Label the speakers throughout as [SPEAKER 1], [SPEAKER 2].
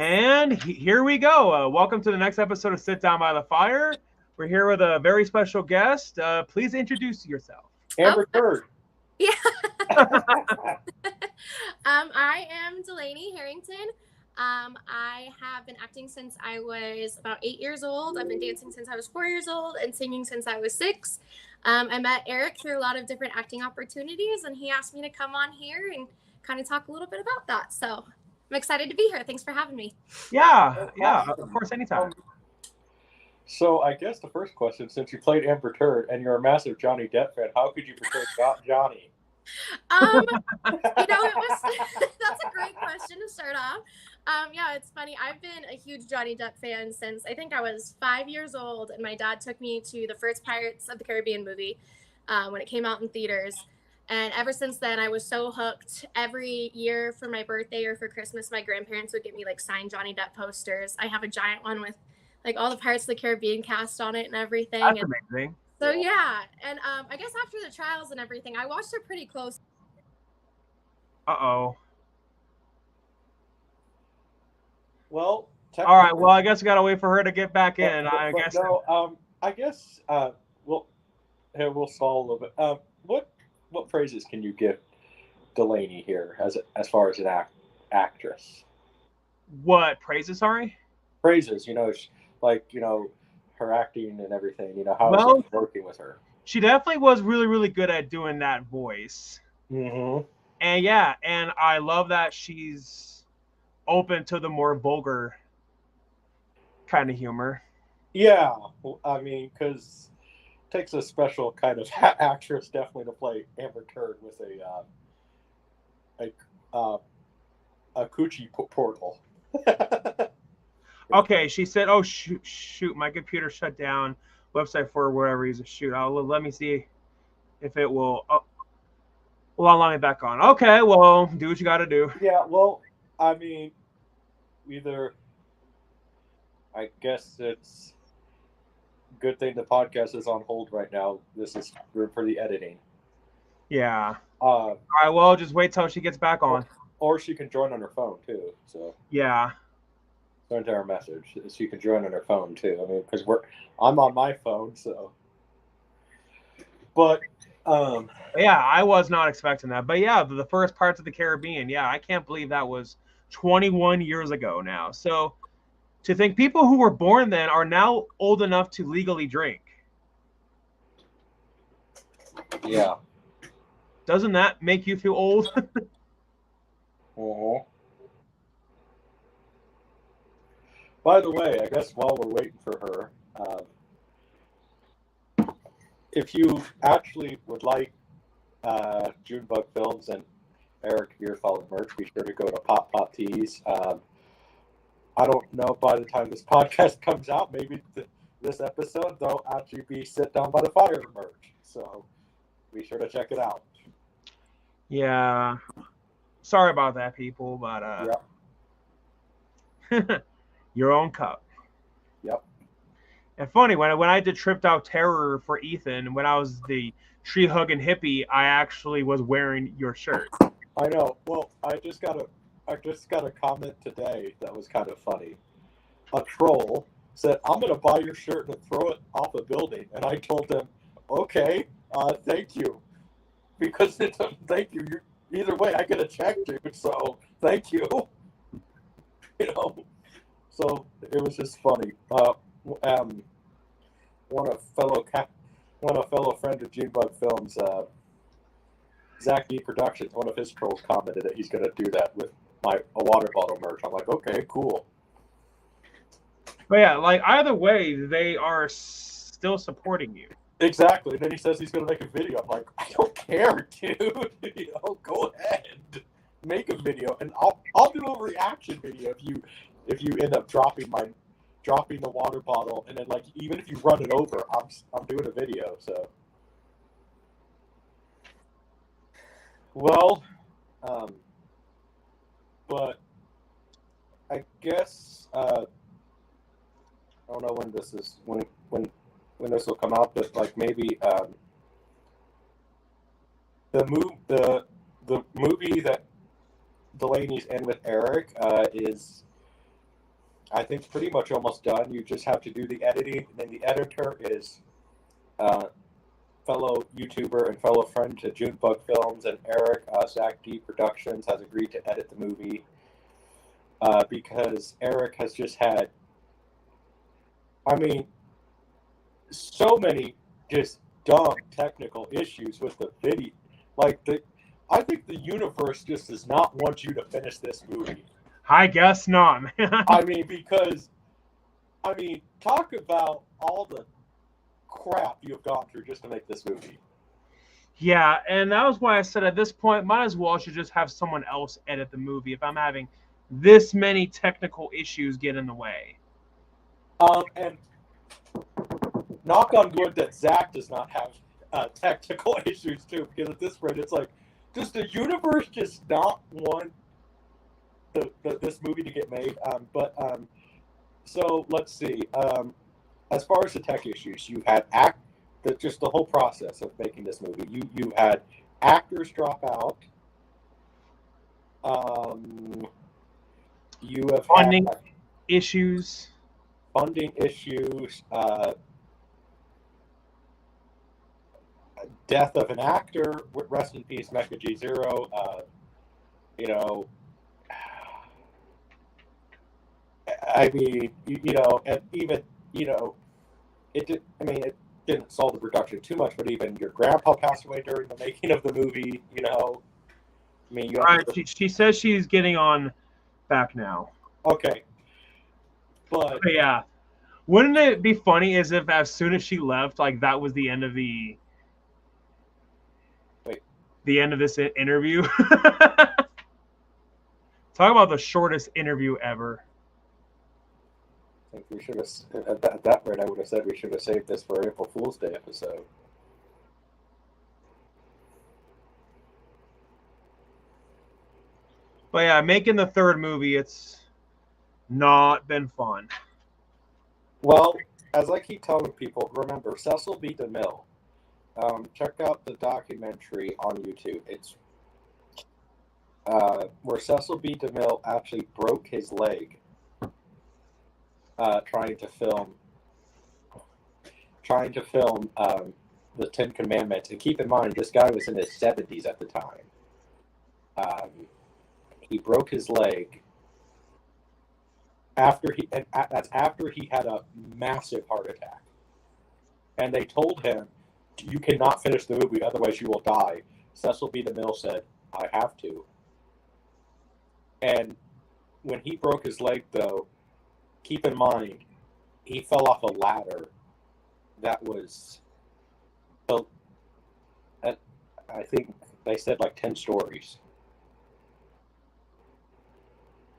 [SPEAKER 1] And here we go. Welcome to the next episode of Sit Down by the Fire. We're here with a very special guest. Please introduce yourself.
[SPEAKER 2] Amber Turd.
[SPEAKER 3] Yeah. I am Delaney Harrington. I have been acting since I was about 8 years old. I've been dancing since I was 4 years old and singing since I was 6. I met Eric through a lot of different acting opportunities, and he asked me to come on here and kind of talk a little bit about that. So I'm excited to be here. Thanks for having me.
[SPEAKER 1] Yeah, of course, anytime.
[SPEAKER 2] So I guess the first question, since you played Amber Turd and you're a massive Johnny Depp fan, how could you portray Johnny?
[SPEAKER 3] That's a great question to start off. Yeah, it's funny. I've been a huge Johnny Depp fan since I think I was 5 years old, and my dad took me to the first Pirates of the Caribbean movie when it came out in theaters. And ever since then, I was so hooked. Every year for my birthday or for Christmas, my grandparents would get me like signed Johnny Depp posters. I have a giant one with like all the Pirates of the Caribbean cast on it and everything.
[SPEAKER 1] That's amazing.
[SPEAKER 3] So yeah, and I guess after the trials and everything, I watched it pretty close.
[SPEAKER 1] Uh-oh.
[SPEAKER 2] Well,
[SPEAKER 1] all right. Well, I guess we gotta wait for her to get back in. I guess.
[SPEAKER 2] No. I guess we'll stall a little bit. What praises can you give Delaney here as far as an actress?
[SPEAKER 1] What praises? Sorry.
[SPEAKER 2] Praises. Her acting and everything. How is it working with her?
[SPEAKER 1] She definitely was really, really good at doing that voice.
[SPEAKER 2] Mm-hmm.
[SPEAKER 1] And yeah, and I love that she's open to the more vulgar kind of humor.
[SPEAKER 2] Yeah, I mean, because it takes a special kind of actress definitely to play Amber Turd with a coochie portal.
[SPEAKER 1] Okay, she said, "Oh shoot, my computer shut down. Website for whatever reason. Shoot, let me see if it will. Oh, well, let me back on. Okay, well, do what you got to do."
[SPEAKER 2] Yeah, well, I mean, I guess it's a good thing the podcast is on hold right now. This is for the editing.
[SPEAKER 1] Yeah. All right. Well, just wait till she gets back on.
[SPEAKER 2] Or she can join on her phone too. So.
[SPEAKER 1] Yeah.
[SPEAKER 2] Send her a message. She can join on her phone too. I mean, because I'm on my phone, so. But.
[SPEAKER 1] Yeah, I was not expecting that. But yeah, the first Pirates of the Caribbean. Yeah, I can't believe that was 21 years ago now. So to think people who were born then are now old enough to legally drink.
[SPEAKER 2] Yeah.
[SPEAKER 1] Doesn't that make you feel old?
[SPEAKER 2] Uh-huh. By the way, I guess while we're waiting for her, if you actually would like Junebug Films and Eric Beerfall merch, be sure to go to Pop Pop Tees. I don't know, by the time this podcast comes out, maybe this episode, there'll actually be Sit Down by the Fire merch. So be sure to check it out.
[SPEAKER 1] Yeah. Sorry about that, people, but
[SPEAKER 2] yeah.
[SPEAKER 1] Your own cup.
[SPEAKER 2] Yep.
[SPEAKER 1] And funny, when I did Tripped Out Terror for Ethan, when I was the tree hugging hippie, I actually was wearing your shirt.
[SPEAKER 2] I know. Well, I just got a comment today that was kind of funny. A troll said, "I'm going to buy your shirt and throw it off a building," and I told them, "Okay, thank you," because thank you. Either way, I get a check, dude. So thank you. So it was just funny. One of fellow friend of Junebug Films, Zach E Productions, one of his trolls commented that he's going to do that with a water bottle merch. I'm like, okay, cool.
[SPEAKER 1] But yeah, like either way, they are still supporting you.
[SPEAKER 2] Exactly. And then he says he's going to make a video. I'm like, I don't care, dude. Go ahead, make a video, and I'll do a reaction video if you end up dropping the water bottle, and then like even if you run it over, I'm doing a video. So, well, but I guess I don't know when this is when this will come out, but like maybe the movie that Delaney's in with Eric is I think pretty much almost done. You just have to do the editing, and then the editor is fellow YouTuber and fellow friend to Junebug Films and Eric. Zach D Productions has agreed to edit the movie because Eric has just had, I mean, so many just dumb technical issues with the video. I think the universe just does not want you to finish this movie.
[SPEAKER 1] I guess not, man.
[SPEAKER 2] I mean, talk about all the crap you've gone through just to make this movie.
[SPEAKER 1] Yeah, and that was why I said at this point, might as well should just have someone else edit the movie if I'm having this many technical issues get in the way.
[SPEAKER 2] And knock on wood that Zach does not have technical issues too, because at this point it's like, does the universe just not want this movie to get made? So let's see. As far as the tech issues, you had just the whole process of making this movie. You had actors drop out. You have
[SPEAKER 1] funding
[SPEAKER 2] had
[SPEAKER 1] issues.
[SPEAKER 2] Funding issues. Death of an actor. Rest in peace, Mecha G0. I mean, and even, it didn't solve the production too much, but even your grandpa passed away during the making of the movie, I mean,
[SPEAKER 1] Right, she says she's getting on back now.
[SPEAKER 2] Okay. But
[SPEAKER 1] yeah. Wouldn't it be funny as if as soon as she left, like that was the end of the end of this interview? Talk about the shortest interview ever.
[SPEAKER 2] I think we should have, at that rate, I would have said we should have saved this for April Fool's Day episode.
[SPEAKER 1] But yeah, making the third movie, it's not been fun.
[SPEAKER 2] Well, as I keep telling people, remember, Cecil B. DeMille. Check out the documentary on YouTube. It's where Cecil B. DeMille actually broke his leg trying to film the Ten Commandments. And keep in mind, this guy was in his 70s at the time. He broke his leg that's after he had a massive heart attack. And they told him, you cannot finish the movie, otherwise you will die. Cecil B. DeMille said, I have to. And when he broke his leg, though, keep in mind, he fell off a ladder that was, I think they said like 10 stories.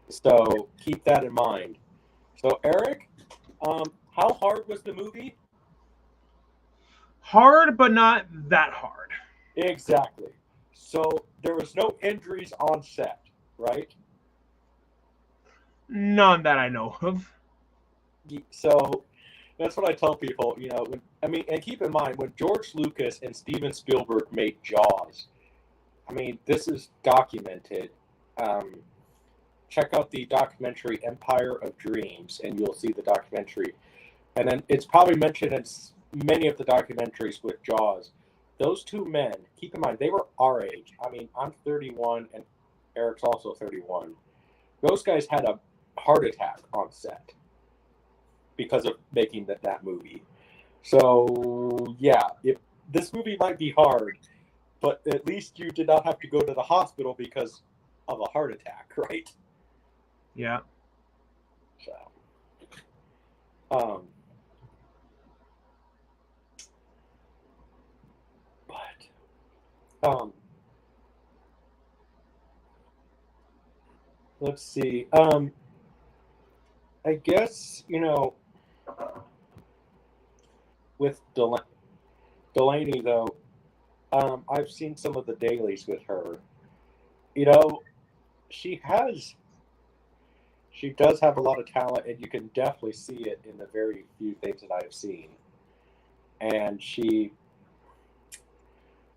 [SPEAKER 2] So keep that in mind. So Eric, how hard was the movie?
[SPEAKER 1] Hard, but not that hard.
[SPEAKER 2] Exactly. So there was no injuries on set, right?
[SPEAKER 1] None that I know of.
[SPEAKER 2] So that's what I tell people, and keep in mind, when George Lucas and Steven Spielberg made Jaws, this is documented. Check out the documentary Empire of Dreams, and you'll see the documentary. And then it's probably mentioned in many of the documentaries with Jaws. Those two men, keep in mind, they were our age. I'm 31, and Eric's also 31. Those guys had a heart attack on set because of making that movie. So, yeah, this movie might be hard, but at least you did not have to go to the hospital because of a heart attack, right?
[SPEAKER 1] Yeah.
[SPEAKER 2] So, let's see. I guess, with Delaney, though, I've seen some of the dailies with her. She does have a lot of talent, and you can definitely see it in the very few things that I've seen. And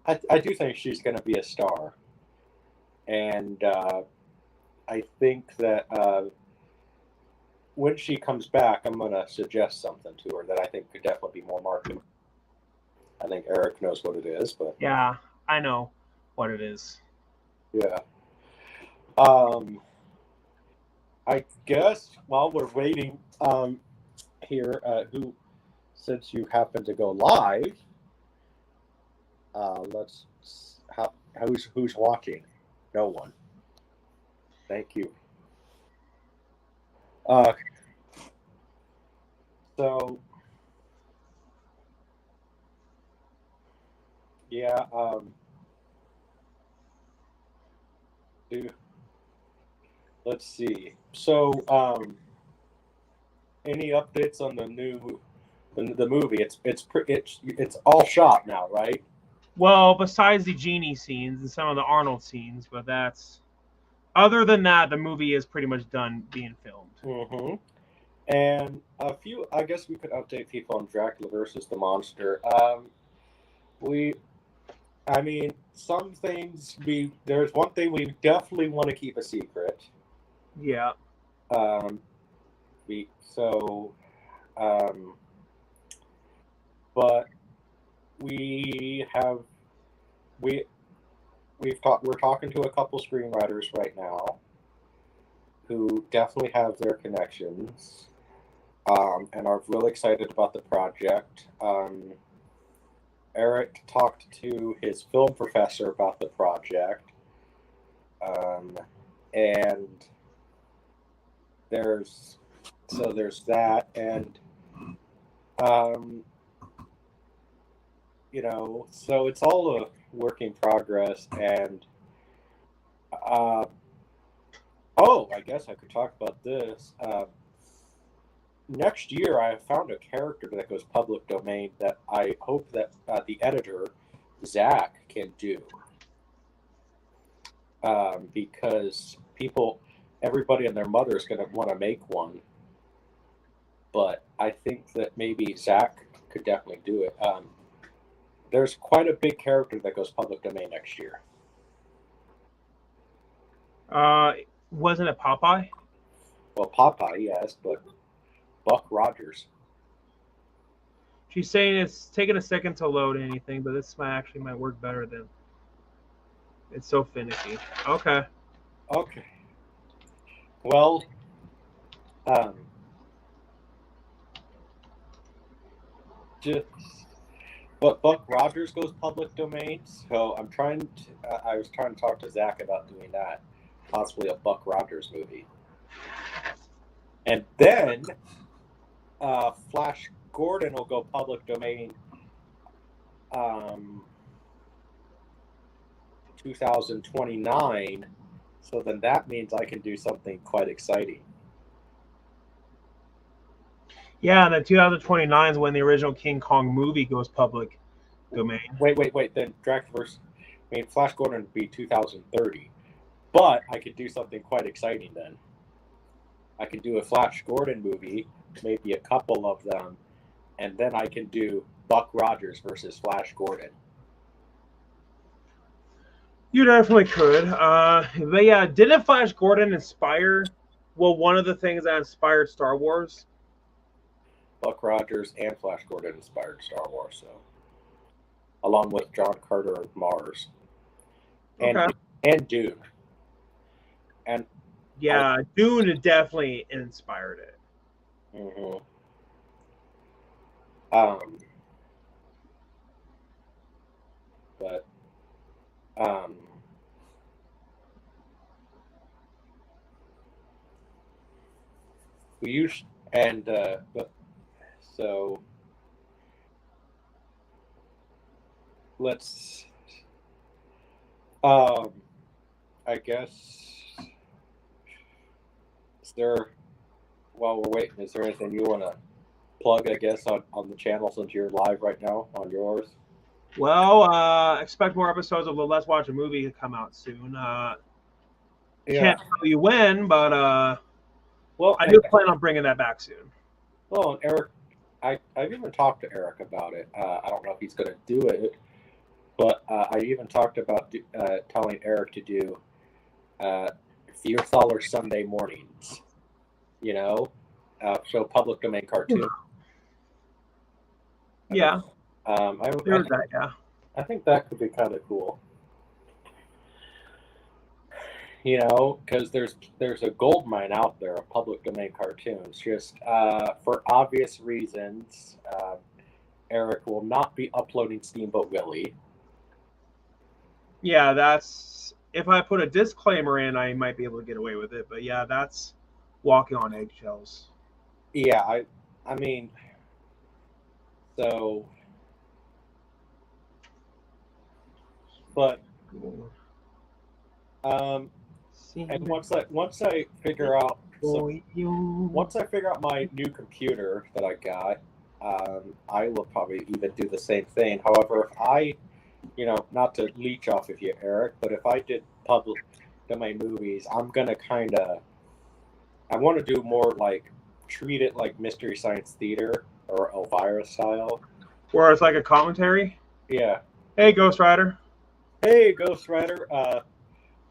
[SPEAKER 2] I do think she's going to be a star. And I think that when she comes back, I'm gonna suggest something to her that I think could definitely be more marketable. I think Eric knows what it is, but
[SPEAKER 1] Yeah, I know what it is.
[SPEAKER 2] yeah. Um, I guess while we're waiting, here, who, since you happen to go live, let's who's watching? No one. Thank you. So yeah, let's see. So any updates on the movie? It's all shot now, right?
[SPEAKER 1] Well, besides the genie scenes and some of the Arnold scenes, but that's other than that, the movie is pretty much done being filmed.
[SPEAKER 2] Mm-hmm. And I guess we could update people on Dracula versus the Monster. Some things there's one thing we definitely want to keep a secret.
[SPEAKER 1] Yeah.
[SPEAKER 2] But we're talking to a couple screenwriters right now who definitely have their connections, and are really excited about the project. Eric talked to his film professor about the project, and there's that, and so it's all a work in progress. And I guess I could talk about this. Next year, I found a character that goes public domain that I hope that the editor, Zach, can do. Because everybody and their mother is going to want to make one. But I think that maybe Zach could definitely do it. There's quite a big character that goes public domain next year.
[SPEAKER 1] Wasn't it Popeye?
[SPEAKER 2] Well, Popeye, yes, but Buck Rogers.
[SPEAKER 1] She's saying it's taking a second to load anything, but this might work better than. It's so finicky. Okay.
[SPEAKER 2] Well, but Buck Rogers goes public domain, so I was trying to talk to Zach about doing that, possibly a Buck Rogers movie. And then Flash Gordon will go public domain 2029, so then that means I can do something quite exciting.
[SPEAKER 1] Yeah, and then 2029 is when the original King Kong movie goes public domain.
[SPEAKER 2] Wait. Then Flash Gordon would be 2030. But I could do something quite exciting then. I could do a Flash Gordon movie, maybe a couple of them, and then I can do Buck Rogers versus Flash Gordon.
[SPEAKER 1] You definitely could. But yeah, didn't Flash Gordon inspire, one of the things that inspired Star Wars?
[SPEAKER 2] Buck Rogers and Flash Gordon inspired Star Wars, so along with John Carter of Mars, and Dune, and
[SPEAKER 1] yeah, Dune definitely inspired it.
[SPEAKER 2] Mm-hmm. But we used so let's I guess while we're waiting, is there anything you want to plug, I guess, on the channel since you're live right now on yours?
[SPEAKER 1] Well, expect more episodes of the Let's Watch a Movie to come out soon. Can't tell you when, but I do plan on bringing that back soon.
[SPEAKER 2] Well, and Eric, I've even talked to Eric about it. I don't know if he's going to do it, but I even talked about telling Eric to do Fearthaler Sunday mornings. show public domain cartoon.
[SPEAKER 1] Yeah,
[SPEAKER 2] I
[SPEAKER 1] that. Yeah.
[SPEAKER 2] I think that could be kind of cool. You know, because there's a gold mine out there of public domain cartoons. Just for obvious reasons, Eric will not be uploading Steamboat Willie.
[SPEAKER 1] Yeah, that's if I put a disclaimer in, I might be able to get away with it. But yeah, that's walking on eggshells.
[SPEAKER 2] Yeah, I mean, so, but and once I figure out my new computer that I got, I will probably even do the same thing. However, if I, not to leech off of you, Eric, but if I did public domain movies, I'm gonna I want to do more like treat it like Mystery Science Theater or Elvira style,
[SPEAKER 1] where it's like a commentary.
[SPEAKER 2] Yeah.
[SPEAKER 1] Hey, Ghost Rider.
[SPEAKER 2] Hey, Ghost Rider.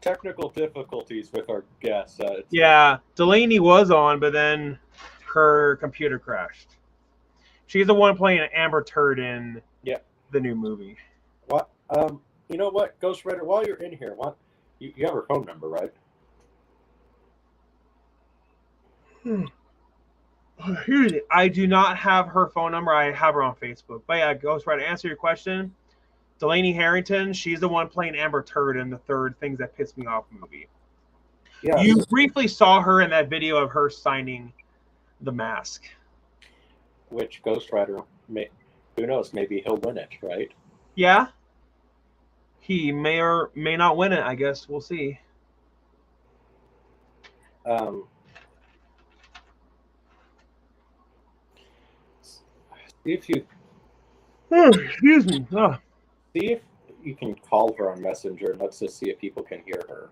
[SPEAKER 2] Technical difficulties with our guest.
[SPEAKER 1] Yeah, Delaney was on, but then her computer crashed. She's the one playing Amber Turd in the new movie.
[SPEAKER 2] What? You know what, Ghost Rider? While you're in here, you have her phone number, right?
[SPEAKER 1] I do not have her phone number. I have her on Facebook. But yeah, Ghost Rider, answer your question. Delaney Harrington, she's the one playing Amber Turd in the third Things That Piss Me Off movie. Yeah, you briefly saw her in that video of her signing the mask.
[SPEAKER 2] Which Ghost Rider, who knows, maybe he'll win it, right?
[SPEAKER 1] Yeah. He may or may not win it, I guess. We'll see.
[SPEAKER 2] See if you...
[SPEAKER 1] excuse me. Oh.
[SPEAKER 2] See if you can call her on Messenger and let's just see if people can hear her,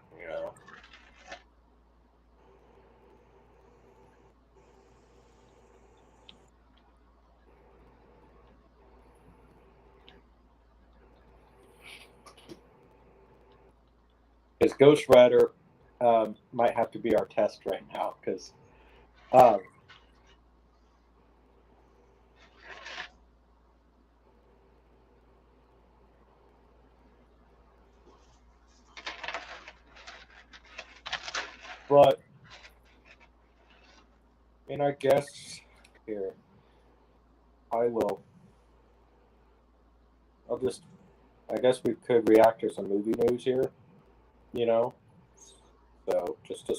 [SPEAKER 2] Because Ghost Rider might have to be our test right now, because but, and I guess here, I guess we could react to some movie news here, so just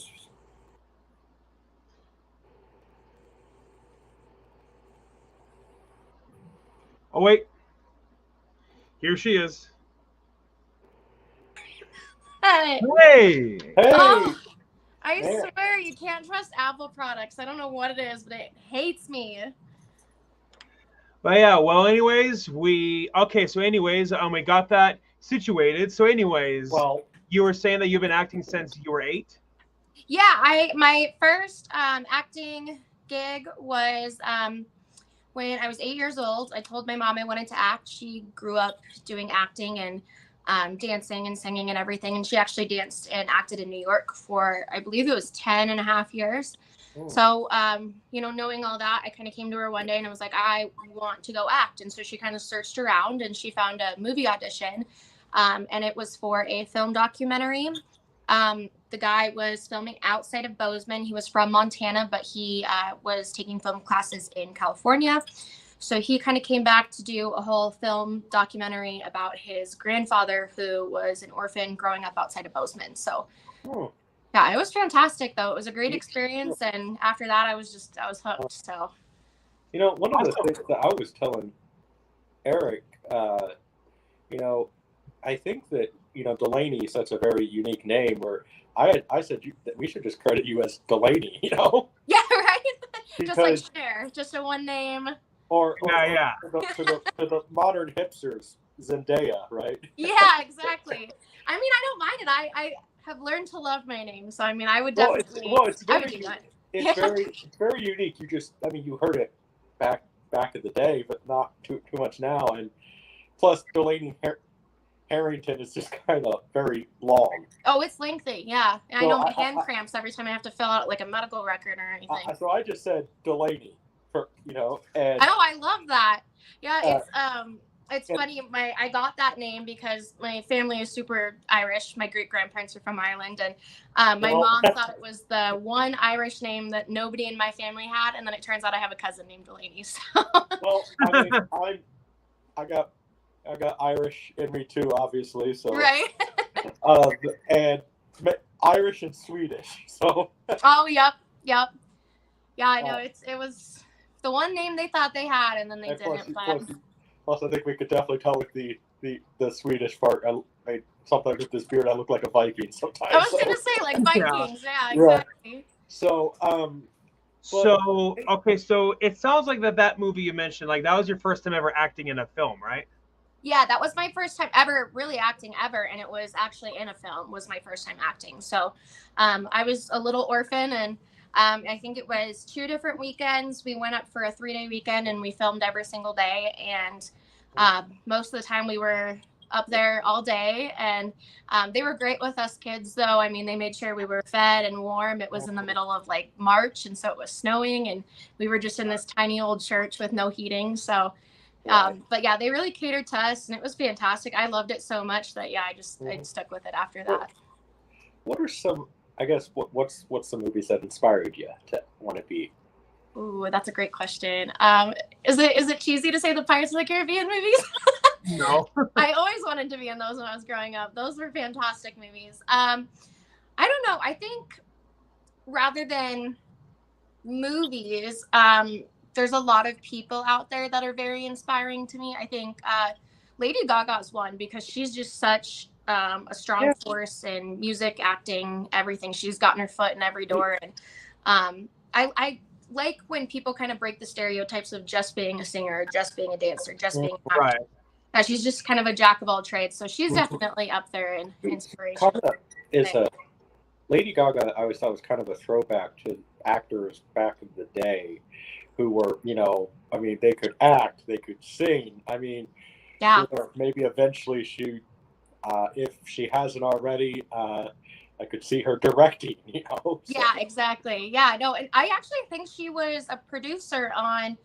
[SPEAKER 1] oh wait, here she is.
[SPEAKER 3] Hey.
[SPEAKER 1] Oh,
[SPEAKER 3] I swear you can't trust Apple products. I don't know what it is, but it hates me.
[SPEAKER 1] But yeah, well, anyways, we got that situated. So anyways,
[SPEAKER 2] well,
[SPEAKER 1] you were saying that you've been acting since you were 8?
[SPEAKER 3] Yeah, my first acting gig was when I was 8 years old. I told my mom I wanted to act. She grew up doing acting and dancing and singing and everything. And she actually danced and acted in New York for, I believe it was 10 and a half years. Oh. So, knowing all that, I kind of came to her one day and I was like, I want to go act. And so she kind of searched around and she found a movie audition. And it was for a film documentary. The guy was filming outside of Bozeman. He was from Montana, but he was taking film classes in California. So he kind of came back to do a whole film documentary about his grandfather, who was an orphan growing up outside of Bozeman. So, yeah, it was fantastic, though. It was a great experience. And after that, I was hooked. So,
[SPEAKER 2] one of the things that I was telling Eric, I think that, Delaney is such a very unique name where I said that we should just credit you as Delaney,
[SPEAKER 3] Yeah, right? Just like Cher, just a one name.
[SPEAKER 2] Or to the modern hipsters, Zendaya, right?
[SPEAKER 3] Yeah, exactly. I mean, I don't mind it. I have learned to love my name, so I mean, I would definitely.
[SPEAKER 2] It's very unique. You heard it back in the day, but not too much now. And plus, Delaney Harrington is just kind of very long.
[SPEAKER 3] Oh, it's lengthy, yeah. And
[SPEAKER 2] So
[SPEAKER 3] I know my hand cramps every time I have to fill out like a medical record or anything.
[SPEAKER 2] So I just said Delaney, and
[SPEAKER 3] I know, I love that. Yeah, it's
[SPEAKER 2] and-
[SPEAKER 3] funny. I got that name because my family is super Irish. My great grandparents are from Ireland, and my mom thought it was the one Irish name that nobody in my family had, and then it turns out I have a cousin named Delaney. So.
[SPEAKER 2] Well, I mean, I got Irish in me too, obviously. So
[SPEAKER 3] Right.
[SPEAKER 2] And Irish and Swedish. So.
[SPEAKER 3] Oh, yep. Yeah, I know. It was the one name they thought they had, and then they didn't.
[SPEAKER 2] Plus, I think we could definitely tell with the Swedish part. Sometimes with this beard, I look like a Viking sometimes.
[SPEAKER 3] I was gonna say like Vikings. Yeah, exactly.
[SPEAKER 2] Right. So,
[SPEAKER 1] so it sounds like that movie you mentioned, like that was your first time ever acting in a film, right?
[SPEAKER 3] Yeah, that was my first time ever really acting ever, and it was actually in a film. Was my first time acting. So, I was a little orphan, and I think it was 2 different weekends. We went up for a 3-day weekend, and we filmed every single day. And most of the time, we were up there all day, and they were great with us kids, though. I mean, they made sure we were fed and warm. It was in the middle of like March, and so it was snowing, and we were just in this tiny old church with no heating. So. But yeah, they really catered to us, and it was fantastic. I loved it so much that I stuck with it after that.
[SPEAKER 2] What are some? I guess what's the movies that inspired you to want to be?
[SPEAKER 3] Ooh, that's a great question. Is it cheesy to say the Pirates of the Caribbean movies?
[SPEAKER 1] No.
[SPEAKER 3] I always wanted to be in those when I was growing up. Those were fantastic movies. I don't know. I think rather than movies, there's a lot of people out there that are very inspiring to me. I think Lady Gaga is one because she's just such a strong force in music, acting, everything. She's gotten her foot in every door. And I like when people kind of break the stereotypes of just being a singer, just being a dancer, just being an actor. Right. She's just kind of a jack of all trades. So she's definitely up there in inspiration.
[SPEAKER 2] Lady Gaga, I always thought was kind of a throwback to actors back in the day who were, I mean, they could act, they could sing. I mean, maybe eventually she, if she hasn't already, I could see her directing, So.
[SPEAKER 3] Yeah, exactly. Yeah, no, and I actually think she was a producer on,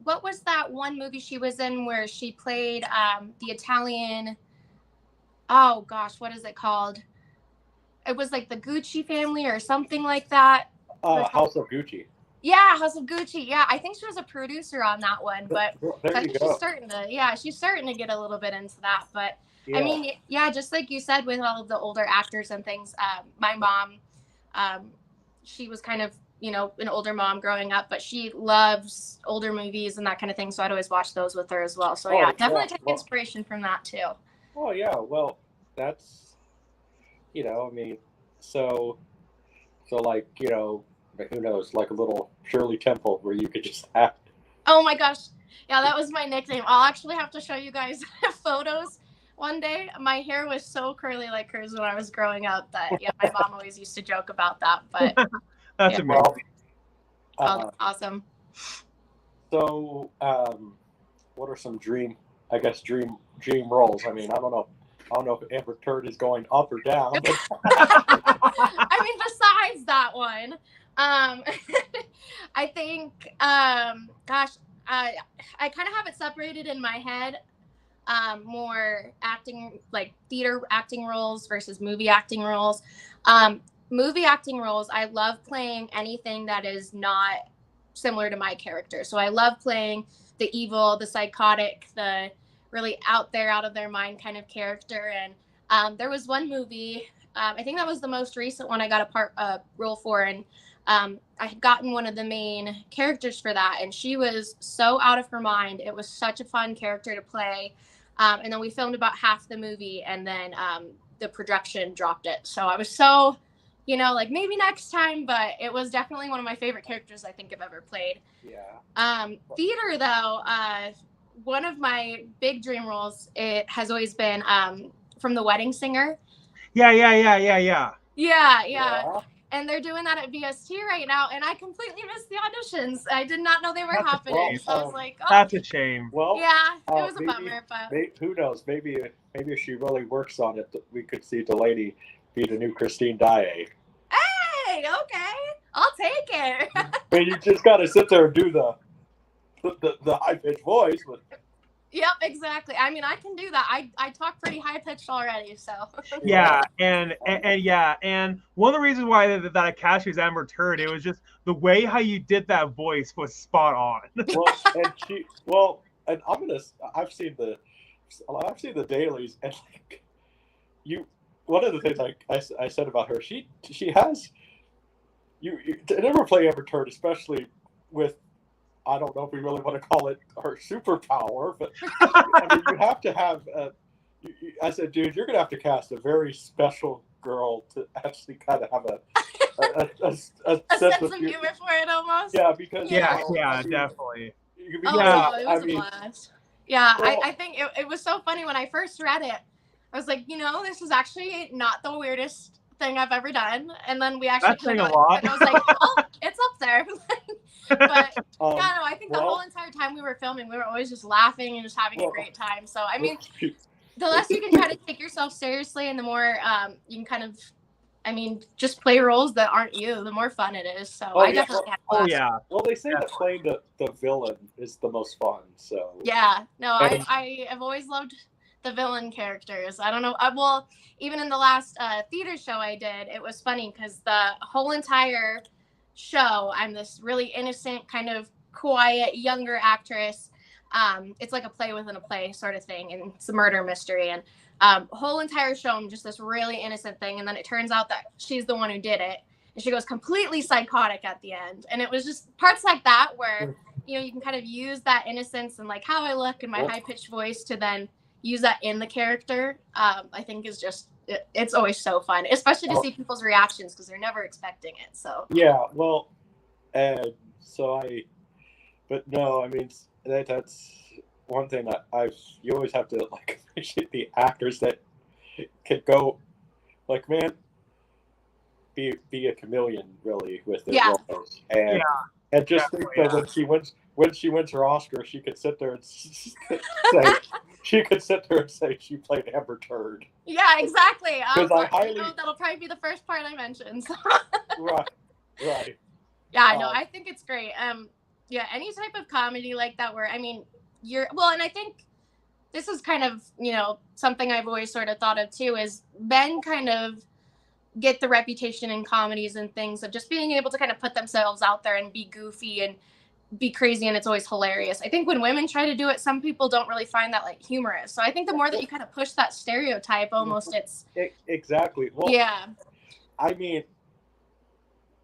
[SPEAKER 3] what was that one movie she was in where she played the Italian, oh gosh, what is it called? It was like the Gucci family or something like that.
[SPEAKER 2] House of Gucci.
[SPEAKER 3] Yeah, House of Gucci. Yeah, I think she was a producer on that one, but I think she's starting to get a little bit into that. But I mean, just like you said, with all of the older actors and things, my mom, she was kind of, an older mom growing up, but she loves older movies and that kind of thing. So I'd always watch those with her as well. So definitely take inspiration from that too.
[SPEAKER 2] Oh yeah, well, that's, I mean, so like, who knows, like a little Shirley Temple where you could just act.
[SPEAKER 3] Oh my gosh. Yeah, that was my nickname. I'll actually have to show you guys photos one day. My hair was so curly like hers when I was growing up that, my mom always used to joke about that. But
[SPEAKER 1] that's amazing.
[SPEAKER 3] Awesome.
[SPEAKER 2] So, what are some dream roles? I mean, I don't know if Amber Turd is going up or down. But...
[SPEAKER 3] I mean, besides that one, I think, I kind of have it separated in my head, more acting, like theater acting roles versus movie acting roles. Movie acting roles, I love playing anything that is not similar to my character. So I love playing the evil, the psychotic, the really out there, out of their mind kind of character. And there was one movie, I think that was the most recent one I got a role for, and I had gotten one of the main characters for that, and she was so out of her mind. It was such a fun character to play. And then we filmed about half the movie, and then the production dropped it. So I was so, like maybe next time, but it was definitely one of my favorite characters I think I've ever played.
[SPEAKER 2] Yeah.
[SPEAKER 3] Theater though, one of my big dream roles, it has always been from The Wedding Singer.
[SPEAKER 1] Yeah.
[SPEAKER 3] Yeah. and they're doing that at VST right now, and I completely missed the auditions. I did not know they were
[SPEAKER 1] That's a
[SPEAKER 3] happening.
[SPEAKER 1] shame.
[SPEAKER 3] So I was like, oh,
[SPEAKER 1] That's a shame.
[SPEAKER 2] Well,
[SPEAKER 3] yeah, it was a
[SPEAKER 2] maybe,
[SPEAKER 3] bummer, but
[SPEAKER 2] who knows? Maybe if she really works on it, we could see Delaney be the new Christine Daae.
[SPEAKER 3] hey, okay, I'll take it.
[SPEAKER 2] But you just got to sit there and do the high pitched voice. But
[SPEAKER 3] Yep, exactly. I mean, I can do that. I talk pretty high pitched already, so.
[SPEAKER 1] Yeah, and one of the reasons why that I cast you as Amber Turd, it was just the way how you did that voice was spot on.
[SPEAKER 2] And I've seen the dailies, and like one of the things I said about her, she has you to never play Amber Turd, especially with, I don't know if we really want to call it her superpower, but I mean, you have to have. I said, dude, you're gonna have to cast a very special girl to actually kind of have a
[SPEAKER 3] sense of humor for it, almost.
[SPEAKER 2] Yeah, because
[SPEAKER 1] definitely.
[SPEAKER 3] It was a blast. Yeah, well, I think it was so funny when I first read it. I was like, this is actually not the weirdest thing I've ever done. And then we actually
[SPEAKER 1] saying a lot.
[SPEAKER 3] And I was like, oh, it's up there. But I think the whole entire time we were filming, we were always just laughing and just having a great time. So I mean, the less you can try to take yourself seriously, and the more you can kind of, just play roles that aren't you, the more fun it is. So I definitely had fun.
[SPEAKER 1] Oh yeah.
[SPEAKER 2] Well, they say that playing the villain is the most fun. So
[SPEAKER 3] yeah, no, I have always loved the villain characters. I don't know. Well, even in the last theater show I did, it was funny because the whole entire show, I'm this really innocent, kind of quiet, younger actress. It's like a play within a play sort of thing, and it's a murder mystery. And whole entire show, I'm just this really innocent thing, and then it turns out that she's the one who did it, and she goes completely psychotic at the end. And it was just parts like that where you can kind of use that innocence and like how I look and my high-pitched voice to then use that in the character. I think is just it's always so fun, especially to see people's reactions because they're never expecting it. So
[SPEAKER 2] yeah, well, and so but no, I mean that's one thing that you always have to like appreciate the actors that can go like, man, be a chameleon really with their roles. And just think that when she wins her Oscar, she could sit there and say she played Amber Turd.
[SPEAKER 3] Yeah, exactly.
[SPEAKER 2] Because
[SPEAKER 3] that'll probably be the first part I mentioned. So.
[SPEAKER 2] Right.
[SPEAKER 3] Yeah, I know. I think it's great. Any type of comedy like that where, and I think this is kind of, something I've always sort of thought of too, is men kind of get the reputation in comedies and things of just being able to kind of put themselves out there and be goofy and be crazy, and it's always hilarious. I think when women try to do it, some people don't really find that like humorous. So I think the more that you kind of push that stereotype, almost it's
[SPEAKER 2] exactly. Well,
[SPEAKER 3] yeah.
[SPEAKER 2] I mean,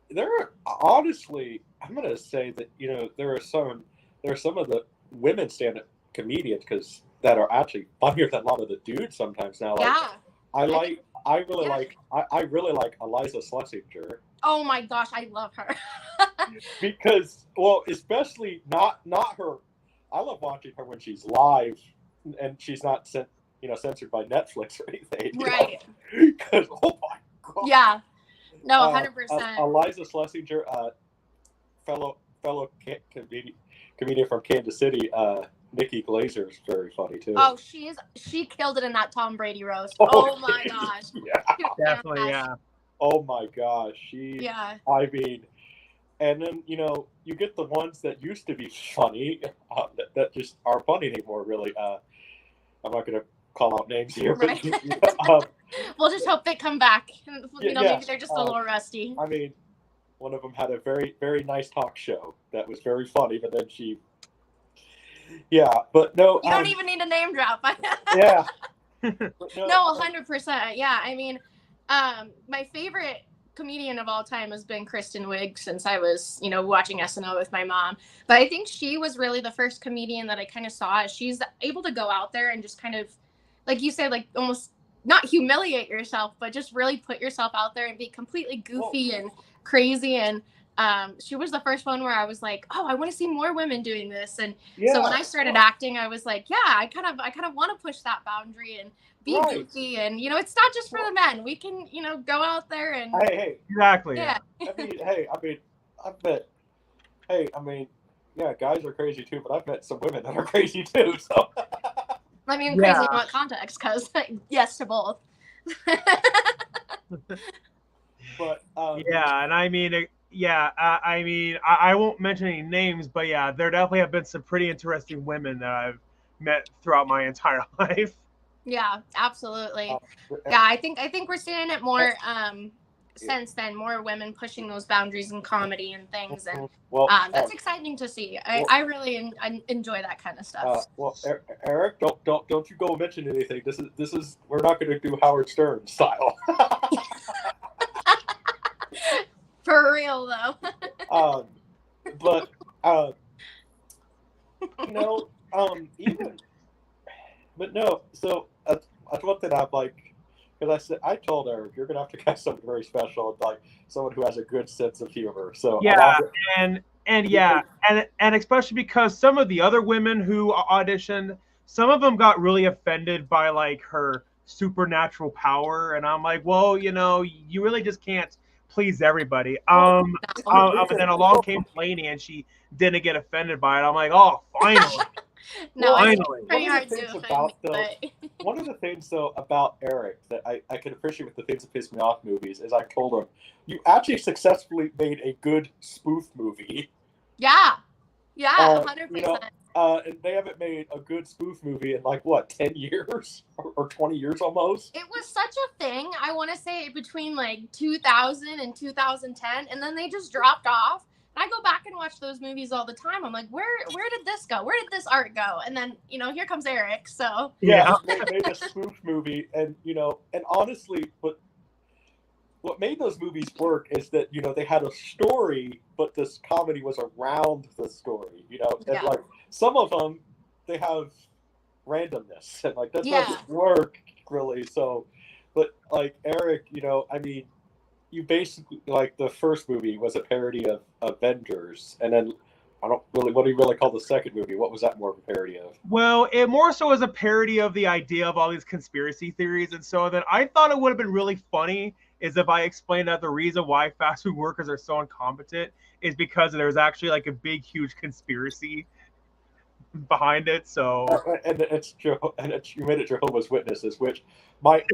[SPEAKER 2] there are honestly, I'm gonna say that there are some of the women stand-up comedians that are actually funnier than a lot of the dudes sometimes now. Like, I really like Eliza Schlesinger.
[SPEAKER 3] Oh my gosh, I love her.
[SPEAKER 2] Because, especially not her. I love watching her when she's live and she's not censored by Netflix or anything.
[SPEAKER 3] Right.
[SPEAKER 2] Because oh my god.
[SPEAKER 3] Yeah. No, 100%.
[SPEAKER 2] Eliza Schlesinger, fellow comedian from Kansas City. Nikki Glazer is very funny too.
[SPEAKER 3] Oh, she killed it in that Tom Brady roast. Oh my gosh.
[SPEAKER 2] Yeah.
[SPEAKER 1] Definitely, yeah.
[SPEAKER 2] Oh my gosh, I mean, and then you get the ones that used to be funny that just aren't funny anymore. Really, I'm not going to call out names here,
[SPEAKER 3] right.
[SPEAKER 2] But
[SPEAKER 3] we'll just hope they come back. Maybe they're just a little rusty.
[SPEAKER 2] I mean, one of them had a very, very nice talk show that was very funny, but then she. Yeah, but no.
[SPEAKER 3] You don't even need a name drop.
[SPEAKER 2] Yeah.
[SPEAKER 3] No, 100%. Yeah, I mean, my favorite comedian of all time has been Kristen Wiig since I was, watching SNL with my mom. But I think she was really the first comedian that I kind of saw. She's able to go out there and just kind of, like you said, like almost not humiliate yourself, but just really put yourself out there and be completely goofy and crazy. And she was the first one where I was like, oh, I want to see more women doing this. And so when I started acting, I was like, yeah, I kind of want to push that boundary and be goofy, and it's not just for the men. We can go out there and
[SPEAKER 1] exactly.
[SPEAKER 3] Yeah.
[SPEAKER 2] I bet. Hey, yeah, guys are crazy too, but I've met some women that are crazy too. So.
[SPEAKER 3] Crazy in what context? Because yes to both.
[SPEAKER 2] But
[SPEAKER 1] yeah, and I won't mention any names, but yeah, there definitely have been some pretty interesting women that I've met throughout my entire life.
[SPEAKER 3] Yeah, absolutely. Yeah, I think we're seeing it more since then, more women pushing those boundaries in comedy and things, and that's exciting to see. I really enjoy that kind of stuff.
[SPEAKER 2] Eric, don't you go mention anything. This is we're not going to do Howard Stern style.
[SPEAKER 3] For real though.
[SPEAKER 2] But even. But no, so that's one thing I'm like, because I told Eric, you're gonna have to cast someone very special, like someone who has a good sense of humor. So
[SPEAKER 1] yeah, and especially because some of the other women who auditioned, some of them got really offended by like her supernatural power, and I'm like, well, you really just can't please everybody. And then along came Delaney, and she didn't get offended by it. I'm like, oh, finally.
[SPEAKER 3] No,
[SPEAKER 1] finally.
[SPEAKER 3] pretty hard to offend me,
[SPEAKER 2] one of the things though about Eric that I can appreciate with the things that piss me off movies is I told him, you actually successfully made a good spoof movie.
[SPEAKER 3] Yeah, 100%.
[SPEAKER 2] And they haven't made a good spoof movie in like what, 10 years or 20 years almost.
[SPEAKER 3] It was such a thing. I want to say between like 2000 and 2010, and then they just dropped off. I go back and watch those movies all the time. I'm like, where did this go? Where did this art go? And then, here comes Eric. So
[SPEAKER 2] yeah, they made a spoof movie, and and honestly, what made those movies work is that they had a story, but this comedy was around the story. And like some of them, they have randomness, and like that doesn't work really. So, but like Eric, you basically, like, the first movie was a parody of Avengers, and then what do you really call the second movie? What was that more of a parody of?
[SPEAKER 1] Well, it more so was a parody of the idea of all these conspiracy theories, and so then I thought it would have been really funny is if I explained that the reason why fast food workers are so incompetent is because there's actually like a big, huge conspiracy behind it. So
[SPEAKER 2] and you made it Jehovah's Witnesses, which my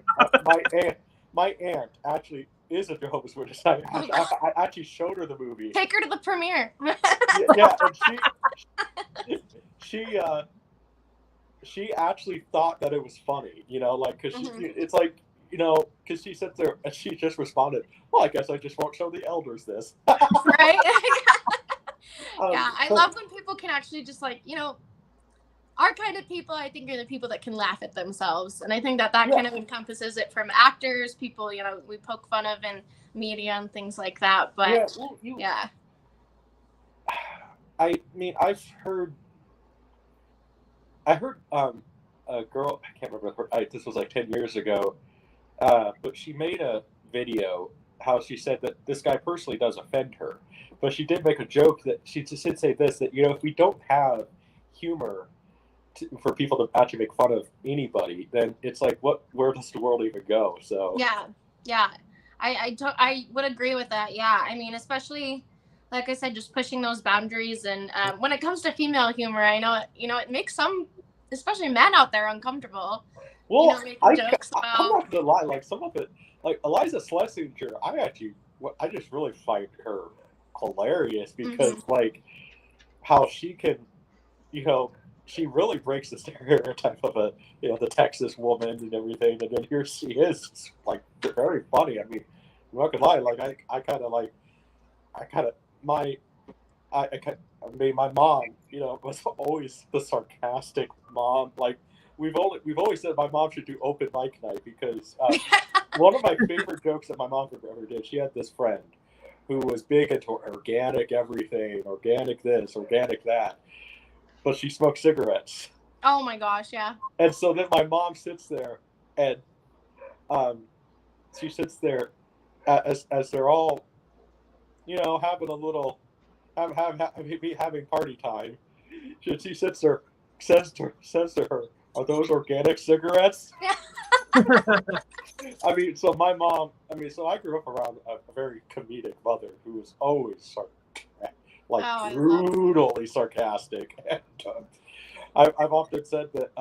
[SPEAKER 2] aunt actually is a Jehovah's Witness. I actually showed her the movie.
[SPEAKER 3] Take her to the premiere.
[SPEAKER 2] Yeah, and she actually thought that it was funny, because it's like, because she sits there and she just responded, well, I guess I just won't show the elders this.
[SPEAKER 3] Right? Yeah, I love when people can actually just like, our kind of people, I think, are the people that can laugh at themselves. And I think that kind of encompasses it from actors, people, we poke fun of in media and things like that. But,
[SPEAKER 2] I mean, I heard a girl, I can't remember her, this was like 10 years ago, but she made a video how she said that this guy personally does offend her. But she did make a joke that she just did say this, that, if we don't have humor for people to actually make fun of anybody, then it's like, where does the world even go? So
[SPEAKER 3] yeah, I would agree with that. Yeah, I mean, especially like I said, just pushing those boundaries, and when it comes to female humor, I know it makes some, especially men out there, uncomfortable.
[SPEAKER 2] Well, I'm not gonna lie, like some of it, like Eliza Schlesinger, I just really find her hilarious because like how she can, she really breaks the stereotype of the Texas woman and everything, and then here she is, like, very funny. I mean, I'm not gonna lie, like my mom, was always the sarcastic mom. Like we've always said my mom should do open mic night because one of my favorite jokes that my mom ever did. She had this friend who was big into organic everything, organic this, organic that. But she smoked cigarettes.
[SPEAKER 3] Oh my gosh, yeah.
[SPEAKER 2] And so then my mom sits there, and she sits there as they're all, having a little, having party time. She sits there, says to her, "Are those organic cigarettes?" I mean, so my mom. I mean, so I grew up around a very comedic mother who was always like brutally sarcastic. And I've often said that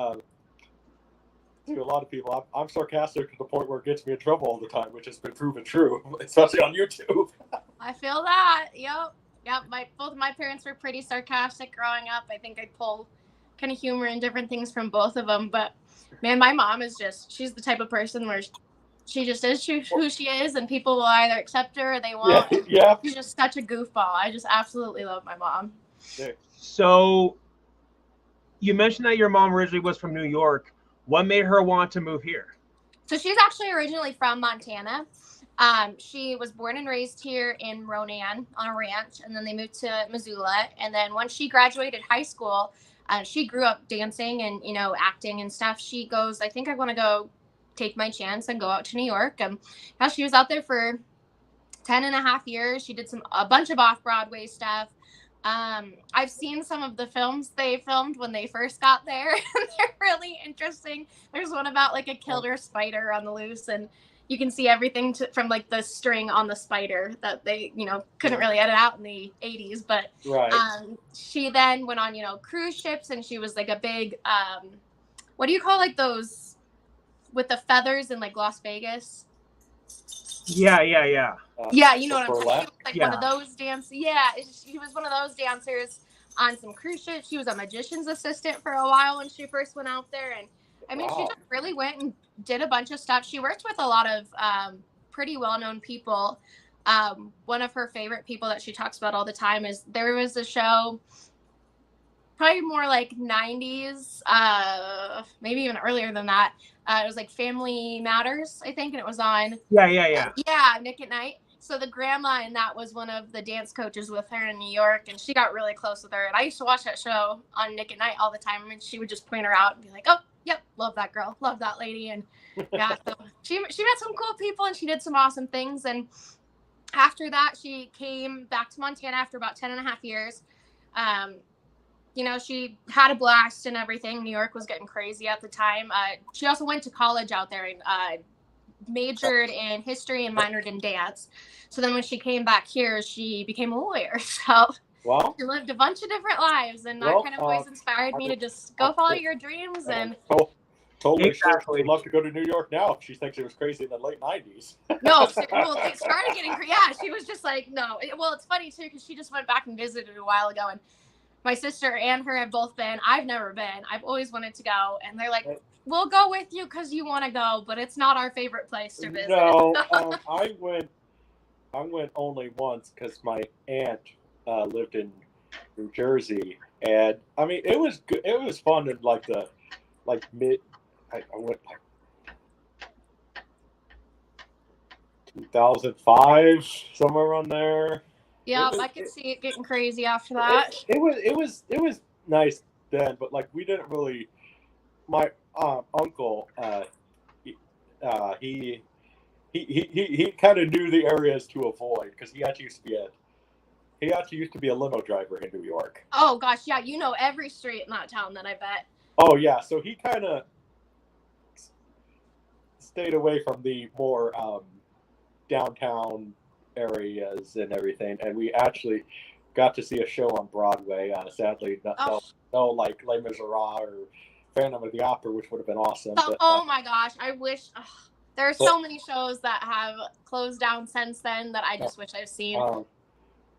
[SPEAKER 2] to a lot of people, I'm sarcastic to the point where it gets me in trouble all the time, which has been proven true, especially on YouTube.
[SPEAKER 3] I feel that. Yep. Both of my parents were pretty sarcastic growing up. I think I pull kind of humor and different things from both of them. But man, my mom is she's the type of person where she just is who she is, and people will either accept her or they won't.
[SPEAKER 2] Yeah.
[SPEAKER 3] She's just such a goofball. I just absolutely love my mom.
[SPEAKER 2] Yeah.
[SPEAKER 1] So you mentioned that your mom originally was from New York. What made her want to move here?
[SPEAKER 3] So she's actually originally from Montana. She was born and raised here in Ronan on a ranch, and then they moved to Missoula. And then once she graduated high school, she grew up dancing and, acting and stuff. She goes, I think I want to go take my chance and go out to New York. Now she was out there for 10 and a half years. She did a bunch of off-Broadway stuff. I've seen some of the films they filmed when they first got there. They're really interesting. There's one about like a killer spider on the loose, and you can see everything from like the string on the spider that they, couldn't really edit out in the 80s. But she then went on, cruise ships, and she was like a big, what do you call like those with the feathers in like Las Vegas?
[SPEAKER 1] Yeah.
[SPEAKER 3] Yeah, you know what I'm saying. Like one of those dancers. Yeah, she was one of those dancers on some cruise ships. She was a magician's assistant for a while when she first went out there, and I mean, she just really went and did a bunch of stuff. She worked with a lot of pretty well-known people. One of her favorite people that she talks about all the time is there was a show, probably more like 90s, maybe even earlier than that. It was like Family Matters, I think, and it was on.
[SPEAKER 1] Yeah.
[SPEAKER 3] Nick at Night. So the grandma in that was one of the dance coaches with her in New York, and she got really close with her. And I used to watch that show on Nick at Night all the time, and she would just point her out and be like, "Oh, yep, love that girl, love that lady." And yeah, so she met some cool people, and she did some awesome things. And after that, she came back to Montana after about 10 and a half years. She had a blast and everything. New York was getting crazy at the time. She also went to college out there and majored in history and minored in dance. So then when she came back here, she became a lawyer. So she lived a bunch of different lives, and that kind of always inspired me to just go follow your dreams. And
[SPEAKER 2] totally sure she'd love to go to New York now if she thinks it was crazy in the late 90s.
[SPEAKER 3] No, it started getting crazy. Yeah, she was just like, no. Well, it's funny, too, because she just went back and visited a while ago, and my sister and her have both been. I've never been. I've always wanted to go, and they're like, we'll go with you because you want to go, but it's not our favorite place to visit.
[SPEAKER 2] No, I went only once because my aunt lived in New Jersey, and I mean it was good. It was fun in I went like 2005, somewhere around there.
[SPEAKER 3] Yeah, I could see it getting crazy after that.
[SPEAKER 2] It was nice then, but like we didn't really. My uncle, he kind of knew the areas to avoid because he actually used to be a limo driver in New York.
[SPEAKER 3] Oh gosh, yeah, you know every street in that town, then I bet.
[SPEAKER 2] Oh yeah, so he kind of stayed away from the more downtown areas and everything, and we actually got to see a show on Broadway. Sadly, no like Les Miserables or Phantom of the Opera, which would have been awesome.
[SPEAKER 3] Oh my gosh, I wish there are so many shows that have closed down since then that I just wish I've seen.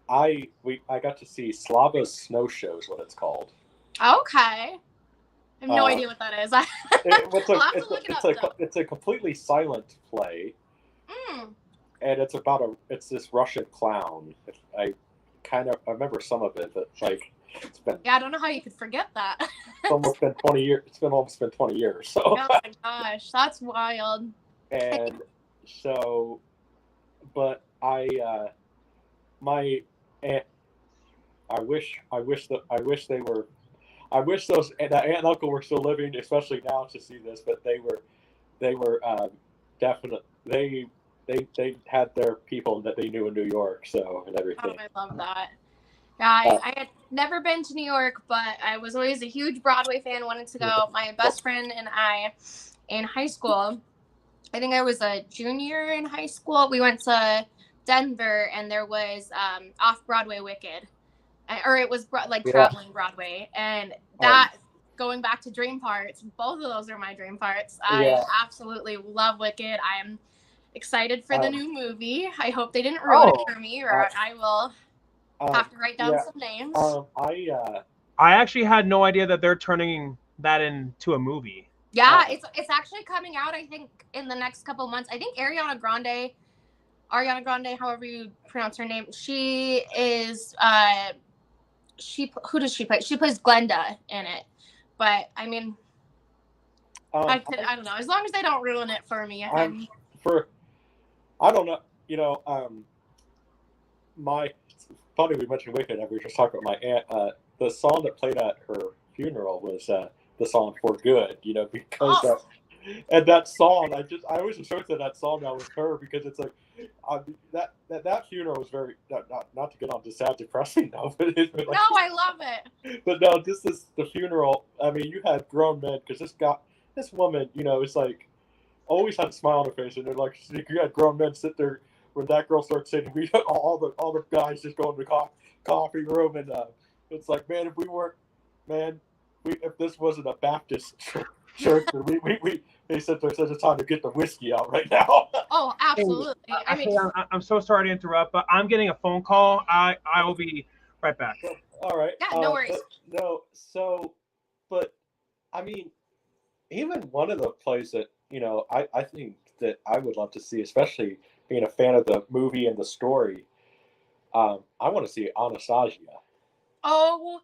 [SPEAKER 2] I got to see Slava's Snow Show is what it's called.
[SPEAKER 3] Okay, I have no idea what that is.
[SPEAKER 2] It's a completely silent play, and it's this Russian clown. I remember some of it, but like.
[SPEAKER 3] I don't know how you could forget that.
[SPEAKER 2] It's almost been 20 years. It's almost been 20 years. So.
[SPEAKER 3] Oh my gosh, that's wild.
[SPEAKER 2] And so, but my aunt. I wish that aunt and uncle were still living, especially now to see this. But they were definitely they had their people that they knew in New York, so and everything.
[SPEAKER 3] Oh, I love that. Yeah, I had never been to New York, but I was always a huge Broadway fan, wanted to go. My best friend and I, in high school, I think I was a junior in high school. We went to Denver, and there was off Broadway Wicked, or it was like
[SPEAKER 2] Yeah.
[SPEAKER 3] traveling Broadway, and that. Going back to dream parts, both of those are my dream parts. I absolutely love Wicked. I'm excited for the new movie. I hope they didn't ruin it for me, or I will have to write down some names.
[SPEAKER 1] I actually had no idea that they're turning that into a movie.
[SPEAKER 3] Yeah, it's actually coming out, I think, in the next couple of months. I think Ariana Grande, however you pronounce her name, she is who does she play? She plays Glenda in it. But I mean, I don't know. As long as they don't ruin it for me,
[SPEAKER 2] I don't know. You know, funny we mentioned Wicked. We were just talking about my aunt. The song that played at her funeral was the song "For Good." You know, because that song, I always associate that song now with her because it's like that funeral was very not to get on to sad, depressing though. But like,
[SPEAKER 3] no, I love it.
[SPEAKER 2] But no, this is the funeral. I mean, you had grown men because this woman, you know, it's like always had a smile on her face, and they're like, you had grown men sit there when that girl starts singing. We all the guys just go in the coffee room, and it's like, man, if we weren't, man, if this wasn't a Baptist church, we they said there's such a time to get the whiskey out right now.
[SPEAKER 3] Oh, absolutely. I mean,
[SPEAKER 1] I'm so sorry to interrupt, but I'm getting a phone call. I will be right back.
[SPEAKER 2] All right.
[SPEAKER 3] Yeah, no worries.
[SPEAKER 2] But I mean, even one of the plays that, you know, I think that I would love to see, especially being a fan of the movie and the story, I want to see Anastasia.
[SPEAKER 3] Oh,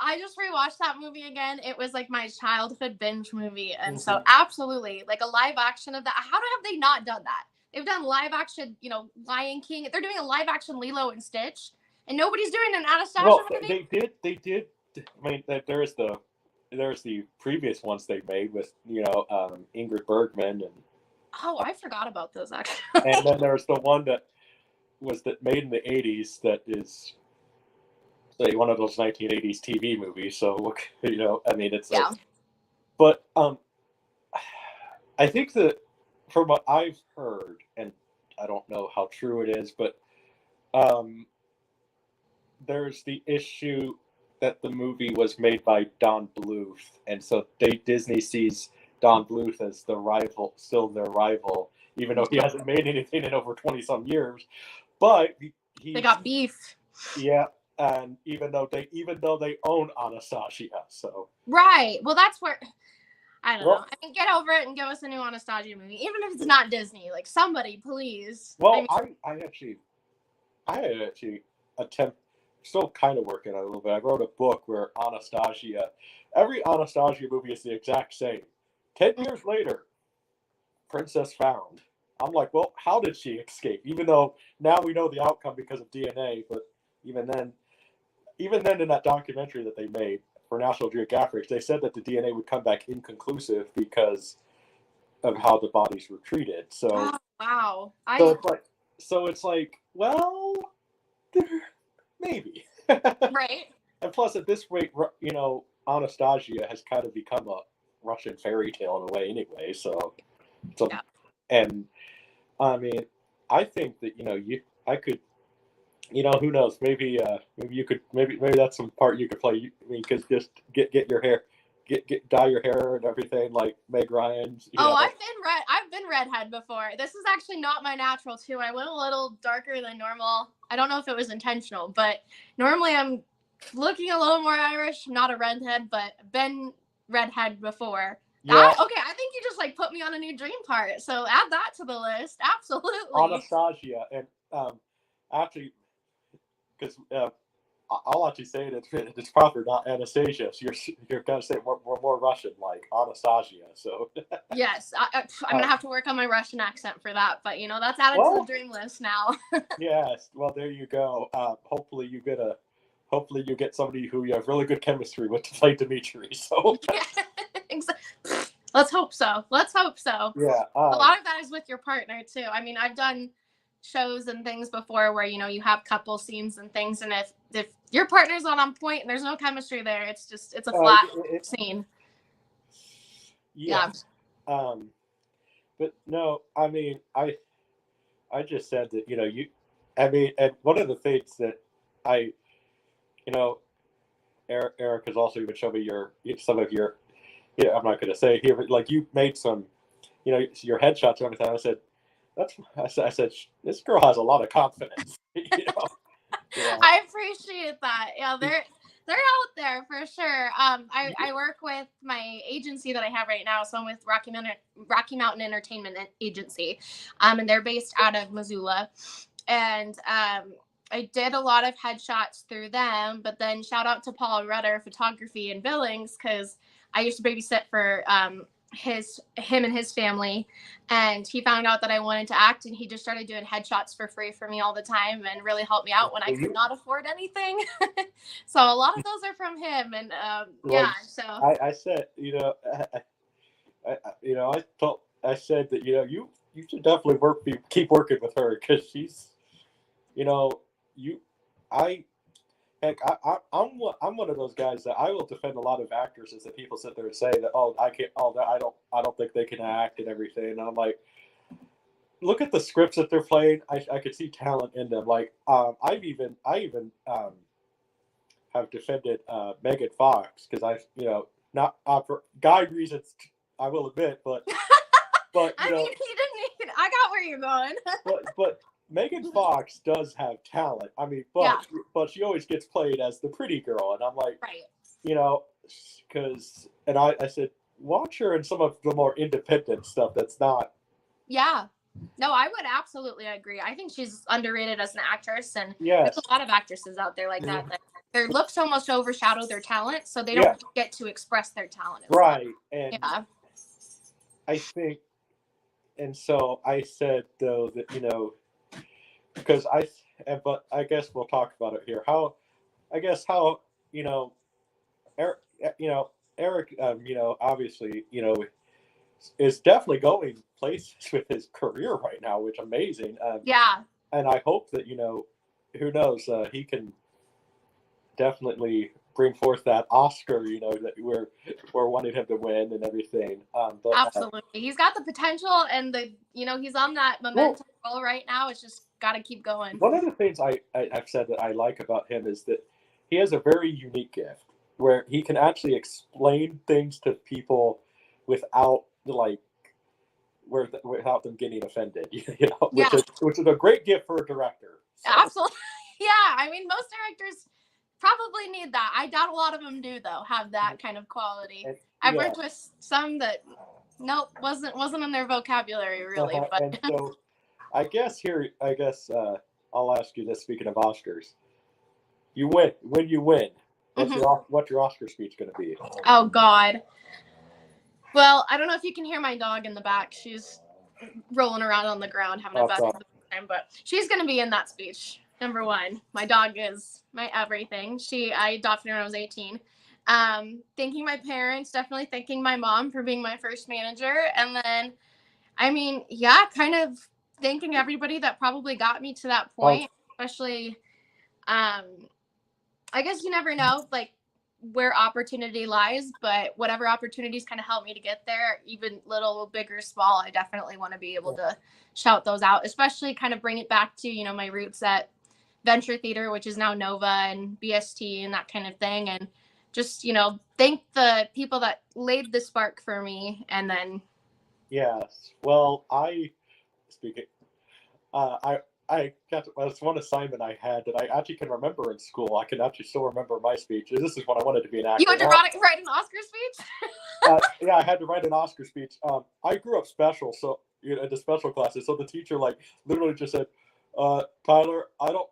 [SPEAKER 3] I just rewatched that movie again. It was like my childhood binge movie. And so absolutely, like a live action of that. How have they not done that? They've done live action, you know, Lion King. They're doing a live action Lilo and Stitch. And nobody's doing an Anastasia movie.
[SPEAKER 2] They did. I mean, there's the previous ones they made with, you know, Ingrid Bergman and.
[SPEAKER 3] Oh, I forgot about those actually.
[SPEAKER 2] And then there's the one that was made in the '80s that is, say, one of those 1980s TV movies. So, you know, I mean, it's
[SPEAKER 3] yeah.
[SPEAKER 2] But I think that from what I've heard, and I don't know how true it is, but there's the issue that the movie was made by Don Bluth, and so Disney sees Don Bluth as still their rival, even though he hasn't made anything in over 20-some years. But
[SPEAKER 3] they got beef.
[SPEAKER 2] Yeah, and even though they own Anastasia, so
[SPEAKER 3] right. Well, that's where I don't know. I mean, get over it and give us a new Anastasia movie, even if it's not Disney. Like somebody, please.
[SPEAKER 2] Well, I actually still kind of working on it a little bit. I wrote a book where every Anastasia movie is the exact same. 10 years later, Princess Found. I'm like, well, how did she escape? Even though now we know the outcome because of DNA, but even then in that documentary that they made for National Geographic, they said that the DNA would come back inconclusive because of how the bodies were treated. So,
[SPEAKER 3] wow.
[SPEAKER 2] So it's like, well, maybe.
[SPEAKER 3] Right.
[SPEAKER 2] And plus, at this rate, you know, Anastasia has kind of become a Russian fairy tale in a way anyway. So yeah. And I mean, I think that, you know, I could, you know, who knows? Maybe you could, maybe that's some part you could play. I mean, because just get your hair, dye your hair and everything like Meg Ryan's.
[SPEAKER 3] Oh, know. I've been redhead before. This is actually not my natural too. I went a little darker than normal. I don't know if it was intentional, but normally I'm looking a little more Irish. Not a redhead, but been redhead before. Yeah. Okay, I think you just like put me on a new dream part. So add that to the list. Absolutely.
[SPEAKER 2] Anastasia, and actually, because I'll actually say it. It's proper, not Anastasia. So you're gonna say more Russian, like Anastasia. So
[SPEAKER 3] yes, I'm gonna have to work on my Russian accent for that. But you know, that's added to the dream list now. Yes.
[SPEAKER 2] Well, there you go. Hopefully you get somebody who you have really good chemistry with to play Dimitri. So.
[SPEAKER 3] Let's hope so.
[SPEAKER 2] Yeah.
[SPEAKER 3] A lot of that is with your partner too. I mean, I've done shows and things before where, you know, you have couple scenes and things, and if your partner's not on point and there's no chemistry there, it's a flat scene.
[SPEAKER 2] Yeah. But no, I mean, I just said that I mean, and one of the things that I, you know, Eric has also even shown me some of your, I'm not going to say here, but like you made some, your headshots and everything. I said, this girl has a lot of confidence. Yeah.
[SPEAKER 3] I appreciate that. Yeah, they're out there for sure. I work with my agency that I have right now, so I'm with Rocky Mountain Entertainment Agency, and they're based out of Missoula, and I did a lot of headshots through them. But then shout out to Paul Rudder Photography in Billings, because I used to babysit for him and his family, and he found out that I wanted to act, and he just started doing headshots for free for me all the time and really helped me out when I could not afford anything. So a lot of those are from him, and yeah. So
[SPEAKER 2] I said, I said that you should definitely keep working with her, because she's, you I heck, I'm one of those guys that I will defend a lot of actresses that people sit there and say that, oh, I can't, oh, I don't think they can act and everything. And I'm like, look at the scripts that they're playing. I could see talent in them. Like, I even have defended Megan Fox, because not for guy reasons, I will admit, but
[SPEAKER 3] I mean, I got where you're going.
[SPEAKER 2] but Megan Fox does have talent. I mean, but she always gets played as the pretty girl, and I'm like,
[SPEAKER 3] right.
[SPEAKER 2] Because I said, watch her in some of the more independent stuff that's not.
[SPEAKER 3] Yeah. No, I would absolutely agree. I think she's underrated as an actress, and
[SPEAKER 2] Yes.
[SPEAKER 3] there's a lot of actresses out there like that their looks almost overshadow their talent, so they don't get to express their talent.
[SPEAKER 2] Right. And I think, and so I said, though, that, because but I guess we'll talk about it here. Eric, Eric, obviously, is definitely going places with his career right now, which is amazing.
[SPEAKER 3] Yeah.
[SPEAKER 2] And I hope that, who knows, he can definitely bring forth that Oscar, that we're wanting him to win and everything. But,
[SPEAKER 3] absolutely. He's got the potential, and he's on that momentum roll right now. It's just got to keep going.
[SPEAKER 2] One of the things I've said that I like about him is that he has a very unique gift where he can actually explain things to people without without them getting offended, which is a great gift for a director.
[SPEAKER 3] So. Absolutely. Yeah. I mean, most directors probably need that. I doubt a lot of them do, though, have that kind of quality. I've worked with some that wasn't in their vocabulary, really. But
[SPEAKER 2] and so I guess I'll ask you this, speaking of Oscars. When you win, what's your Oscar speech going to be?
[SPEAKER 3] Oh, God. Well, I don't know if you can hear my dog in the back. She's rolling around on the ground having a bad time, but she's going to be in that speech. Number one, my dog is my everything. I adopted her when I was 18. Thanking my parents, definitely thanking my mom for being my first manager. And then, I mean, kind of thanking everybody that probably got me to that point, especially, I guess you never know, like, where opportunity lies, but whatever opportunities kind of help me to get there, even little, big or small, I definitely want to be able to shout those out, especially kind of bring it back to, my roots at Venture Theater, which is now Nova and BST and that kind of thing. And just, thank the people that laid the spark for me. And then.
[SPEAKER 2] Yes. Well, that's one assignment I had that I actually can remember in school. I can actually still remember my speech. This is when I wanted to be an actor.
[SPEAKER 3] You had to write an Oscar speech?
[SPEAKER 2] Yeah, I had to write an Oscar speech. I grew up special, so in the special classes. So the teacher literally just said, Tyler,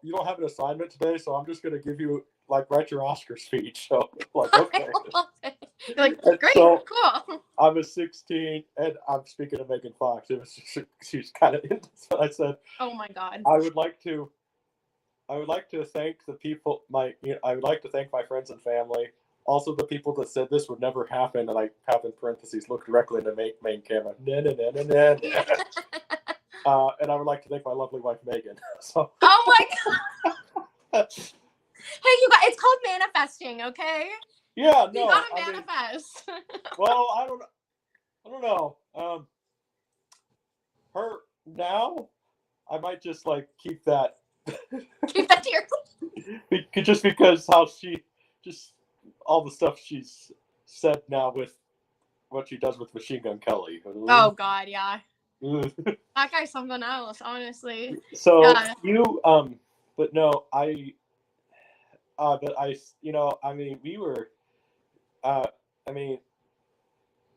[SPEAKER 2] you don't have an assignment today, so I'm just going to give you write your Oscar speech. So okay.
[SPEAKER 3] You're like, great, so, cool.
[SPEAKER 2] I was 16, and I'm speaking of Megan Fox. She's kind of into. So I said,
[SPEAKER 3] "Oh my God."
[SPEAKER 2] I would like to thank the people. I would like to thank my friends and family. Also, the people that said this would never happen, and I have in parentheses look directly into the main camera. And I would like to thank my lovely wife Megan. So.
[SPEAKER 3] Oh my God. Hey, you guys, it's called manifesting, okay?
[SPEAKER 2] Yeah, no.
[SPEAKER 3] You gotta manifest.
[SPEAKER 2] Well, I don't know. her now, I might just like keep that.
[SPEAKER 3] Keep that to yourself.
[SPEAKER 2] Just because how she just all the stuff she's said now with what she does with Machine Gun Kelly.
[SPEAKER 3] Oh God, yeah. That guy's something else, honestly.
[SPEAKER 2] So
[SPEAKER 3] Yeah.
[SPEAKER 2] but no, I mean, we were, I mean,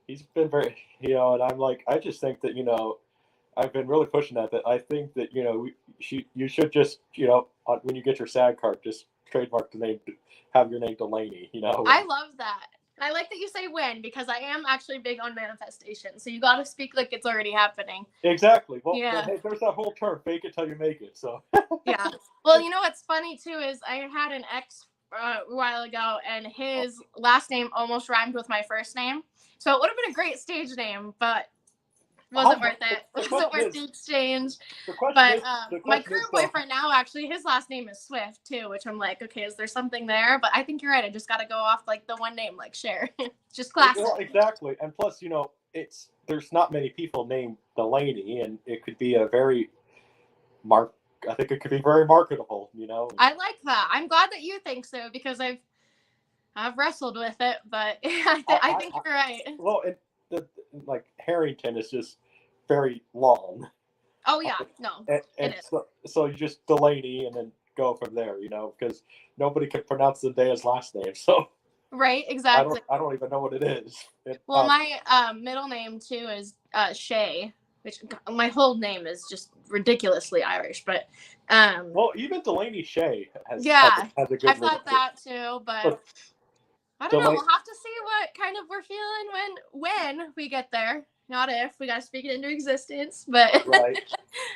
[SPEAKER 2] he's been very, and I'm like, I just think that, I've been really pushing that I think that, you should just, when you get your SAG card, just trademark the name, have your name Delaney,
[SPEAKER 3] I love that. I like that you say when, because I am actually big on manifestation. So you got to speak like it's already happening.
[SPEAKER 2] Exactly. Well,
[SPEAKER 3] yeah.
[SPEAKER 2] Hey, there's that whole term, fake it till you make it. So.
[SPEAKER 3] Yeah. Well, what's funny too is I had an ex a while ago, and his last name almost rhymed with my first name. So it would have been a great stage name, but wasn't worth it. Wasn't worth the exchange. But my current boyfriend now, actually, his last name is Swift too, which I'm like, okay, is there something there? But I think you're right. I just got to go off like the one name, like Cher. Just classic.
[SPEAKER 2] Well, exactly. And plus, there's not many people named Delaney, and it could be a very I think it could be very marketable,
[SPEAKER 3] I like that. I'm glad that you think so, because I've wrestled with it, but I think you're right.
[SPEAKER 2] Well, like Harrington is just very long.
[SPEAKER 3] Oh yeah, no,
[SPEAKER 2] and
[SPEAKER 3] it is.
[SPEAKER 2] So you just Delaney and then go from there, because nobody can pronounce the Daya's last name. So
[SPEAKER 3] right, exactly.
[SPEAKER 2] I don't even know what it is.
[SPEAKER 3] Well, my middle name too is Shay, which my whole name is just ridiculously Irish, but
[SPEAKER 2] well, even Delaney Shay has a good
[SPEAKER 3] I thought that too, but I don't know. We'll have to see what kind of we're feeling when we get there. Not if. We got to speak it into existence, but
[SPEAKER 2] right.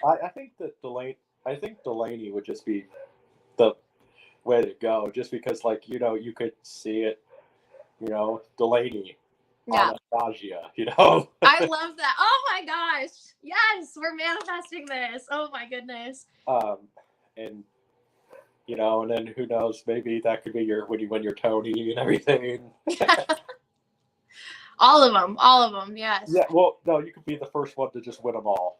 [SPEAKER 2] I think that Delaney would just be the way to go, just because, like, you could see it, Delaney.
[SPEAKER 3] Yeah.
[SPEAKER 2] Anastasia,
[SPEAKER 3] I love that. Oh my gosh. Yes, we're manifesting this. Oh my goodness.
[SPEAKER 2] And and then who knows, maybe that could be when you win your Tony and everything.
[SPEAKER 3] All of them, yes.
[SPEAKER 2] Yeah, well, no, you could be the first one to just win them all.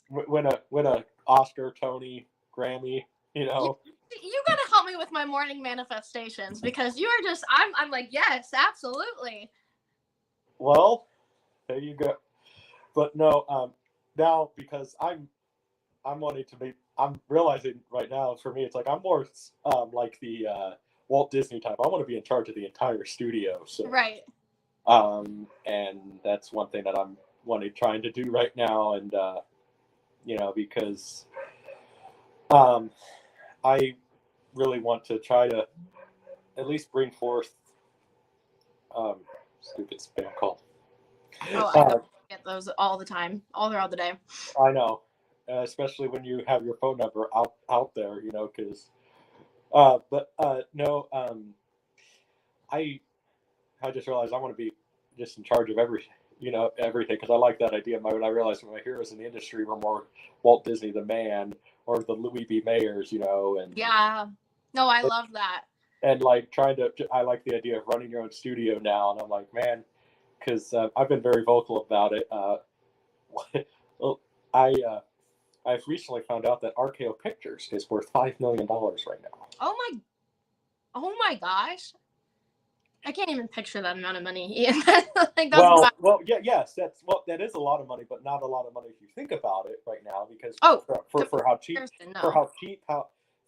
[SPEAKER 2] Win a Oscar, Tony, Grammy,
[SPEAKER 3] You gotta help me with my morning manifestations, because you are just I'm like, yes, absolutely.
[SPEAKER 2] Well, there you go. But no, now, because I'm realizing right now, for me, it's like I'm more like the Walt Disney type. I want to be in charge of the entire studio. So
[SPEAKER 3] right.
[SPEAKER 2] And that's one thing that I'm trying to do right now, and because I really want to try to at least bring forth stupid spam call.
[SPEAKER 3] Oh, I get those all the time, all throughout the day.
[SPEAKER 2] I know, especially when you have your phone number out there, because no, I just realized I want to be just in charge of everything, because I like that idea. When I realized my heroes in the industry were more Walt Disney the man or the Louis B. Mayers, and
[SPEAKER 3] yeah, no, I love that.
[SPEAKER 2] And like I like the idea of running your own studio now, and I'm like, man, because I've been very vocal about it. I've recently found out that RKO Pictures is worth $5 million right now.
[SPEAKER 3] Oh my gosh. I can't even picture that amount of money.
[SPEAKER 2] Yes, that is a lot of money, but not a lot of money if you think about it right now, because for how cheap,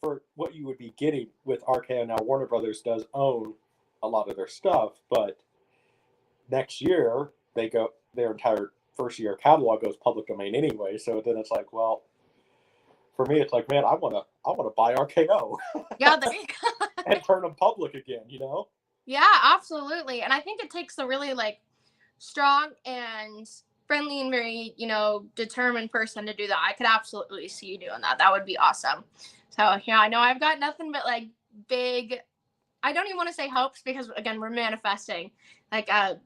[SPEAKER 2] for what you would be getting with RKO now. Warner Brothers does own a lot of their stuff, but next year their entire first year catalog goes public domain anyway. So then it's like, well, for me, it's like, man, I want to buy RKO.
[SPEAKER 3] Yeah, there you go.
[SPEAKER 2] And turn them public again,
[SPEAKER 3] Yeah, absolutely. And I think it takes a really strong and friendly and very, determined person to do that. I could absolutely see you doing that. That would be awesome. So, yeah, I know I've got nothing but big, I don't even want to say hopes, because again, we're manifesting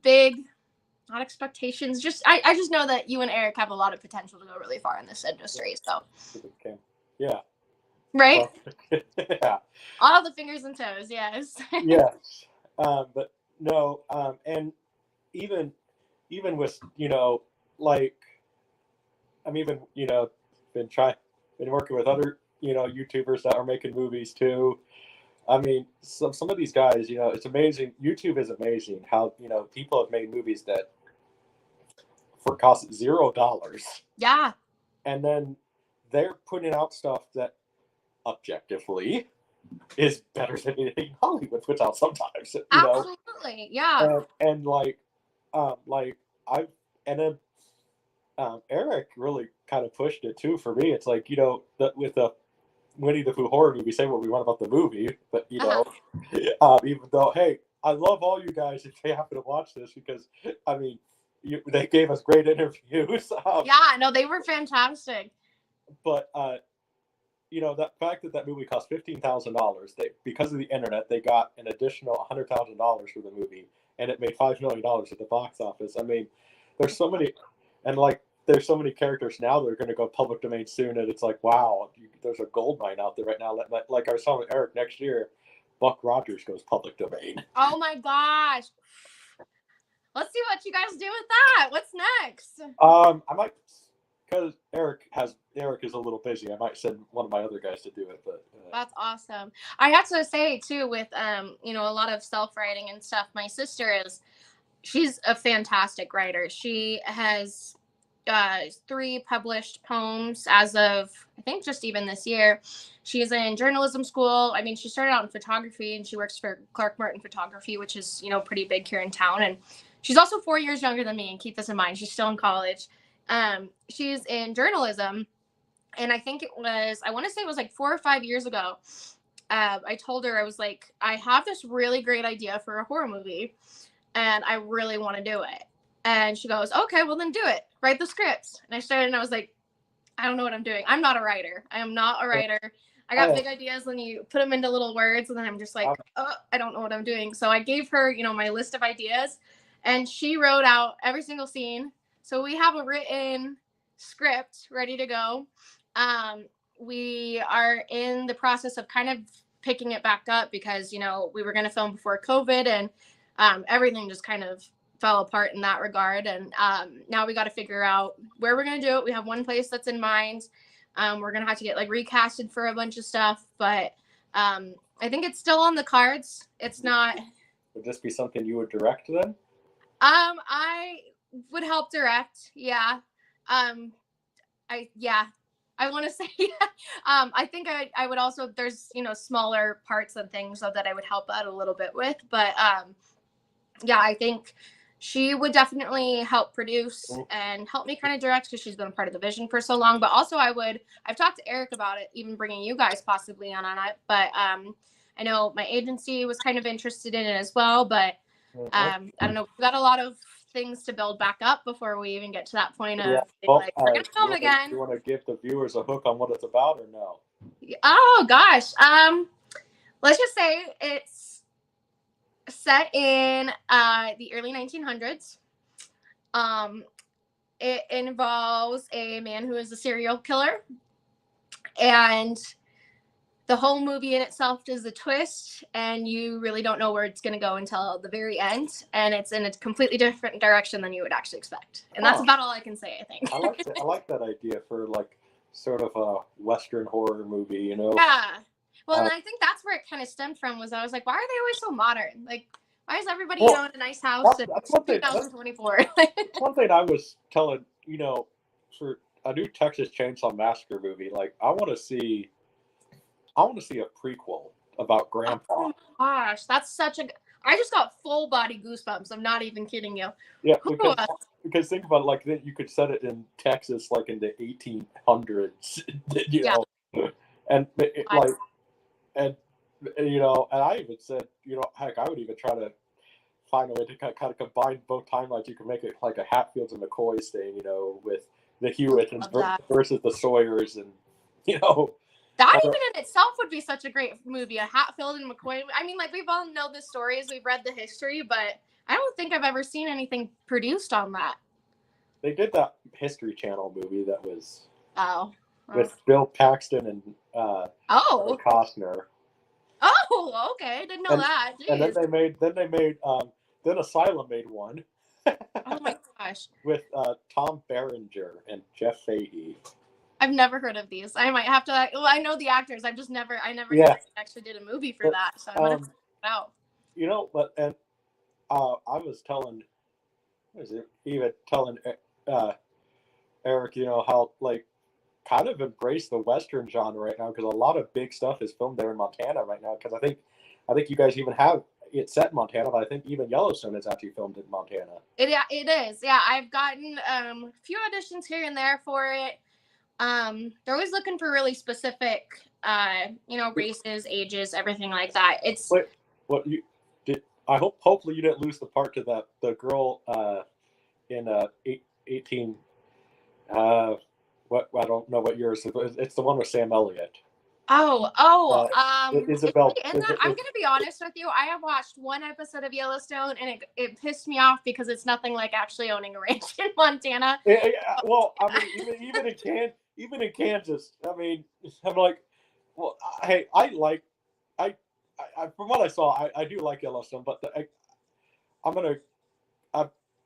[SPEAKER 3] big, not expectations. Just, I just know that you and Eric have a lot of potential to go really far in this industry. So,
[SPEAKER 2] yeah.
[SPEAKER 3] Right?
[SPEAKER 2] Well, yeah.
[SPEAKER 3] All the fingers and toes. Yes.
[SPEAKER 2] Yes. But no, and even with, I'm even, been working with other, YouTubers that are making movies too. I mean, some of these guys, it's amazing. YouTube is amazing how, people have made movies that for cost $0.
[SPEAKER 3] Yeah.
[SPEAKER 2] And then they're putting out stuff that objectively is better than anything Hollywood puts out sometimes,
[SPEAKER 3] Absolutely. Yeah.
[SPEAKER 2] And I and then Eric really kind of pushed it too for me. It's like, with the Winnie the Pooh horror movie, say what we want about the movie, but even though, hey, I love all you guys if they happen to watch this, because I mean, they gave us great interviews.
[SPEAKER 3] Yeah, no, they were fantastic.
[SPEAKER 2] But that fact that movie cost $15,000, because of the internet, they got an additional $100,000 for the movie, and it made $5 million at the box office. I mean, there's so many, and there's so many characters now that are going to go public domain soon, and it's like, wow, there's a gold mine out there right now. Like I was telling Eric, next year, Buck Rogers goes public domain.
[SPEAKER 3] Oh my gosh. Let's see what you guys do with that. What's next?
[SPEAKER 2] I might, because Eric is a little busy, I might send one of my other guys to do it. But
[SPEAKER 3] that's awesome. I have to say too, with a lot of self-writing and stuff, my sister she's a fantastic writer. She has 3 published poems as of, I think, just even this year. She's in journalism school. I mean, she started out in photography, and she works for Clark Martin Photography, which is, pretty big here in town. And she's also 4 years younger than me, and keep this in mind, she's still in college. She's in journalism, and I want to say it was like 4 or 5 years ago. I told her, I was like, I have this really great idea for a horror movie, and I really want to do it. And she goes, okay, well then do it. Write the script. And I started, and I was like, I don't know what I'm doing. I'm not a writer. I am not a writer. I got big ideas, and you put them into little words, and then I'm just like, I don't know what I'm doing. So I gave her, my list of ideas, and she wrote out every single scene. So we have a written script ready to go. We are in the process of kind of picking it back up because, we were going to film before COVID, and everything just kind of fell apart in that regard. And now we got to figure out where we're going to do it. We have one place that's in mind. We're going to have to get recasted for a bunch of stuff, but I think it's still on the cards. It's not.
[SPEAKER 2] Would this be something you would direct then?
[SPEAKER 3] I would help direct. Yeah. I want to say, I think I would also, there's, smaller parts and things that I would help out a little bit with, but I think she would definitely help produce and help me kind of direct, because she's been a part of the vision for so long. But also I've talked to Eric about it, even bringing you guys possibly on it. But I know my agency was kind of interested in it as well. But I don't know. We've got a lot of things to build back up before we even get to that point of we're going to film again.
[SPEAKER 2] You want to give the viewers a hook on what it's about, or no?
[SPEAKER 3] Oh, gosh. Let's just say it's set in the early 1900s. It involves a man who is a serial killer, and the whole movie in itself is a twist, and you really don't know where it's going to go until the very end, and it's in a completely different direction than you would actually expect. And that's about all I can say, I think.
[SPEAKER 2] I like that idea for sort of a Western horror movie,
[SPEAKER 3] Yeah. Well, and I think that's where it kind of stemmed from. Was I was like, why are they always so modern? Like, why is everybody in a nice house in 2024?
[SPEAKER 2] That's one thing I was telling, for a new Texas Chainsaw Massacre movie, I want to see a prequel about Grandpa.
[SPEAKER 3] Oh my gosh, that's such a. I just got full body goosebumps. I'm not even kidding you.
[SPEAKER 2] Yeah, because think about it, you could set it in Texas in the 1800s, and and I even said, heck, I would even try to find a way to kind of combine both timelines. You could make it like a Hatfields and McCoys thing, with the Hewitt versus the Sawyers, and
[SPEAKER 3] that even in itself would be such a great movie. A Hatfield and McCoy. I mean, we've all know the stories, we've read the history, but I don't think I've ever seen anything produced on that.
[SPEAKER 2] They did that History Channel movie that was
[SPEAKER 3] with
[SPEAKER 2] Bill Paxton and Costner.
[SPEAKER 3] Oh, okay. Didn't know that. Jeez.
[SPEAKER 2] And then Asylum made one.
[SPEAKER 3] Oh my gosh.
[SPEAKER 2] with Tom Berenger and Jeff Fahey.
[SPEAKER 3] I've never heard of these. I might have to. Well, I know the actors. I never
[SPEAKER 2] Yeah.
[SPEAKER 3] knew they actually did a movie for that. So I'm gonna check it out.
[SPEAKER 2] You know, but and I was telling, Eric, you know, how like kind of embrace the Western genre right now, because a lot of big stuff is filmed there in Montana right now. Because I think you guys even have it set in Montana, but I think even Yellowstone is actually filmed in Montana.
[SPEAKER 3] It is. Yeah, I've gotten a few auditions here and there for it. They're always looking for really specific, races, ages, everything like that. It's
[SPEAKER 2] what you did. Hopefully you didn't lose the part to the girl in 18. What I don't know what yours is. It's the one with Sam Elliott.
[SPEAKER 3] Isabel. I'm gonna be honest with you. I have watched one episode of Yellowstone, and it pissed me off because it's nothing like actually owning a ranch in Montana.
[SPEAKER 2] Yeah, well, I mean, even in Kansas, I mean, I'm like, well, hey, I from what I saw, I do like Yellowstone, but I'm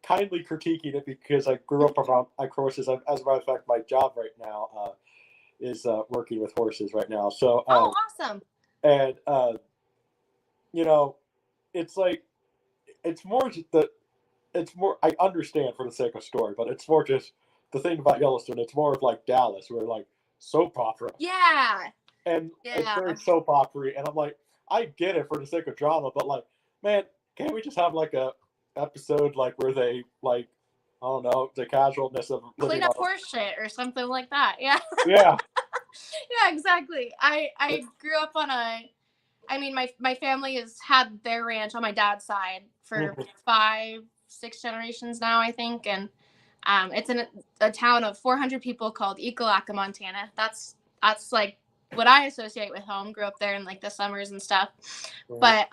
[SPEAKER 2] kindly critiquing it because I grew up around horses. As a matter of fact, my job right now is working with horses right now. So
[SPEAKER 3] awesome.
[SPEAKER 2] And it's like it's more I understand for the sake of story, but it's more just the thing about Yellowstone. It's more of like Dallas, where like soap opera.
[SPEAKER 3] Yeah.
[SPEAKER 2] And it's very soap opera, and I'm like, I get it for the sake of drama, but like, man, can't we just have like a episode like where they like, I don't know, the casualness of
[SPEAKER 3] clean up horse shit or something like that? Yeah.
[SPEAKER 2] Yeah.
[SPEAKER 3] Yeah, exactly. I grew up on my family has had their ranch on my dad's side for 5-6 generations now, I think, and it's in a town of 400 people called Ekalaka, Montana. That's like what I associate with home. Grew up there in like the summers and stuff. But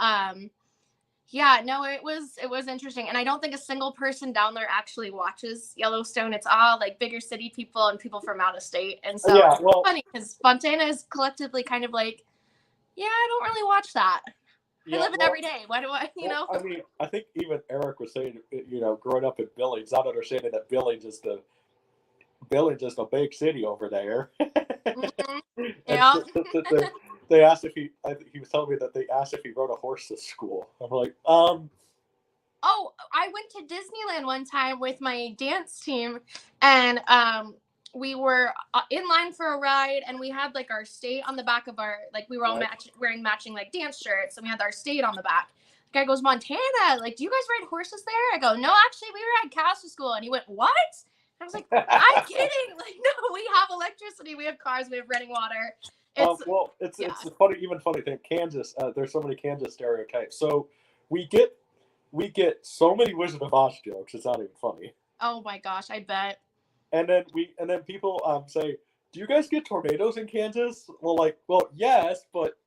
[SPEAKER 3] yeah, no, it was interesting, and I don't think a single person down there actually watches Yellowstone. It's all like bigger city people and people from out of state, and so it's funny because Montana is collectively kind of like, yeah, I don't really watch that. I live it every day. Why do I,
[SPEAKER 2] I mean, I think even Eric was saying, growing up in Billings, not understanding that Billings is a big city over there.
[SPEAKER 3] Mm-hmm. Yeah.
[SPEAKER 2] They asked if he was telling me that they asked if he rode a horse to school. I'm like, Oh,
[SPEAKER 3] I went to Disneyland one time with my dance team, and we were in line for a ride, and we had like our state on the back of our, like we were all wearing matching like dance shirts, and we had our state on the back. The guy goes, Montana, like, do you guys ride horses there? I go, no, actually we were at Castle School. And he went, what? I was like, I'm kidding. Like, no, we have electricity, we have cars, we have running water.
[SPEAKER 2] It's a funny thing. Kansas, there's so many Kansas stereotypes. So we get so many Wizard of Oz jokes. It's not even funny.
[SPEAKER 3] Oh my gosh, I bet.
[SPEAKER 2] And then people say, do you guys get tornadoes in Kansas? Well, yes, but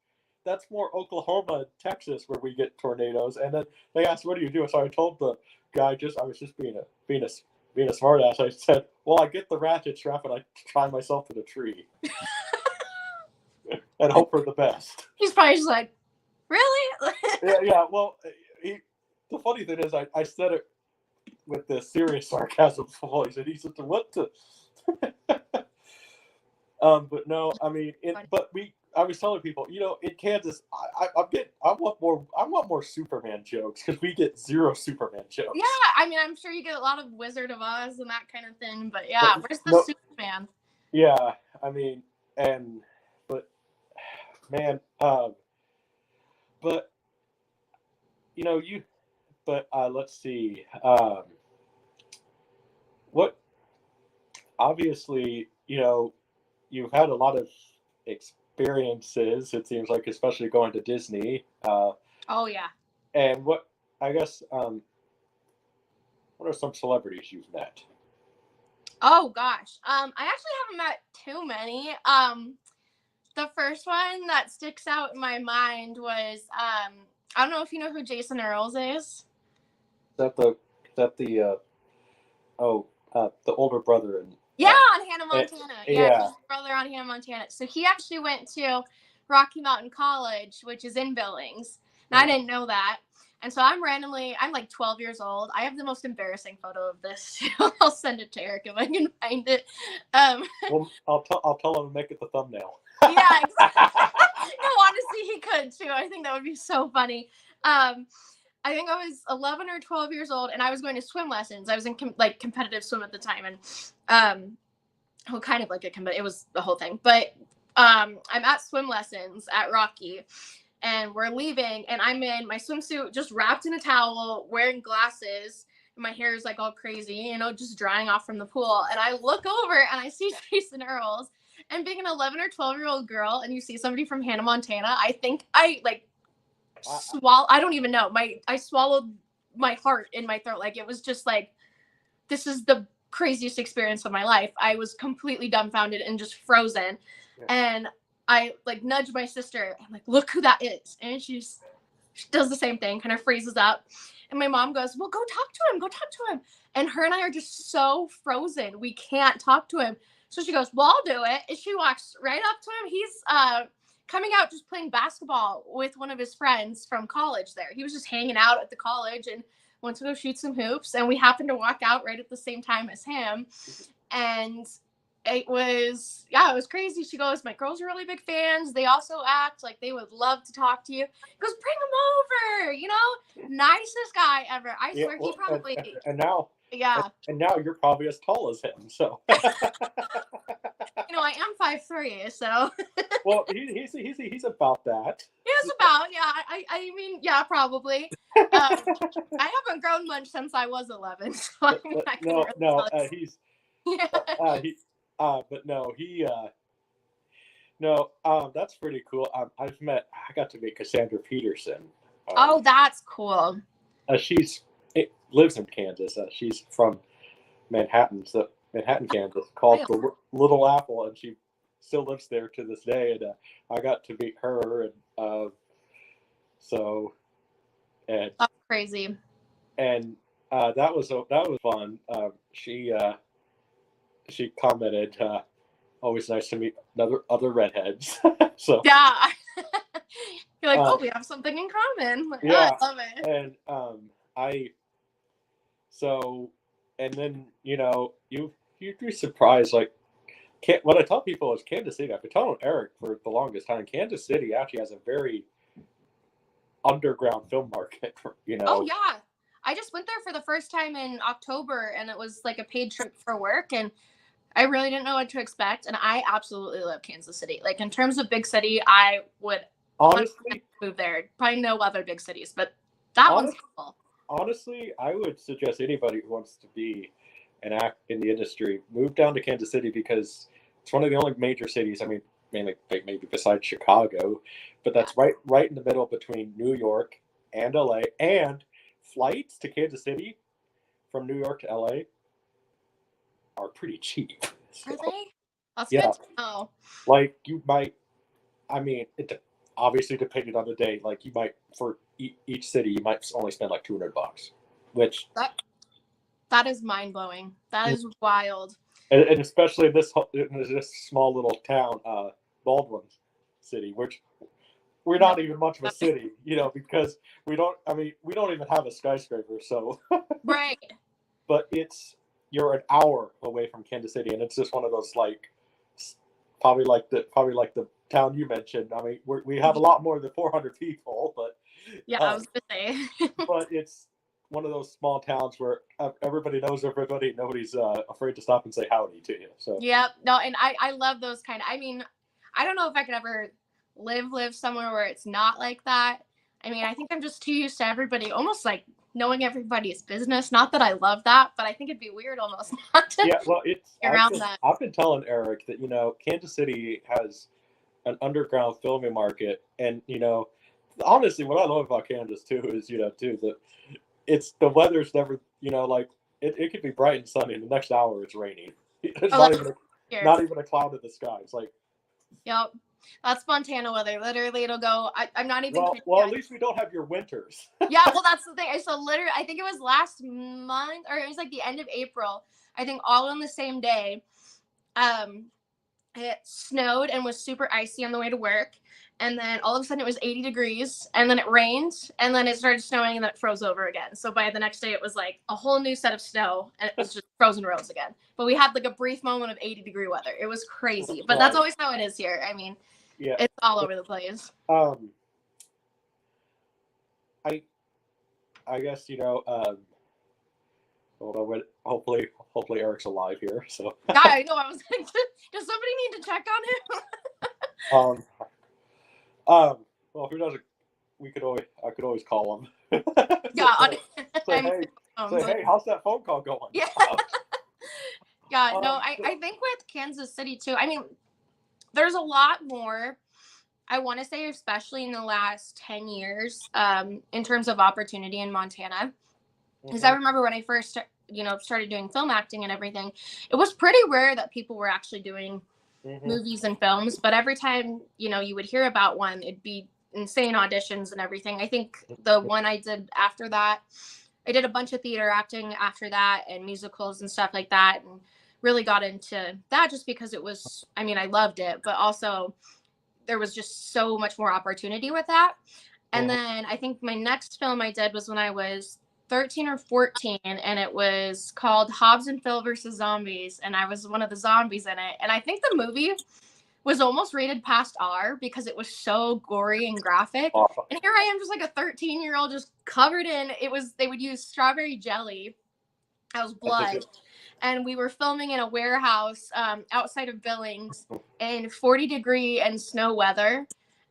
[SPEAKER 2] that's more Oklahoma and Texas where we get tornadoes. And then they asked, what do you do? So I told the guy, I was just being a smart ass. I said, well, I get the ratchet strap and I tie myself to the tree. And hope for the best.
[SPEAKER 3] He's probably just like, really?
[SPEAKER 2] Yeah. Well, the funny thing is, I said it with this serious sarcasm voice, and he said, "What the?" But no, I mean, I was telling people, in Kansas, I want more Superman jokes, because we get zero Superman jokes.
[SPEAKER 3] Yeah, I mean, I'm sure you get a lot of Wizard of Oz and that kind of thing, but yeah, where's the Superman?
[SPEAKER 2] Yeah, I mean, man, let's see, what, obviously, you've had a lot of experiences, it seems like, especially going to Disney.
[SPEAKER 3] Oh yeah.
[SPEAKER 2] And what are some celebrities you've met?
[SPEAKER 3] Oh gosh, I actually haven't met too many. The first one that sticks out in my mind was I don't know if you know who Jason Earls is.
[SPEAKER 2] The older brother in
[SPEAKER 3] on Hannah Montana. His brother on Hannah Montana. So he actually went to Rocky Mountain College, which is in Billings, and I didn't know that. And so I'm like 12 years old. I have the most embarrassing photo of this. I'll send it to Eric if I can find it.
[SPEAKER 2] Well, I'll tell him to make it the thumbnail.
[SPEAKER 3] Yeah, exactly. No, honestly, he could too. I think that would be so funny. I think I was 11 or 12 years old, and I was going to swim lessons. I was in competitive swim at the time, and well, kind of like it was the whole thing. But I'm at swim lessons at Rocky, and we're leaving, and I'm in my swimsuit, just wrapped in a towel, wearing glasses. And my hair is like all crazy, just drying off from the pool. And I look over and I see Jason Earls. And being an 11 or 12-year-old girl, and you see somebody from Hannah, Montana, I think I I don't even know. I swallowed my heart in my throat. Like, it was just like, this is the craziest experience of my life. I was completely dumbfounded and just frozen. Yeah. And I nudged my sister. I'm like, look who that is. And she does the same thing, kind of freezes up. And my mom goes, well, go talk to him. And her and I are just so frozen. We can't talk to him. So she goes, well, I'll do it. And she walks right up to him. He's coming out just playing basketball with one of his friends from college there. He was just hanging out at the college and went to go shoot some hoops. And we happened to walk out right at the same time as him. And it was crazy. She goes, my girls are really big fans. They also act like they would love to talk to you. He goes, bring him over, nicest guy ever. I swear he probably.
[SPEAKER 2] And now.
[SPEAKER 3] Yeah.
[SPEAKER 2] And now you're probably as tall as him, so.
[SPEAKER 3] I am 5'3", so.
[SPEAKER 2] Well, he's about that.
[SPEAKER 3] He's about, yeah. I mean, yeah, probably. I haven't grown much since I was 11, so I mean, I couldn't really tell.
[SPEAKER 2] He's. That's pretty cool. I got to meet Cassandra Peterson.
[SPEAKER 3] Oh, that's cool.
[SPEAKER 2] She lives in Kansas. She's from Manhattan, Kansas, called the Little Apple, and she still lives there to this day. And I got to meet her, and that's
[SPEAKER 3] crazy.
[SPEAKER 2] And that was fun. She commented, "Always nice to meet other redheads." So
[SPEAKER 3] yeah, you're like, we have something in common. Like,
[SPEAKER 2] yeah,
[SPEAKER 3] I love it.
[SPEAKER 2] And then you'd be surprised. Like, what I tell people is Kansas City. I've been telling Eric for the longest time. Kansas City actually has a very underground film market.
[SPEAKER 3] Oh yeah. I just went there for the first time in October, and it was like a paid trip for work, and I really didn't know what to expect, and I absolutely love Kansas City. Like, in terms of big city, I would honestly move there. Probably no other big cities, but that one's cool.
[SPEAKER 2] Honestly, I would suggest anybody who wants to be an act in the industry move down to Kansas City, because it's one of the only major cities. I mean, mainly maybe besides Chicago, but that's right in the middle between New York and LA, and flights to Kansas City from New York to LA are pretty cheap.
[SPEAKER 3] So, are they? That's
[SPEAKER 2] good
[SPEAKER 3] to know.
[SPEAKER 2] Like, you might, it obviously depending on the day, like you might, for each city, you might only spend like $200, which.
[SPEAKER 3] That is mind-blowing. That is wild.
[SPEAKER 2] And especially in this small little town, Baldwin City, which we're not even much of a city, because we don't even have a skyscraper, so.
[SPEAKER 3] Right.
[SPEAKER 2] But you're an hour away from Kansas City, and it's just one of those, like, probably like the town you mentioned. I mean, we have a lot more than 400 people, but.
[SPEAKER 3] Yeah, I was gonna say.
[SPEAKER 2] But it's one of those small towns where everybody knows everybody. Nobody's afraid to stop and say howdy to you. So.
[SPEAKER 3] Yeah, no, and I love those kind of. I mean, I don't know if I could ever live somewhere where it's not like that. I mean, I think I'm just too used to everybody almost like knowing everybody's business. Not that I love that, but I think it'd be weird almost not to.
[SPEAKER 2] Yeah, well,
[SPEAKER 3] that.
[SPEAKER 2] I've been telling Eric that Kansas City has an underground filming market, and honestly, what I love about Kansas too is that it's the weather's never like it could be bright and sunny, and the next hour it's raining. It's not even a cloud in the sky. It's like.
[SPEAKER 3] Yep. That's Montana weather. Literally, it'll go. I'm not even.
[SPEAKER 2] Well, at least we don't have your winters.
[SPEAKER 3] Yeah, well, that's the thing. So literally, I think it was last month, or it was like the end of April. I think all on the same day. It snowed and was super icy on the way to work, and then all of a sudden it was 80 degrees, and then it rained, and then it started snowing, and then it froze over again. So by the next day it was like a whole new set of snow, and it was just frozen roads again. But we had like a brief moment of 80-degree weather. It was crazy, but that's always how it is here. I mean, it's all over the place.
[SPEAKER 2] I guess, hold on, hopefully Eric's alive here. So
[SPEAKER 3] yeah, I know. I was like, does somebody need to check on him?
[SPEAKER 2] Well, if he doesn't, I could always call him.
[SPEAKER 3] Yeah.
[SPEAKER 2] Say, hey, how's that phone call going?
[SPEAKER 3] Yeah. Yeah. No, I think with Kansas City too. I mean, there's a lot more. I want to say, especially in the last 10 years, in terms of opportunity in Montana. Because I remember when I first, started doing film acting and everything, it was pretty rare that people were actually doing movies and films. But every time, you would hear about one, it'd be insane auditions and everything. I think the one I did after that, I did a bunch of theater acting after that and musicals and stuff like that, and really got into that just because it was, I mean, I loved it, but also there was just so much more opportunity with that. And then I think my next film I did was when I was 13 or 14, and it was called Hobbs and Phil versus Zombies, and I was one of the zombies in it. And I think the movie was almost rated past R because it was so gory and graphic. And here I am, just like a 13-year-old, just covered in, they would use strawberry jelly as blood. And we were filming in a warehouse outside of Billings in 40-degree and snow weather.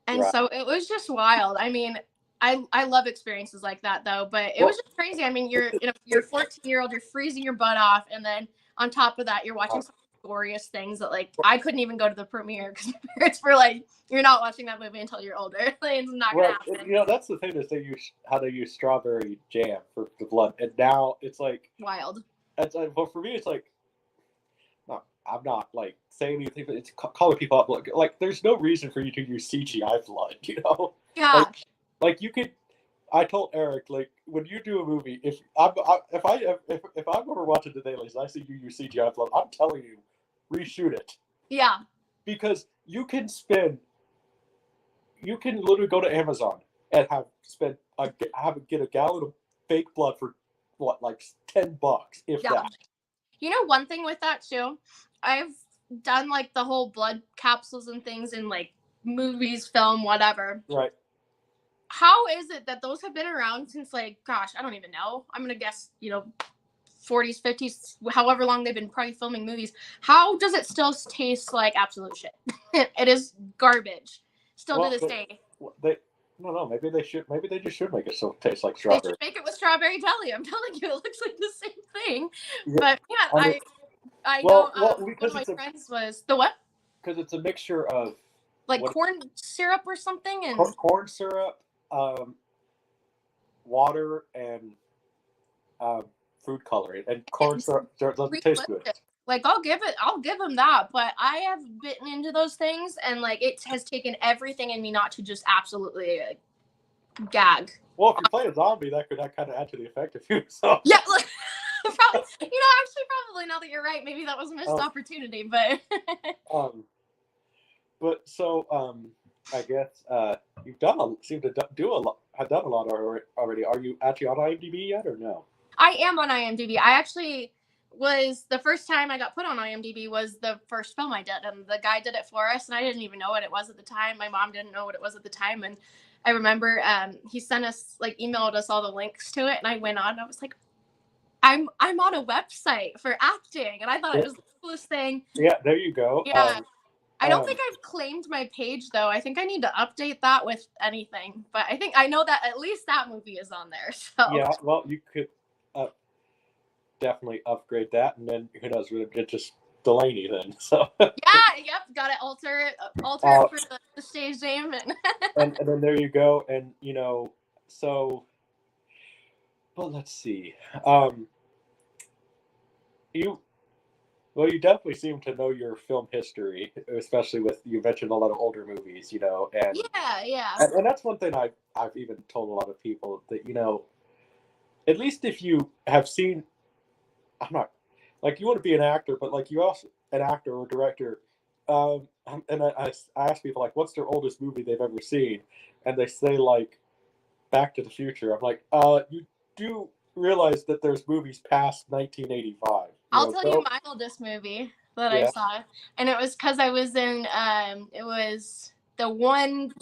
[SPEAKER 3] And so it was just wild. I mean, I love experiences like that, though. But it was just crazy. I mean, you're 14-year-old, you're freezing your butt off. And then on top of that, you're watching some glorious things that, like, I couldn't even go to the premiere because my parents were like, you're not watching that movie until you're older. It's not going to happen.
[SPEAKER 2] That's the thing, is how they use strawberry jam for the blood. And now it's like
[SPEAKER 3] wild.
[SPEAKER 2] It's but for me, it's like, no, I'm not like saying anything, but it's calling people up. Like, there's no reason for you to use CGI blood,
[SPEAKER 3] Yeah.
[SPEAKER 2] Like you could. I told Eric, like, when you do a movie, if I'm ever watching the dailies and I see you use CGI blood, I'm telling you, reshoot it.
[SPEAKER 3] Yeah.
[SPEAKER 2] Because you can literally go to Amazon and get a gallon of fake blood for what, like $10, if that.
[SPEAKER 3] One thing with that too, I've done like the whole blood capsules and things in like movies, film, whatever.
[SPEAKER 2] Right.
[SPEAKER 3] How is it that those have been around since, like, gosh, I don't even know. I'm gonna guess, 40s, 50s, however long they've been probably filming movies. How does it still taste like absolute shit? It is garbage. Still to this day.
[SPEAKER 2] No, maybe they just should make it so it tastes like strawberry.
[SPEAKER 3] They should make it with strawberry jelly. I'm telling you, it looks like the same thing. Yeah, but yeah, I know one of my friends was the what?
[SPEAKER 2] Because it's a mixture of
[SPEAKER 3] like corn syrup or something, and
[SPEAKER 2] corn syrup, water, and food coloring, and corn syrup doesn't taste good.
[SPEAKER 3] Like, I'll give them that, but I have bitten into those things, and like it has taken everything in me not to just absolutely gag.
[SPEAKER 2] Well, if you play a zombie, that kind of add to the effect of you. So
[SPEAKER 3] yeah, look, actually, probably now that you're right, maybe that was a missed opportunity, but.
[SPEAKER 2] But so I guess you've done have done a lot already. Are you actually on IMDb yet, or no?
[SPEAKER 3] I am on IMDb. I actually was, the first time I got put on IMDb was the first film I did, and the guy did it for us, and I didn't even know what it was at the time. My mom didn't know what it was at the time, and I remember he sent us, like, emailed us all the links to it, and I went on, and I was like, I'm on a website for acting, and I thought it was the coolest thing.
[SPEAKER 2] Yeah, there you go.
[SPEAKER 3] Yeah. I don't think I've claimed my page, though. I think I need to update that with anything, but I know that at least that movie is on there. So
[SPEAKER 2] yeah, well, you could definitely upgrade that, and then who knows, we'll get just Delaney then. So
[SPEAKER 3] got to alter it for the stage name,
[SPEAKER 2] and then there you go, and so. Well, let's see. You definitely seem to know your film history, especially with, you mentioned a lot of older movies, and
[SPEAKER 3] yeah,
[SPEAKER 2] and that's one thing I've even told a lot of people that at least if you have seen, I'm not like, you want to be an actor, but like, you also an actor or director, and I ask people like, what's their oldest movie they've ever seen, and they say like Back to the Future. I'm like, you do realize that there's movies past 1985.
[SPEAKER 3] I'll tell you my oldest movie that I saw, and it was because I was in. It was the one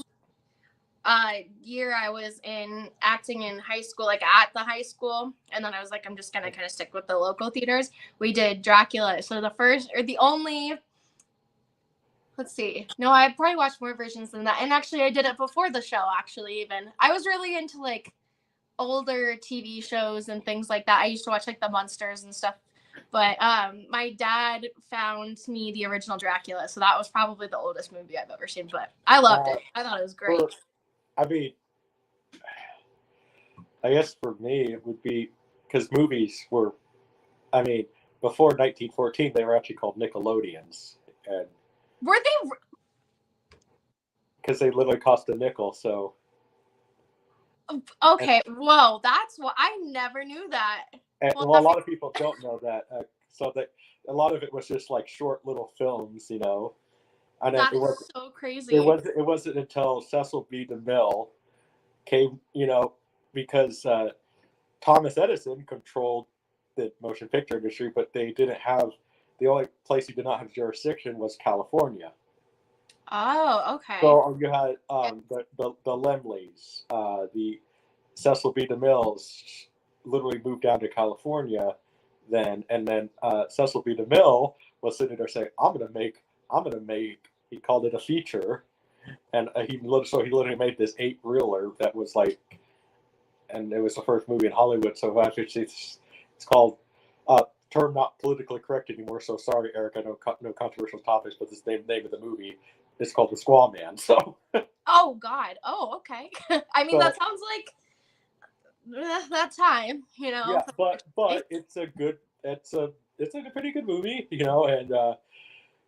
[SPEAKER 3] year I was in acting in high school, like at the high school, and then I was like, I'm just gonna kind of stick with the local theaters. We did Dracula, so the first or the only. Let's see. No, I probably watched more versions than that, and actually, I did it before the show. Actually, even I was really into like older TV shows and things like that. I used to watch like the Munsters and stuff. But my dad found me the original Dracula, so that was probably the oldest movie I've ever seen. But I loved it. I thought it was great.
[SPEAKER 2] I mean, I guess for me it would be because movies were, I mean, before 1914 they were actually called Nickelodeons, and
[SPEAKER 3] were they?
[SPEAKER 2] Because they literally cost a nickel. So
[SPEAKER 3] okay, whoa, that's what I never knew that.
[SPEAKER 2] And, well, a lot of people don't know that. So that a lot of it was just like short little films, you know. And
[SPEAKER 3] that is so crazy.
[SPEAKER 2] It wasn't until Cecil B. DeMille came, you know, because Thomas Edison controlled the motion picture industry, but they didn't have, the only place he did not have jurisdiction was California.
[SPEAKER 3] Oh, okay.
[SPEAKER 2] So you had the Lemleys, the Cecil B. DeMille's literally moved down to California then, and then Cecil B. DeMille was sitting there saying, I'm gonna make, he called it a feature, and he literally made this 8-reeler that was like, and it was the first movie in Hollywood, so actually it's called, term not politically correct anymore, so sorry Eric, I know no controversial topics, but this name of the movie is called The Squaw Man, so.
[SPEAKER 3] Oh God, oh okay. I mean, so, that sounds like that time, you know.
[SPEAKER 2] Yeah, but it's a pretty good movie, you know, and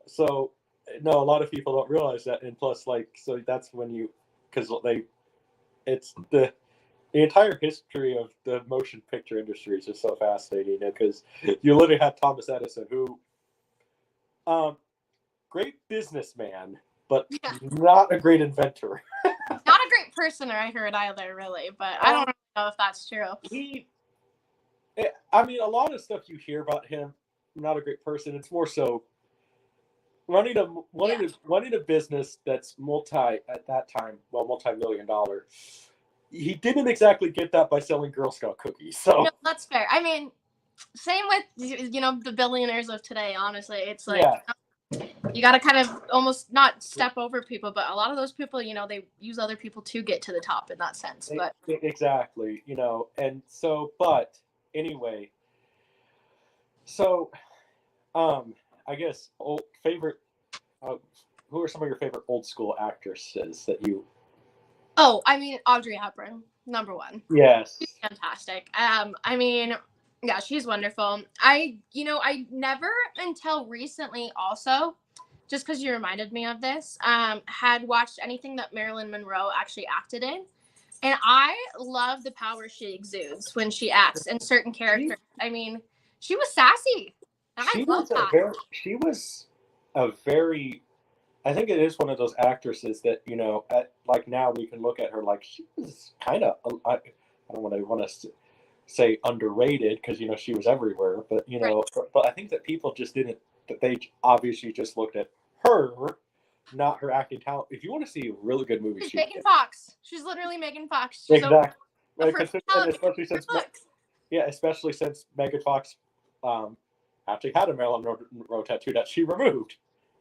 [SPEAKER 2] so no, a lot of people don't realize that, and plus, like, so that's when it's the entire history of the motion picture industry is just so fascinating, because you literally had Thomas Edison, who, great businessman, but not a great inventor.
[SPEAKER 3] Not a great person, I heard either, really, but I don't know if that's true.
[SPEAKER 2] I mean, a lot of stuff you hear about him, not a great person. It's more so running a business that's multi-million dollar. He didn't exactly get that by selling Girl Scout cookies. So
[SPEAKER 3] no, that's fair. I mean, same with, you know, the billionaires of today. Honestly, it's like. Yeah. You got to kind of almost not step over people, but a lot of those people, you know, they use other people to get to the top in that sense. But
[SPEAKER 2] exactly, you know, and so, but anyway, so, I guess who are some of your favorite old school actresses that you?
[SPEAKER 3] Oh, I mean, Audrey Hepburn, number one.
[SPEAKER 2] Yes.
[SPEAKER 3] She's fantastic. I mean, yeah, she's wonderful. I never until recently also, just because you reminded me of this, had watched anything that Marilyn Monroe actually acted in. And I love the power she exudes when she acts in certain characters. I mean, she was sassy. And I love that.
[SPEAKER 2] She was a very, I think it is one of those actresses that, you know, like now we can look at her like she was kind of, I don't want to say underrated, because, you know, she was everywhere, but, you know, right. but I think that people just didn't, that they obviously just looked at her, not her acting talent. If you want to see a really good movie,
[SPEAKER 3] she's Megan Fox. She's literally Megan Fox. She's
[SPEAKER 2] exactly. Especially since Megan Fox actually had a Marilyn Monroe tattoo that she removed.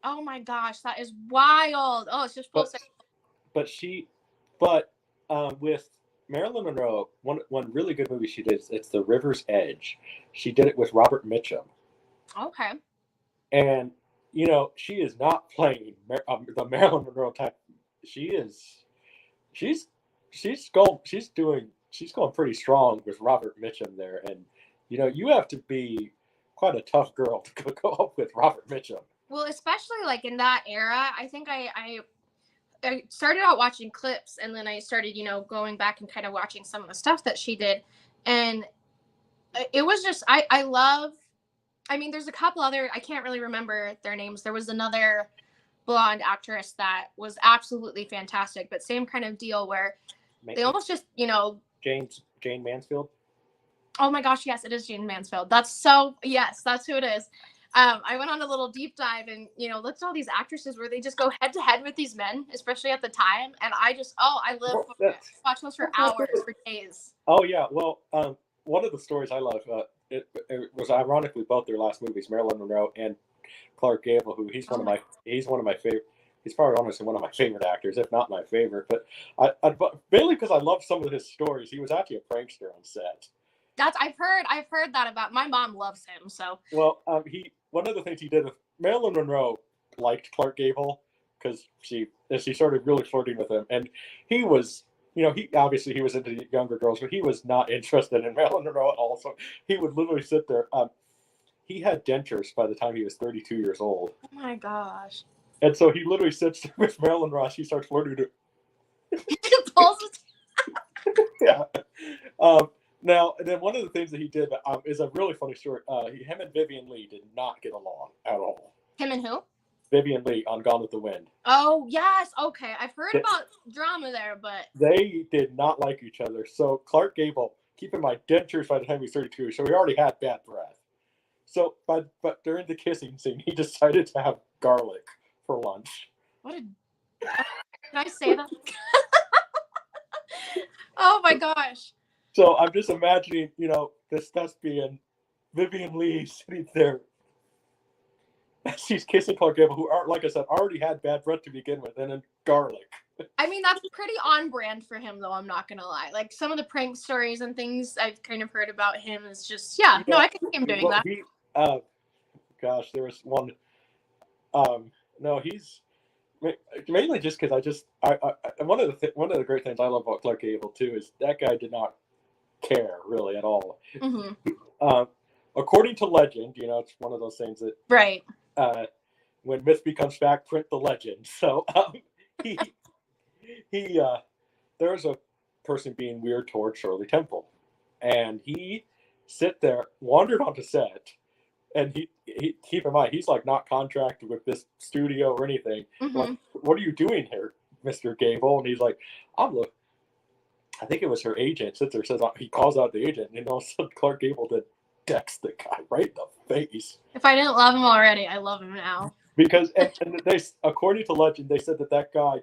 [SPEAKER 3] Oh my gosh, that is wild. Oh, it's just full circle.
[SPEAKER 2] But with Marilyn Monroe, one really good movie she did, it's The River's Edge. She did it with Robert Mitchum.
[SPEAKER 3] Okay. And,
[SPEAKER 2] you know, she is not playing the Marilyn Monroe type. She's going pretty strong with Robert Mitchum there. And, you know, you have to be quite a tough girl to go up with Robert Mitchum.
[SPEAKER 3] Well, especially like in that era, I think I started out watching clips, and then I started, you know, going back and kind of watching some of the stuff that she did. And it was just, I mean, there's a couple other, I can't really remember their names. There was another blonde actress that was absolutely fantastic, but same kind of deal where they almost just,
[SPEAKER 2] Jane Mansfield.
[SPEAKER 3] Oh my gosh, yes, it is Jane Mansfield. Yes, that's who it is. I went on a little deep dive and, looked at all these actresses where they just go head to head with these men, especially at the time. And I live for it. Watch those for hours, for days.
[SPEAKER 2] Oh yeah. Well, one of the stories I love, it was ironically both their last movies, Marilyn Monroe and Clark Gable, who he's one of my favorite. He's probably honestly one of my favorite actors, if not my favorite. But mainly because I love some of his stories. He was actually a prankster on set.
[SPEAKER 3] I've heard that about. My mom loves him. So
[SPEAKER 2] well, one of the things he did with Marilyn Monroe liked Clark Gable because she started really flirting with him, and he was. He obviously he was into younger girls, but he was not interested in Marilyn Monroe at all. So he would literally sit there. He had dentures by the time he was 32 years old.
[SPEAKER 3] Oh my gosh!
[SPEAKER 2] And so he literally sits with Marilyn Monroe. She starts flirting. Yeah. Now, and then one of the things that he did is a really funny story. Him and Vivian Leigh did not get along at all.
[SPEAKER 3] Him and who?
[SPEAKER 2] Vivian Leigh on Gone with the Wind.
[SPEAKER 3] Oh, yes. Okay. I've heard about drama there, but...
[SPEAKER 2] They did not like each other. So Clark Gable, keep in mind, dentures by the time he was 32, so he already had bad breath. So, but during the kissing scene, he decided to have garlic for lunch.
[SPEAKER 3] Can I say that? Oh my gosh.
[SPEAKER 2] So I'm just imagining, this thespian, Vivian Leigh, sitting there. She's kissing Clark Gable, who, like I said, already had bad breath to begin with, and then garlic.
[SPEAKER 3] I mean, that's pretty on brand for him, though, I'm not going to lie. Like, some of the prank stories and things I've kind of heard about him is just, I can see him doing that.
[SPEAKER 2] There was one. No, he's mainly just because one of the great things I love about Clark Gable, too, is that guy did not care, really, at all.
[SPEAKER 3] Mm-hmm.
[SPEAKER 2] According to legend, it's one of those things that...
[SPEAKER 3] Right.
[SPEAKER 2] When myth becomes fact, print the legend. So there's a person being weird towards Shirley Temple, and he wandered onto set, and he keep in mind he's like not contracted with this studio or anything.
[SPEAKER 3] Mm-hmm.
[SPEAKER 2] Like, what are you doing here, Mr. Gable? And he's like, I think it was her agent sits there, says he calls out the agent, and so Clark Gable decks the guy right in the face.
[SPEAKER 3] If I didn't love him already, I love him now.
[SPEAKER 2] Because and they, according to legend, they said that guy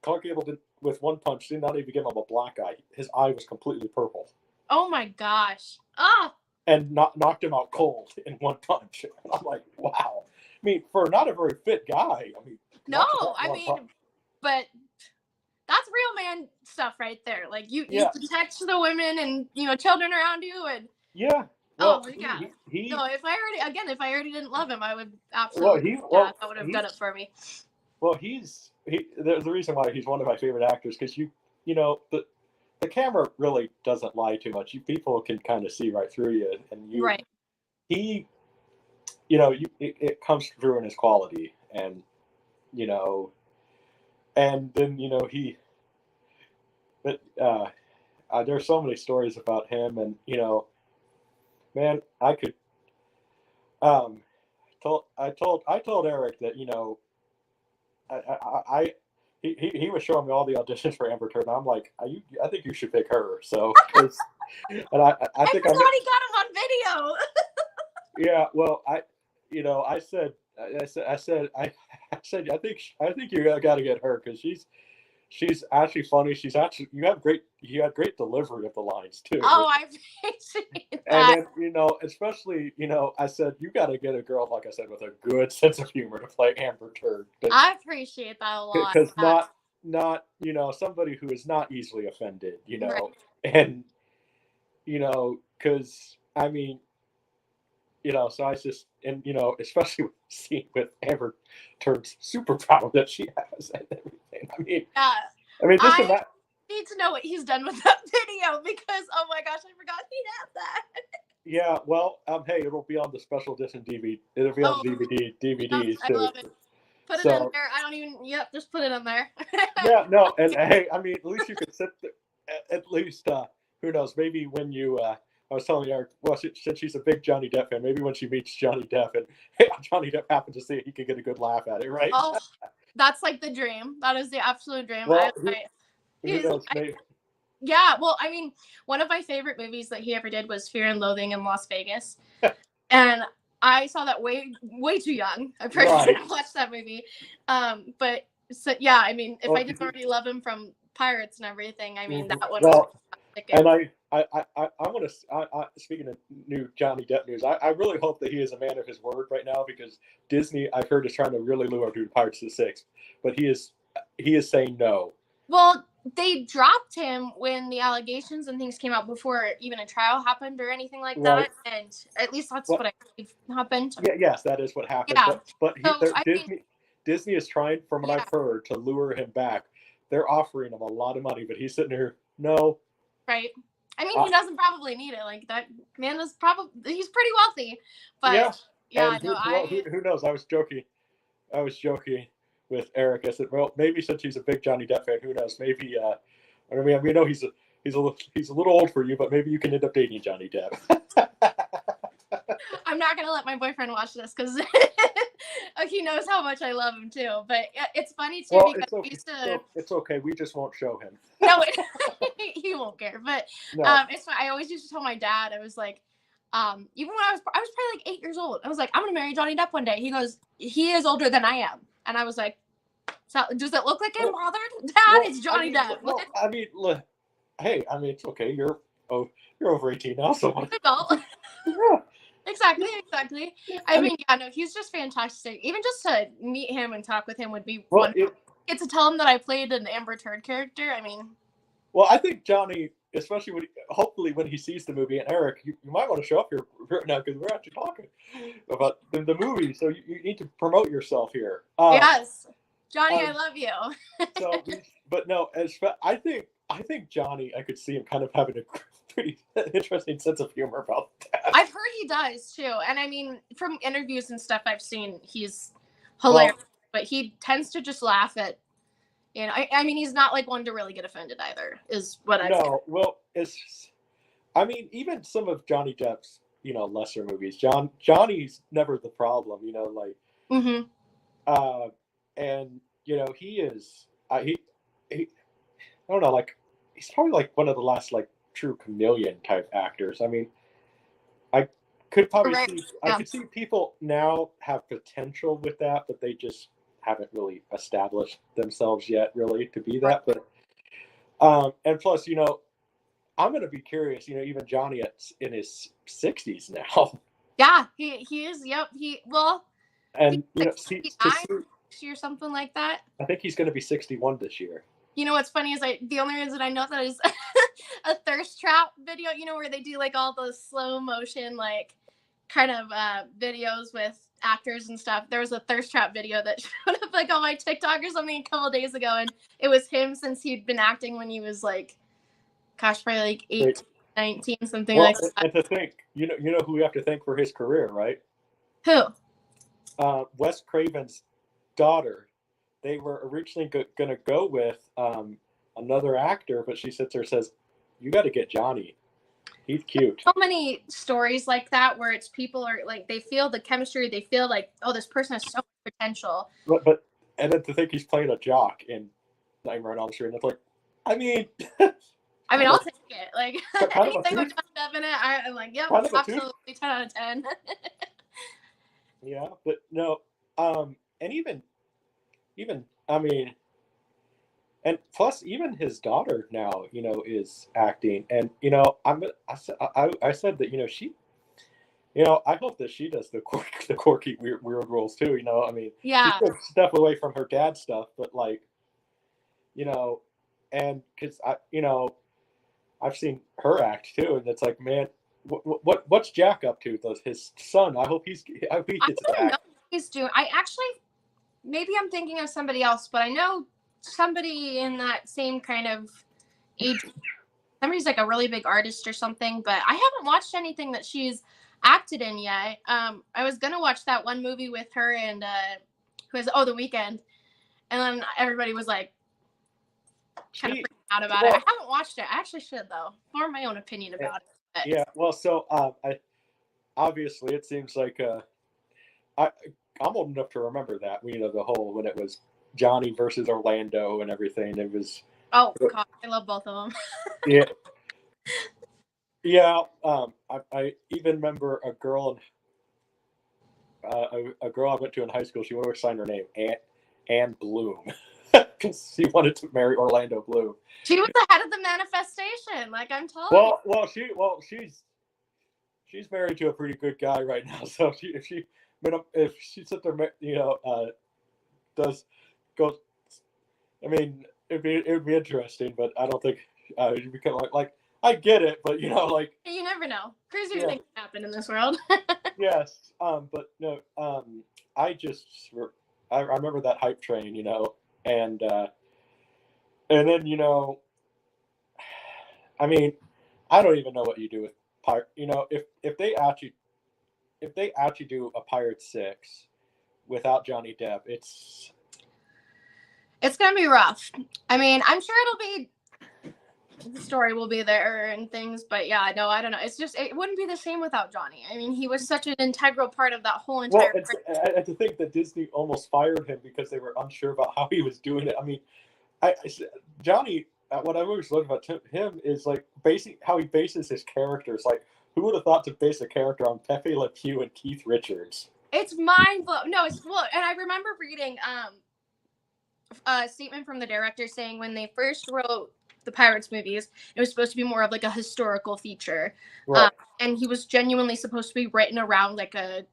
[SPEAKER 2] Clark Gable did with one punch did not even give him a black eye. His eye was completely purple.
[SPEAKER 3] Oh my gosh! Ah!
[SPEAKER 2] And knocked him out cold in one punch. And I'm like, wow. I mean, for not a very fit guy. I mean,
[SPEAKER 3] but that's real man stuff right there. Like you protect the women and children around you and
[SPEAKER 2] yeah.
[SPEAKER 3] Well, yeah. If I already didn't love him, I would absolutely. That would have done it for me.
[SPEAKER 2] Well, the reason why he's one of my favorite actors because the camera really doesn't lie too much. People can kind of see right through you, and you.
[SPEAKER 3] Right.
[SPEAKER 2] He, it comes through in his quality, and and then he. But there's so many stories about him, and man, I could. I told Eric that he was showing me all the auditions for Amber Turner. I'm like, I think you should pick her. So, and I think
[SPEAKER 3] I he got him on video.
[SPEAKER 2] Yeah, well, I said I think you got to get her because she's actually funny. You had great delivery of the lines too.
[SPEAKER 3] Oh, I appreciate that.
[SPEAKER 2] And then, especially, I said you got to get a girl, like I said, with a good sense of humor to play Amber Turd.
[SPEAKER 3] I appreciate that a lot.
[SPEAKER 2] Because not somebody who is not easily offended,
[SPEAKER 3] right.
[SPEAKER 2] And because I mean, so I just especially with Amber Turd's superpower that she has and everything. I mean, just
[SPEAKER 3] I need to know what he's done with that video because oh my gosh, I forgot he had that.
[SPEAKER 2] Yeah, well, hey, it'll be on the special edition DVD. It'll be on DVDs
[SPEAKER 3] I
[SPEAKER 2] too.
[SPEAKER 3] love it. Put it in there. I don't even. Yep, just put it in there.
[SPEAKER 2] Yeah, no, and hey, I mean, at least you could sit there. At least, who knows? Maybe when you, I was telling her, well, since she's a big Johnny Depp fan, maybe when she meets Johnny Depp and Johnny Depp happens to see it, he could get a good laugh at it, right?
[SPEAKER 3] Oh, That's like the dream. That is the absolute dream.
[SPEAKER 2] Well, who
[SPEAKER 3] he's,
[SPEAKER 2] knows? Maybe.
[SPEAKER 3] yeah, well, I mean, one of my favorite movies that he ever did was Fear and Loathing in Las Vegas. And I saw that way too young. I personally watched that movie. But so yeah, I mean, if I didn't already love him from Pirates and everything, I mean, that one was fantastic.
[SPEAKER 2] And I want to, speaking of new Johnny Depp news, I really hope that he is a man of his word right now, because Disney, I've heard, is trying to really lure him to Pirates of the Six, but he is saying no.
[SPEAKER 3] Well, they dropped him when the allegations and things came out before even a trial happened or anything like that, and at least that's what I believe happened.
[SPEAKER 2] Yeah, yes, that is what happened.
[SPEAKER 3] Yeah.
[SPEAKER 2] But Disney is trying, from what I've heard, to lure him back. They're offering him a lot of money, but he's sitting here, no.
[SPEAKER 3] Right. I mean, he doesn't probably need it. Like, that man is probably, he's pretty wealthy. But yeah,
[SPEAKER 2] who knows? I was joking with Eric. I said, well, maybe since he's a big Johnny Depp fan, who knows? Maybe I mean, we know he's a little old for you, but maybe you can end up dating Johnny Depp.
[SPEAKER 3] I'm not gonna let my boyfriend watch this because he knows how much I love him too. But it's funny too, because
[SPEAKER 2] it's okay. We just won't show him.
[SPEAKER 3] No, he won't care. But it's fine. I always used to tell my dad, I was like, even when I was probably like 8 years old, I was like, I'm gonna marry Johnny Depp one day. He goes, he is older than I am, and I was like, so does it look like I'm bothered? Dad, it's Johnny Depp.
[SPEAKER 2] I mean, look, hey, I mean, it's okay. You're over 18 now, so
[SPEAKER 3] adult. Yeah. Exactly. I mean, yeah, no, he's just fantastic. Even just to meet him and talk with him would be wonderful. Get to tell him that I played an Amber Turd character. I mean,
[SPEAKER 2] well, I think Johnny, especially hopefully when he sees the movie, and Eric, you might want to show up here right now, because we're actually talking about the movie, so you need to promote yourself here.
[SPEAKER 3] Yes, Johnny, I love you.
[SPEAKER 2] But no, I think Johnny, I could see him kind of having a pretty interesting sense of humor about that.
[SPEAKER 3] I've heard he does too, and I mean, from interviews and stuff I've seen, he's hilarious. But he tends to just laugh at, you know. I mean, he's not like one to really get offended either. Is what I.
[SPEAKER 2] No, well, I mean, even some of Johnny Depp's, lesser movies, Johnny's never the problem, like. Mm-hmm. And he is. He I don't know, like, he's probably like one of the last like true chameleon type actors. I mean, I could probably I could see people now have potential with that, but they just haven't really established themselves yet really to be that. But and plus, I'm going to be curious, even Johnny in his 60s now.
[SPEAKER 3] Yeah, he is. Yep. And or something like that.
[SPEAKER 2] I think he's going to be 61 this year.
[SPEAKER 3] You know what's funny is the only reason I know that is a thirst trap video, where they do like all those slow motion, like kind of videos with actors and stuff. There was a thirst trap video that showed up like on my TikTok or something a couple of days ago, and it was him since he'd been acting when he was like, gosh, probably like 18, 19, something like that.
[SPEAKER 2] And to think, you know who we have to thank for his career, right?
[SPEAKER 3] Who?
[SPEAKER 2] Wes Craven's daughter. They were originally going to go with another actor, but she sits there and says, you got to get Johnny. He's cute.
[SPEAKER 3] So many stories like that where it's people are like, they feel the chemistry. They feel like, oh, this person has so much potential.
[SPEAKER 2] And then to think he's playing a jock in Nightmare on Elm Street, and it's like, I mean,
[SPEAKER 3] I'll take it. Like, anything with Johnny Depp in it, I'm like, yep, absolutely 10 out of 10.
[SPEAKER 2] Yeah, but no, and even I mean, and plus even his daughter now, is acting, and I said that she, I hope that she does the quirky weird roles too. I mean,
[SPEAKER 3] yeah,
[SPEAKER 2] she took step away from her dad stuff, but like, and because I've seen her act too, and it's like, man, what's Jack up to? His son? I hope he gets to act.
[SPEAKER 3] I don't know what he's doing. Maybe I'm thinking of somebody else, but I know somebody in that same kind of age. Somebody's like a really big artist or something, but I haven't watched anything that she's acted in yet. I was gonna watch that one movie with her and who is The Weeknd, and then everybody was like kind of freaking out about it. I haven't watched it. I actually should though, form my own opinion about it. But.
[SPEAKER 2] Yeah, well, so obviously it seems like I'm old enough to remember that, the whole when it was Johnny versus Orlando and everything. It was.
[SPEAKER 3] Oh God, I love both of them.
[SPEAKER 2] Yeah. Yeah. I even remember a girl I went to in high school. She would always sign her name Anne Bloom because she wanted to marry Orlando Bloom.
[SPEAKER 3] She was the head of the manifestation, like I'm telling you.
[SPEAKER 2] She's married to a pretty good guy right now. So if she sit there, does goes. I mean, it would be interesting, but I don't think it'd be kind of like I get it, but like
[SPEAKER 3] You never know. Crazier
[SPEAKER 2] Yeah.
[SPEAKER 3] things happen in this world.
[SPEAKER 2] yes, but no, I just I remember that hype train, and then I mean, I don't even know what you do with pirate. If they actually do a Pirate 6 without Johnny Depp,
[SPEAKER 3] It's gonna be rough. I mean, I'm sure the story will be there and things, but yeah, no, I don't know. It's just it wouldn't be the same without Johnny. I mean, he was such an integral part of that whole
[SPEAKER 2] well,
[SPEAKER 3] entire.
[SPEAKER 2] and to think that Disney almost fired him because they were unsure about how he was doing it. I mean, Johnny. What I've always loved about him is like how he bases his characters. Like, who would have thought to base a character on Pepe Le Pew and Keith Richards?
[SPEAKER 3] It's mind blowing. No, it's well, and I remember reading a statement from the director saying when they first wrote the Pirates movies, it was supposed to be more of like a historical feature,
[SPEAKER 2] Right.
[SPEAKER 3] and he was genuinely supposed to be written around like a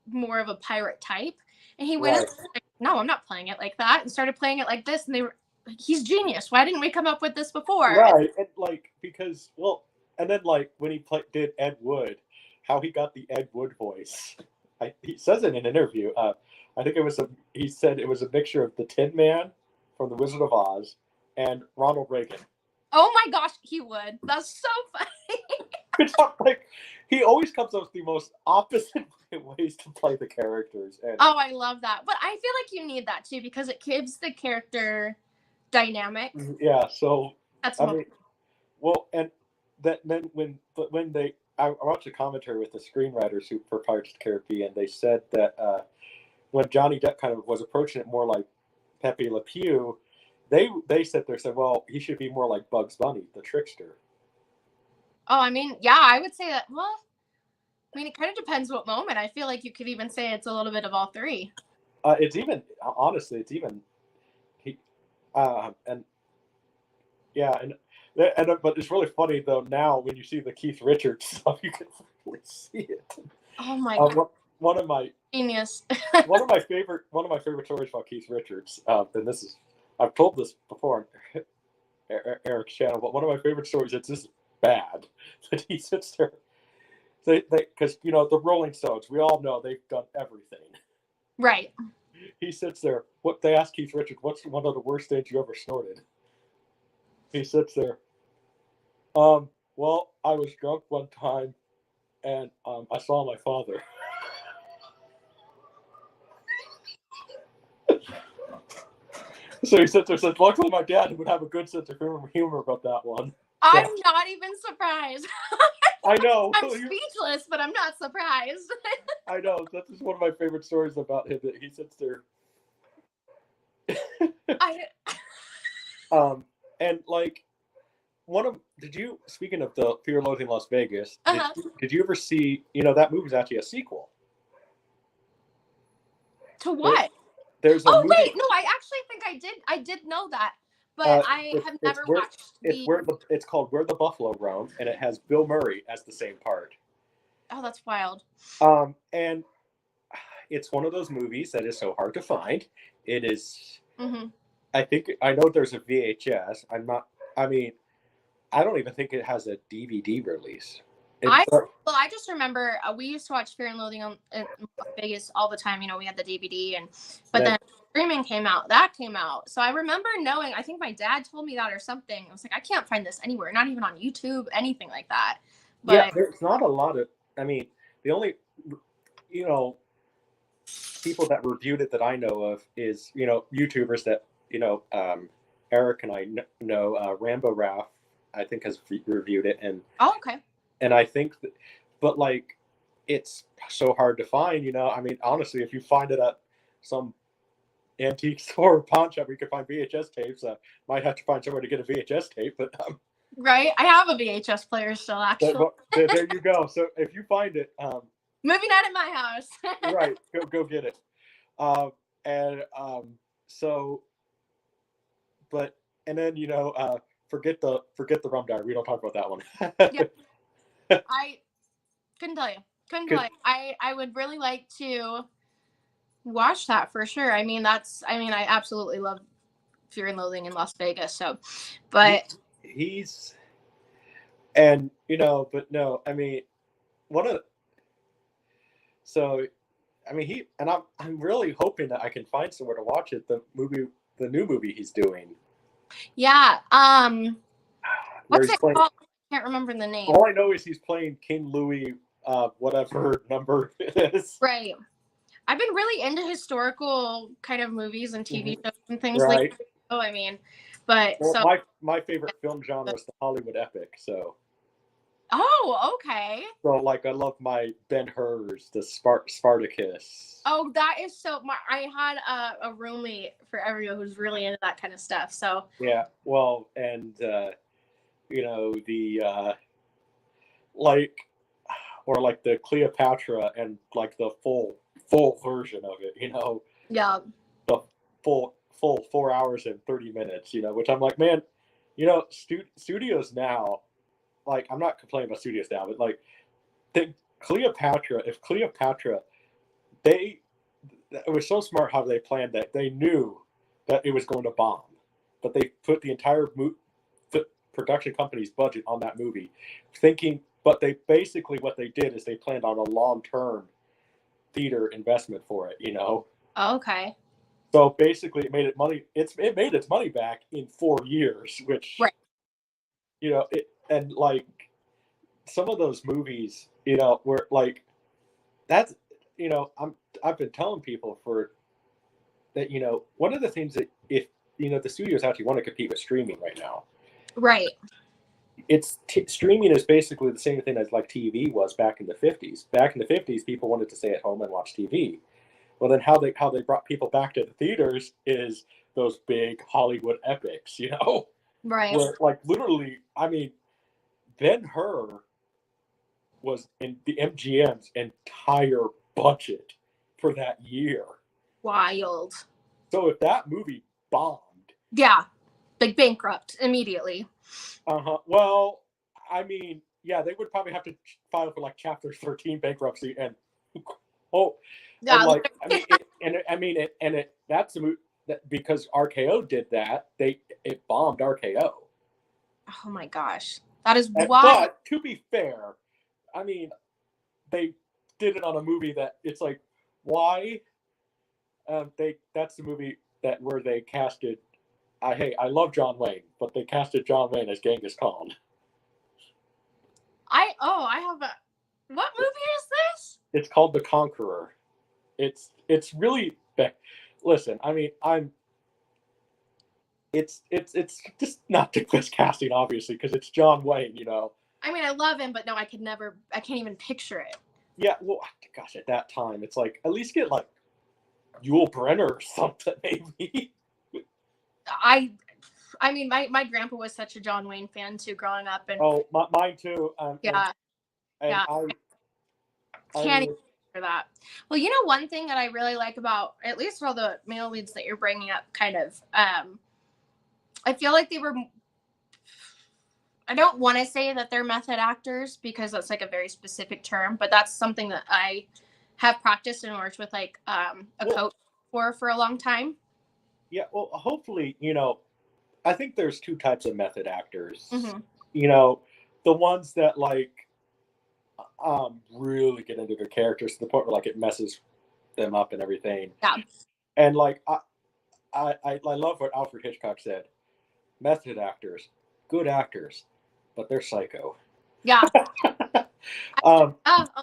[SPEAKER 3] more of a pirate type. And he went, like, no, I'm not playing it like that, and started playing it like this. And they were, he's genius. Why didn't we come up with this before?
[SPEAKER 2] Right, and and then like when he did Ed Wood, how he got the Ed Wood voice. He says in an interview. I think he said it was a mixture of the Tin Man from The Wizard of Oz and Ronald Reagan.
[SPEAKER 3] Oh my gosh, he would. That's so funny.
[SPEAKER 2] It's like he always comes up with the most opposite ways to play the characters. And
[SPEAKER 3] oh, I love that. But I feel like you need that too because it gives the character dynamic.
[SPEAKER 2] Yeah, so
[SPEAKER 3] that's
[SPEAKER 2] I mean, well, and then when I watched a commentary with the screenwriters for Pirates of the Caribbean. They said that when Johnny Depp kind of was approaching it more like Pepe Le Pew, they said well, he should be more like Bugs Bunny, the trickster.
[SPEAKER 3] Oh, I mean, yeah, I would say that. Well, I mean, it kind of depends what moment. I feel like you could even say it's a little bit of all three.
[SPEAKER 2] It's even and yeah, and but it's really funny though now when you see the Keith Richards stuff, you can really see it.
[SPEAKER 3] Oh my god!
[SPEAKER 2] One of my
[SPEAKER 3] genius.
[SPEAKER 2] one of my favorite stories about Keith Richards, and this is I've told this before on Eric's channel, but one of my favorite stories. It's just bad that he sits there. Because the Rolling Stones, we all know they've done everything.
[SPEAKER 3] Right.
[SPEAKER 2] He sits there. They ask Keith Richards, "What's one of the worst things you ever snorted?" He sits there. Well, I was drunk one time, and I saw my father. So he sits there and says, "Luckily, my dad would have a good sense of humor about that one."
[SPEAKER 3] I'm not even surprised.
[SPEAKER 2] I know.
[SPEAKER 3] I'm speechless, but I'm not surprised.
[SPEAKER 2] I know. That's just one of my favorite stories about him. That he sits there. And like speaking of the Fear and Loathing Las Vegas, did you ever see, that movie is actually a sequel.
[SPEAKER 3] To what?
[SPEAKER 2] There's a movie.
[SPEAKER 3] Wait, no, I actually think I did know that, but I have never watched
[SPEAKER 2] it's called Where the Buffalo Roam, and it has Bill Murray as the same part.
[SPEAKER 3] Oh, that's wild.
[SPEAKER 2] And it's one of those movies that is so hard to find. It is.
[SPEAKER 3] Mm-hmm.
[SPEAKER 2] I know there's a VHS. I don't even think it has a DVD release.
[SPEAKER 3] I just remember we used to watch Fear and Loathing in Vegas all the time. We had the DVD, but then streaming came out. That came out, so I remember knowing. I think my dad told me that or something. I was like, I can't find this anywhere, not even on YouTube, anything like that. But
[SPEAKER 2] yeah, there's not a lot of. I mean, the only people that reviewed it that I know of is YouTubers that Eric and I know. Rambo Ralph, I think, has reviewed it, and
[SPEAKER 3] okay.
[SPEAKER 2] And I think but like, it's so hard to find, I mean, honestly, if you find it at antique store or pawn shop where you can find VHS tapes. Might have to find somewhere to get a VHS tape, but
[SPEAKER 3] Right. I have a VHS player still, actually.
[SPEAKER 2] there you go. So if you find it,
[SPEAKER 3] Maybe not at my house.
[SPEAKER 2] right, go get it. And so, but and then forget the Rum Diary. We don't talk about that one.
[SPEAKER 3] Yeah. I couldn't tell you. I would really like to watch that for sure. I absolutely love Fear and Loathing in Las Vegas. So, but
[SPEAKER 2] he's, and but no, I mean, one of, so, I mean, I'm really hoping that I can find somewhere to watch it. The new movie he's doing.
[SPEAKER 3] Yeah. What's it called? I can't remember the name.
[SPEAKER 2] All I know is he's playing King Louis, whatever number it is.
[SPEAKER 3] Right. I've been really into historical kind of movies and TV shows and things
[SPEAKER 2] right.
[SPEAKER 3] like that. Oh, I mean, but
[SPEAKER 2] well,
[SPEAKER 3] so
[SPEAKER 2] my favorite film genre is the Hollywood epic. So.
[SPEAKER 3] Oh, okay.
[SPEAKER 2] So, like, I love my Ben-Hur's, the Spartacus.
[SPEAKER 3] Oh, that is so. I had a roommate forever who's really into that kind of stuff. So.
[SPEAKER 2] Yeah. Well, and or like the Cleopatra and like the full version of it.
[SPEAKER 3] Yeah.
[SPEAKER 2] The full 4 hours and 30 minutes. Which I'm like, man, studios now. Like, I'm not complaining about studios now, but like if Cleopatra, it was so smart how they planned that. They knew that it was going to bomb, but they put the entire production company's budget on that movie, but they basically, what they did is they planned on a long-term theater investment for it,
[SPEAKER 3] Oh, okay.
[SPEAKER 2] So basically it made it money. It made its money back in 4 years, which,
[SPEAKER 3] right.
[SPEAKER 2] And like some of those movies, were like, that's, I've been telling people that, one of the things that if, the studios actually want to compete with streaming right now.
[SPEAKER 3] Right.
[SPEAKER 2] Streaming is basically the same thing as like TV was back in the 50s. Back in the 50s, people wanted to stay at home and watch TV. Well, then how they brought people back to the theaters is those big Hollywood epics,
[SPEAKER 3] Right.
[SPEAKER 2] Where, like, literally, I mean, Ben-Hur was in the MGM's entire budget for that year.
[SPEAKER 3] Wild.
[SPEAKER 2] So if that movie bombed.
[SPEAKER 3] Yeah. Like bankrupt immediately.
[SPEAKER 2] Well, I mean, yeah, they would probably have to file for like Chapter 13 bankruptcy and
[SPEAKER 3] yeah.
[SPEAKER 2] And like, that's the movie that, because RKO did that, it bombed RKO.
[SPEAKER 3] Oh my gosh. That is wild.
[SPEAKER 2] But to be fair, I mean, they did it on a movie that it's like, why? That's the movie where they casted. I love John Wayne, but they casted John Wayne as Genghis Khan.
[SPEAKER 3] What movie is this?
[SPEAKER 2] It's called The Conqueror. It's really, listen, I mean, it's just not the best casting, obviously, because it's John Wayne,
[SPEAKER 3] I mean, I love him, but no, I can't even picture it.
[SPEAKER 2] Yeah, well, gosh, at that time, it's like, at least get like Yul Brynner or something, maybe.
[SPEAKER 3] I mean, my grandpa was such a John Wayne fan too, growing up, and
[SPEAKER 2] mine too.
[SPEAKER 3] Yeah.
[SPEAKER 2] I
[SPEAKER 3] can't even picture that. Well, one thing that I really like about, at least for all the male leads that you're bringing up, kind of, I feel like they were. I don't want to say that they're method actors because that's like a very specific term, but that's something that I have practiced and worked with like a coach for a long time.
[SPEAKER 2] Yeah, well, hopefully, I think there's two types of method actors.
[SPEAKER 3] Mm-hmm.
[SPEAKER 2] The ones that like really get into their characters to the point where like it messes them up and everything.
[SPEAKER 3] Yeah.
[SPEAKER 2] And like I love what Alfred Hitchcock said. Method actors, good actors, but they're psycho.
[SPEAKER 3] Yeah. I'll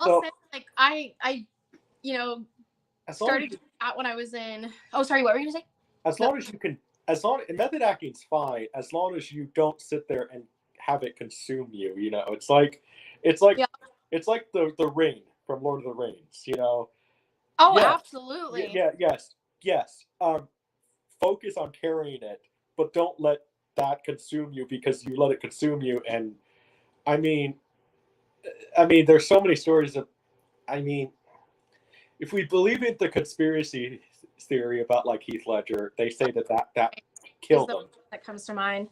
[SPEAKER 2] so,
[SPEAKER 3] say like I started doing that when I was in. Oh, sorry, what were you gonna say?
[SPEAKER 2] As long as you can, method acting's fine as long as you don't sit there and have it consume you. It's like the ring from Lord of the Rings.
[SPEAKER 3] Oh,
[SPEAKER 2] yes.
[SPEAKER 3] absolutely.
[SPEAKER 2] Yes. focus on carrying it, but don't let that consume you because you let it consume you. And I mean, there's so many stories of, I mean, if we believe in the conspiracy theory about like Heath Ledger, they say that killed him.
[SPEAKER 3] That comes to mind.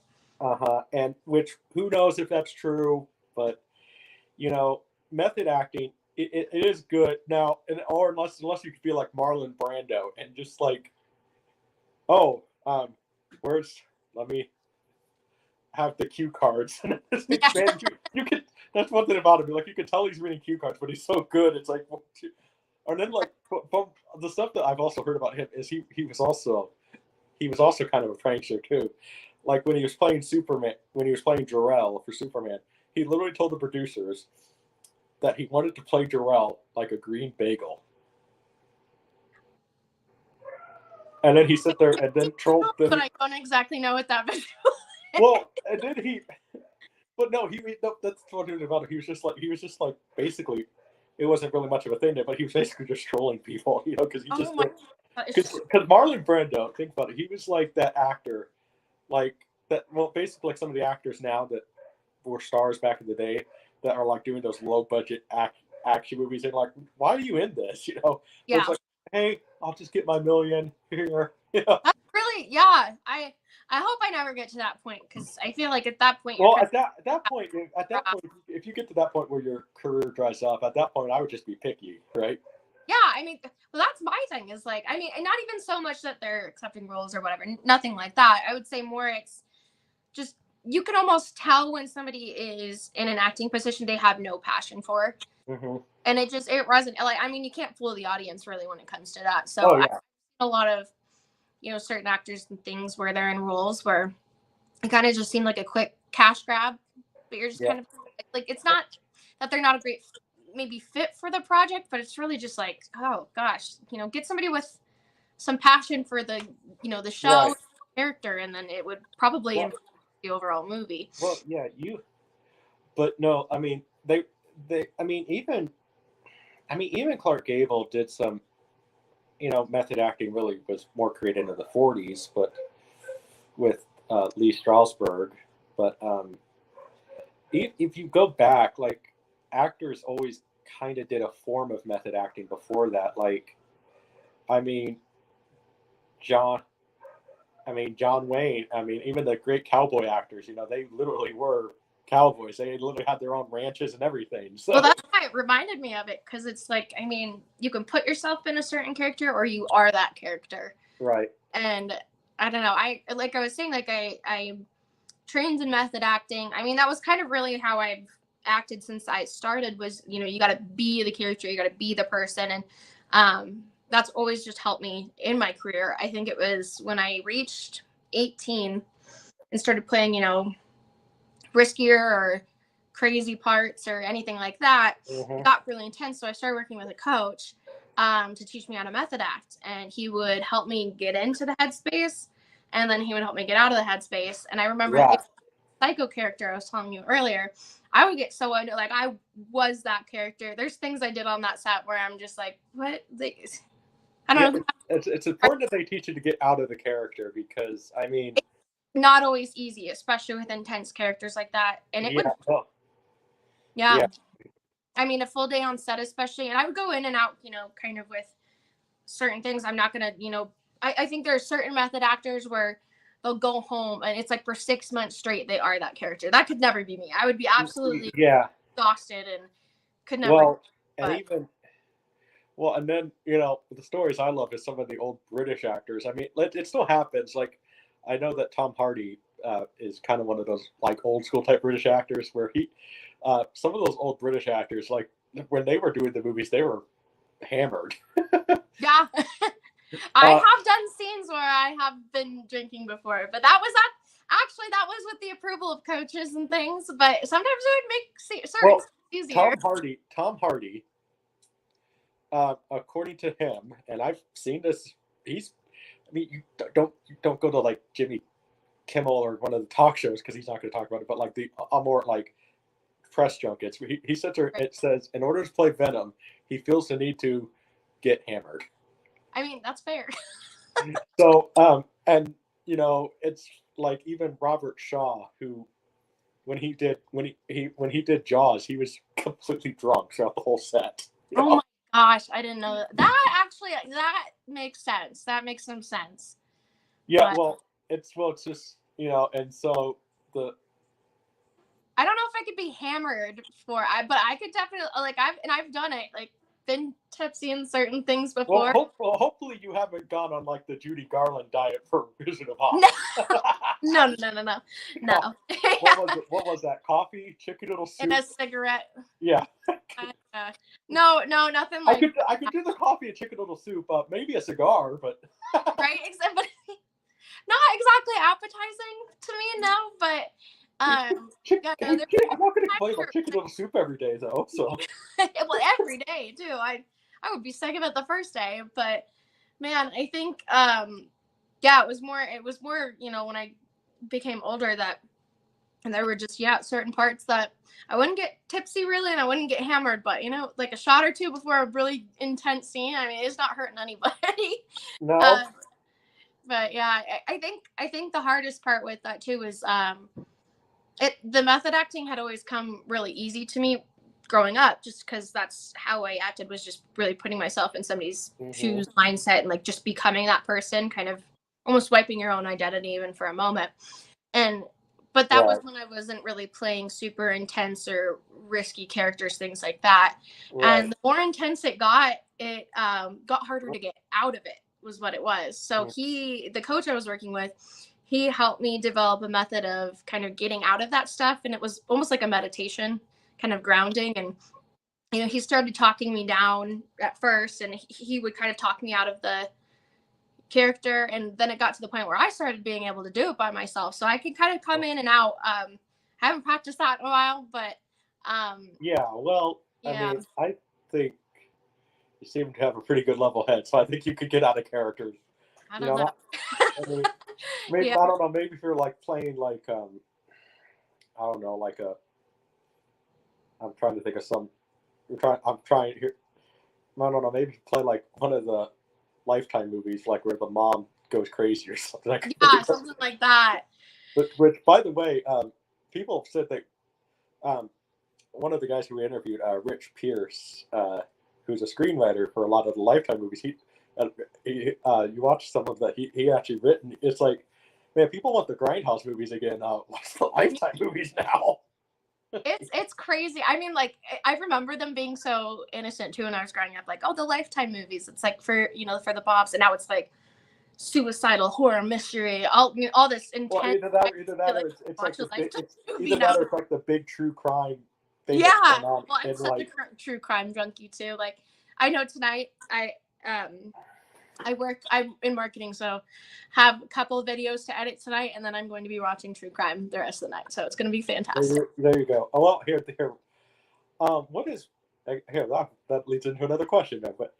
[SPEAKER 2] And which, who knows if that's true, but you know, method acting, it is good now, or unless you could be like Marlon Brando and just like, oh, let me have the cue cards. Man, you can. That's one thing about him. Like, you can tell he's reading cue cards, but he's so good. It's like, and then like from the stuff that I've also heard about him is he was also kind of a prankster too. Like when he was playing Superman, when he was playing Jor-El for Superman, he literally told the producers that he wanted to play Jor-El like a green bagel. And then he sat there and then trolled.
[SPEAKER 3] But I don't exactly know what that visual.
[SPEAKER 2] Well, and then but no, that's what it was about. He was just like basically, it wasn't really much of a thing there, but he was basically just trolling people, you know, because he just because Marlon Brando, think about it, he was like that actor, like that. Well, basically, like some of the actors now that were stars back in the day that are like doing those low budget action movies, and like, why are you in this? You know,
[SPEAKER 3] yeah.
[SPEAKER 2] It's like, hey, I'll just get my million here. Yeah.
[SPEAKER 3] That's really, yeah. I hope I never get to that point because I feel like at that point.
[SPEAKER 2] Well, at that point, if you get to that point where your career dries up, at that point, I would just be picky, right?
[SPEAKER 3] Yeah, I mean, well, that's my thing. Is like, I mean, and not even so much that they're accepting roles or whatever. Nothing like that. I would say more, it's just you can almost tell when somebody is in an acting position they have no passion for, and it wasn't like, I mean, you can't fool the audience really when it comes to that. So I've seen a lot of, you know, certain actors and things where they're in roles where it kind of just seemed like a quick cash grab, but you're just kind of like, it's not that they're not a great maybe fit for the project, but it's really just like, oh gosh, you know, get somebody with some passion for the, you know, the show character, and then it would probably improve the overall movie.
[SPEAKER 2] Well, yeah, but no, I mean, even Clark Gable did some, you know, method acting really was more created in the 40s, but with Lee Strasberg. But if you go back, like, actors always kind of did a form of method acting before that. Like, I mean, John Wayne, I mean, even the great cowboy actors, you know, they literally were cowboys. They literally had their own ranches and everything. So.
[SPEAKER 3] Well, that's why it reminded me of it, because it's like, I mean, you can put yourself in a certain character or you are that character.
[SPEAKER 2] Right.
[SPEAKER 3] And I don't know. I was saying, like, I trained in method acting. I mean, that was kind of really how I've acted since I started was, you know, you got to be the character, you got to be the person. And that's always just helped me in my career. I think it was when I reached 18 and started playing, you know, riskier or crazy parts or anything like that. It got really intense. So I started working with a coach to teach me how to method act. And he would help me get into the headspace, and then he would help me get out of the headspace. And I remember the psycho character I was telling you earlier, I would get so under, like, I was that character. There's things I did on that set where I'm just like, what? I don't know.
[SPEAKER 2] It's important that they teach you to get out of the character, because, I mean,
[SPEAKER 3] it's not always easy, especially with intense characters like that. And it would, I mean, a full day on set, especially, and I would go in and out, you know, kind of with certain things. I'm not going to, you know, I think there are certain method actors where they'll go home and it's like for 6 months straight, they are that character. That could never be me. I would be absolutely exhausted and could never.
[SPEAKER 2] And then, you know, the stories I love is some of the old British actors. I mean, it still happens. Like, I know that Tom Hardy is kind of one of those, like, old school type British actors where some of those old British actors, like, when they were doing the movies, they were hammered.
[SPEAKER 3] Yeah. I have done scenes where I have been drinking before, but that was with the approval of coaches and things, but sometimes it would make certain easier.
[SPEAKER 2] Tom Hardy, according to him, and I've seen this, you don't go to, like, Jimmy Kimmel or one of the talk shows, because he's not going to talk about it, but like the more like press junkets, he sits there, it says, in order to play Venom, he feels the need to get hammered.
[SPEAKER 3] I mean, that's fair.
[SPEAKER 2] So, And it's like even Robert Shaw, who when he did Jaws, he was completely drunk throughout the whole set.
[SPEAKER 3] Oh my gosh, I didn't know that. That makes sense. That makes some sense.
[SPEAKER 2] Yeah,
[SPEAKER 3] But
[SPEAKER 2] it's just and so the
[SPEAKER 3] I don't know if I could be hammered but I could definitely I've done it, like been tipsy in certain things before.
[SPEAKER 2] hopefully you haven't gone on like the Judy Garland diet for Wizard of Oz.
[SPEAKER 3] No.
[SPEAKER 2] What was that? Coffee, chicken noodle soup,
[SPEAKER 3] and a cigarette.
[SPEAKER 2] Yeah.
[SPEAKER 3] No, nothing like.
[SPEAKER 2] I could do the coffee and chicken noodle soup. Maybe a cigar, but
[SPEAKER 3] right, but not exactly appetizing to me, no. But
[SPEAKER 2] I'm not going to complain about chicken noodle soup every day, though. So
[SPEAKER 3] well, every day too. I would be sick of it the first day, but man, I think it was more when I became older and there were just certain parts that I wouldn't get tipsy really, and I wouldn't get hammered, but like a shot or two before a really intense scene. I mean, it's not hurting anybody.
[SPEAKER 2] No.
[SPEAKER 3] But yeah, I think the hardest part with that too is the method acting had always come really easy to me growing up, just because that's how I acted, was just really putting myself in somebody's shoes, mindset, and like just becoming that person, kind of almost wiping your own identity even for a moment. But that was when I wasn't really playing super intense or risky characters, things like that. Right. And the more intense it got harder to get out of it, was what it was. So the coach I was working with, he helped me develop a method of kind of getting out of that stuff. And it was almost like a meditation, kind of grounding. And, he started talking me down at first, and he would kind of talk me out of the character, and then it got to the point where I started being able to do it by myself, so I could kind of come in and out. I haven't practiced that in a while, but I mean,
[SPEAKER 2] I think you seem to have a pretty good level head, so I think you could get out of characters.
[SPEAKER 3] I don't know.
[SPEAKER 2] I mean, maybe I don't know, maybe if you're like playing like I don't know, like I'm trying to think of some I'm trying here, I don't know, maybe play like one of the Lifetime movies, like where the mom goes crazy or something like that.
[SPEAKER 3] Yeah, something like that.
[SPEAKER 2] Which, by the way, people have said that one of the guys who we interviewed, Rich Pierce, who's a screenwriter for a lot of the Lifetime movies, you watch some of that, he actually written. It's like, man, people want the Grindhouse movies again. What's the Lifetime movies now?
[SPEAKER 3] It's crazy. I mean, like, I remember them being so innocent too when I was growing up. Like, oh, the Lifetime movies. It's like for the Bobs, and now it's like suicidal horror mystery. All this intense.
[SPEAKER 2] Well, either that or it's like the big true crime thing. Yeah,
[SPEAKER 3] well, I'm such a true crime junkie too. Like, I know tonight I'm in marketing, so have a couple of videos to edit tonight, and then I'm going to be watching true crime the rest of the night. So it's going to be fantastic.
[SPEAKER 2] There you go. Oh, well, here. What is here? That leads into another question, then. But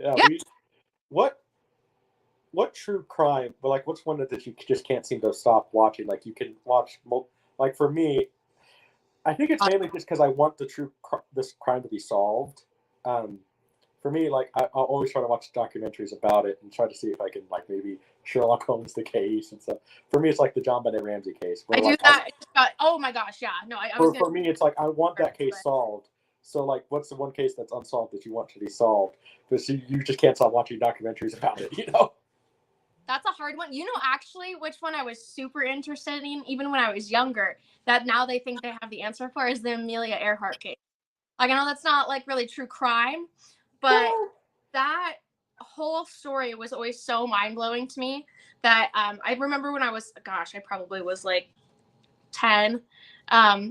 [SPEAKER 2] what true crime? But like, what's one that you just can't seem to stop watching? Like, you can watch. Like for me, I think it's mainly just because I want this crime to be solved. For me, like, I'll always try to watch documentaries about it and try to see if I can, like, maybe Sherlock Holmes the case and stuff. For me, it's like the John Benet Ramsey case.
[SPEAKER 3] Where, I do that. Oh my gosh, yeah. No,
[SPEAKER 2] for me, it's like I want that case solved. So, like, what's the one case that's unsolved that you want to be solved? Because you just can't stop watching documentaries about it,
[SPEAKER 3] That's a hard one. Actually, which one I was super interested in, even when I was younger, that now they think they have the answer for, is the Amelia Earhart case. Like, I know that's not, like, really true crime, but that whole story was always so mind-blowing to me that I remember when I probably was like 10,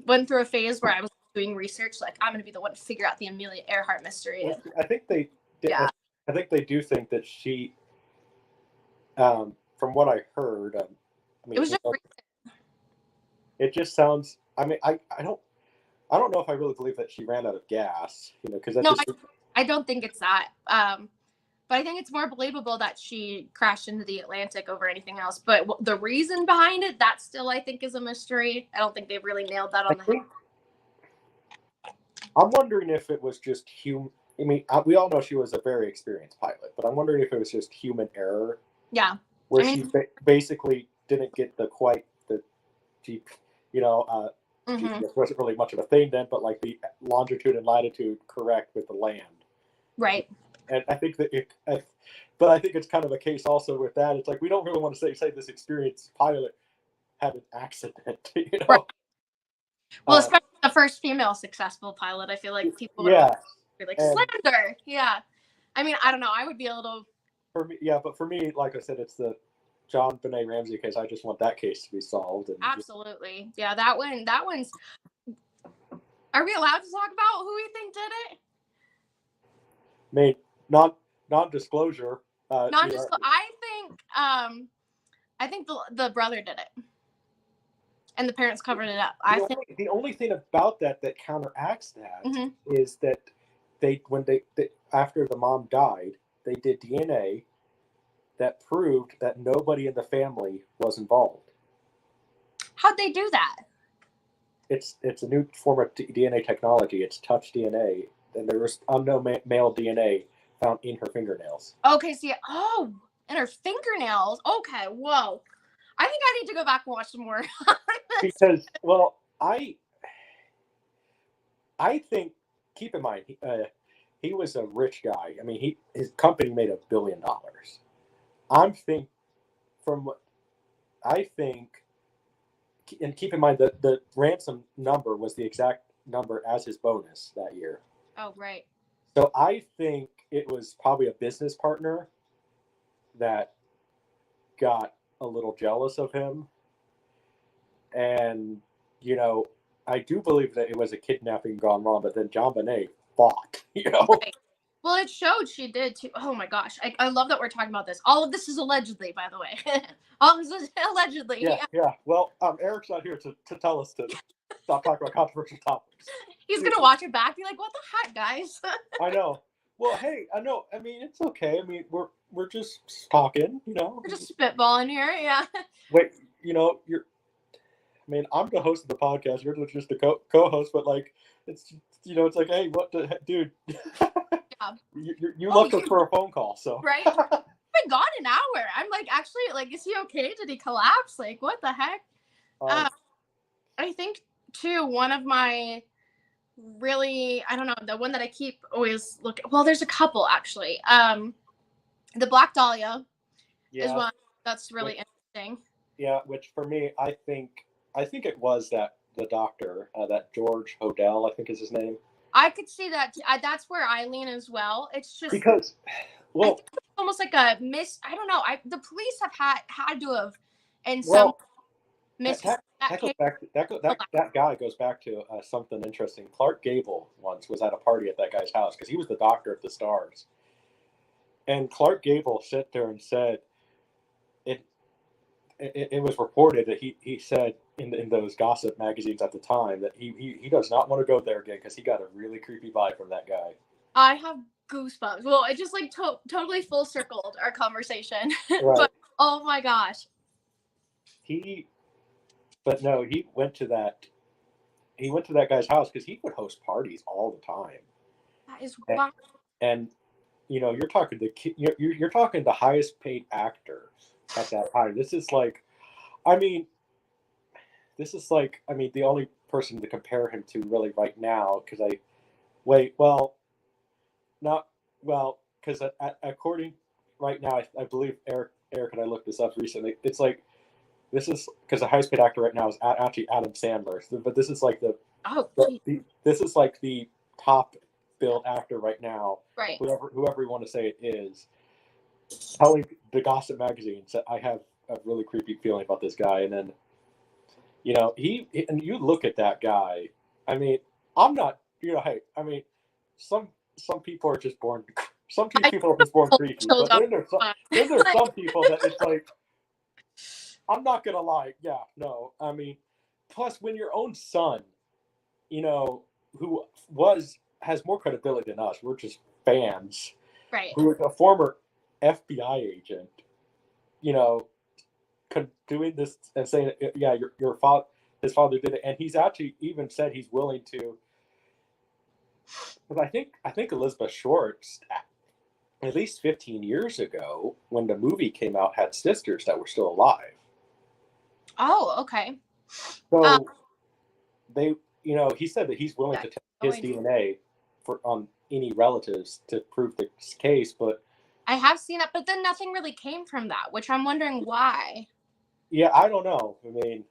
[SPEAKER 3] went through a phase where I was doing research, like, I'm going to be the one to figure out the Amelia Earhart mystery.
[SPEAKER 2] I think they do think that she, from what I heard, I mean,
[SPEAKER 3] it was just
[SPEAKER 2] it just sounds, I mean, I don't know if I really believe that she ran out of gas, because
[SPEAKER 3] I don't think it's that. But I think it's more believable that she crashed into the Atlantic over anything else. But the reason behind it, that still, I think, is a mystery. I don't think they've really nailed that on the head.
[SPEAKER 2] I'm wondering if it was just human. I mean, we all know she was a very experienced pilot, but I'm wondering if it was just human error.
[SPEAKER 3] Yeah.
[SPEAKER 2] where
[SPEAKER 3] I
[SPEAKER 2] she
[SPEAKER 3] mean,
[SPEAKER 2] basically didn't get the Jeep,
[SPEAKER 3] mhm.
[SPEAKER 2] GPS wasn't really much of a thing then, but like the longitude and latitude correct with the land.
[SPEAKER 3] Right.
[SPEAKER 2] And I think that but I think it's kind of a case also with that. It's like we don't really want to say this experienced pilot had an accident,
[SPEAKER 3] Right. Well,
[SPEAKER 2] Uh,
[SPEAKER 3] especially the first female successful pilot, I feel like people would
[SPEAKER 2] yeah,
[SPEAKER 3] always be like,
[SPEAKER 2] and
[SPEAKER 3] slander. Yeah. I mean, I don't know. I would be a little.
[SPEAKER 2] for me, yeah, but for me, like I said, it's the John Benet Ramsey case. I just want that case to be solved. And
[SPEAKER 3] Absolutely. Yeah, that one. That one's. Are we allowed to talk about who we think did it?
[SPEAKER 2] made non-disclosure.
[SPEAKER 3] Not just. I think the brother did it, and the parents covered it up.
[SPEAKER 2] The only thing about that counteracts that
[SPEAKER 3] Mhm.
[SPEAKER 2] is that when they after the mom died, they did DNA that proved that nobody in the family was involved.
[SPEAKER 3] How'd they do that?
[SPEAKER 2] It's a new form of DNA technology. It's touch DNA, and there was unknown male DNA found in her fingernails.
[SPEAKER 3] Okay, see, and her fingernails. Okay, whoa. I think I need to go back and watch some more.
[SPEAKER 2] Because, well, I think, keep in mind, he was a rich guy. I mean, his company made $1 billion. I think, and keep in mind that the ransom number was the exact number as his bonus that year.
[SPEAKER 3] Oh, right.
[SPEAKER 2] So I think it was probably a business partner that got a little jealous of him. And, I do believe that it was a kidnapping gone wrong, but then John Bonet fought,
[SPEAKER 3] Right. Well, it showed she did too. Oh my gosh. I love that we're talking about this. All of this is allegedly, by the way. All of this is allegedly.
[SPEAKER 2] Yeah. Well, Eric's not here to tell us to stop talking about controversial topics.
[SPEAKER 3] He's going to watch it back, be like, what the heck, guys?
[SPEAKER 2] I know. Well, hey, I know. I mean, it's okay. I mean, we're just talking,
[SPEAKER 3] We're just spitballing here. Yeah.
[SPEAKER 2] Wait, I'm the host of the podcast. You're just the co-host, but like, it's it's like, hey, what the heck, dude?
[SPEAKER 3] Yeah.
[SPEAKER 2] You left us for a phone call, so
[SPEAKER 3] right. I've been gone an hour. I'm like, actually, like, is he okay? Did he collapse? Like, what the heck? I think too. One of my really, I don't know, the one that I keep always looking. Well, there's a couple actually. The Black Dahlia is one that's really interesting.
[SPEAKER 2] Yeah, which for me, I think it was the doctor, that George Hodel, I think is his name.
[SPEAKER 3] I could see that. That's where I lean as well. It's just
[SPEAKER 2] because, well,
[SPEAKER 3] I think it's almost like a miss. I don't know. The police have had to have, and some miss.
[SPEAKER 2] That guy goes back to something interesting. Clark Gable once was at a party at that guy's house because he was the doctor of the stars, and Clark Gable sat there and said, it was reported that he said in those gossip magazines at the time that he does not want to go there again because he got a really creepy vibe from that guy.
[SPEAKER 3] I have goosebumps. Well, it just like totally full circled our conversation.
[SPEAKER 2] Right.
[SPEAKER 3] But oh my gosh.
[SPEAKER 2] He went to that guy's house because he would host parties all the time.
[SPEAKER 3] That is wild.
[SPEAKER 2] And you're talking you're talking the highest paid actor at that time. This is like, the only person to compare him to really right now, because according right now, I believe Eric and I looked this up recently. It's like, this is because the highest paid actor right now is actually Adam Sandler, but this is like this is like the top billed actor right now.
[SPEAKER 3] Right.
[SPEAKER 2] Whoever you want to say it is, telling the gossip magazines that I have a really creepy feeling about this guy. And then, and you look at that guy. I mean, I'm not, hey, I mean, some people are just born. Some people are just born creepy, but then there's some people that it's like, I'm not gonna lie. Yeah, no. I mean, plus when your own son, who has more credibility than us, we're just fans.
[SPEAKER 3] Right.
[SPEAKER 2] Who is a former FBI agent, doing this and saying, yeah, his father did it, and he's actually even said he's willing to. But I think Elizabeth Short at least 15 years ago, when the movie came out, had sisters that were still alive.
[SPEAKER 3] Oh, okay.
[SPEAKER 2] So they, he said that he's willing
[SPEAKER 3] Yeah,
[SPEAKER 2] to test his DNA on any relatives to prove the case, but
[SPEAKER 3] I have seen it, but then nothing really came from that, which I'm wondering why.
[SPEAKER 2] yeah, I don't know. I mean,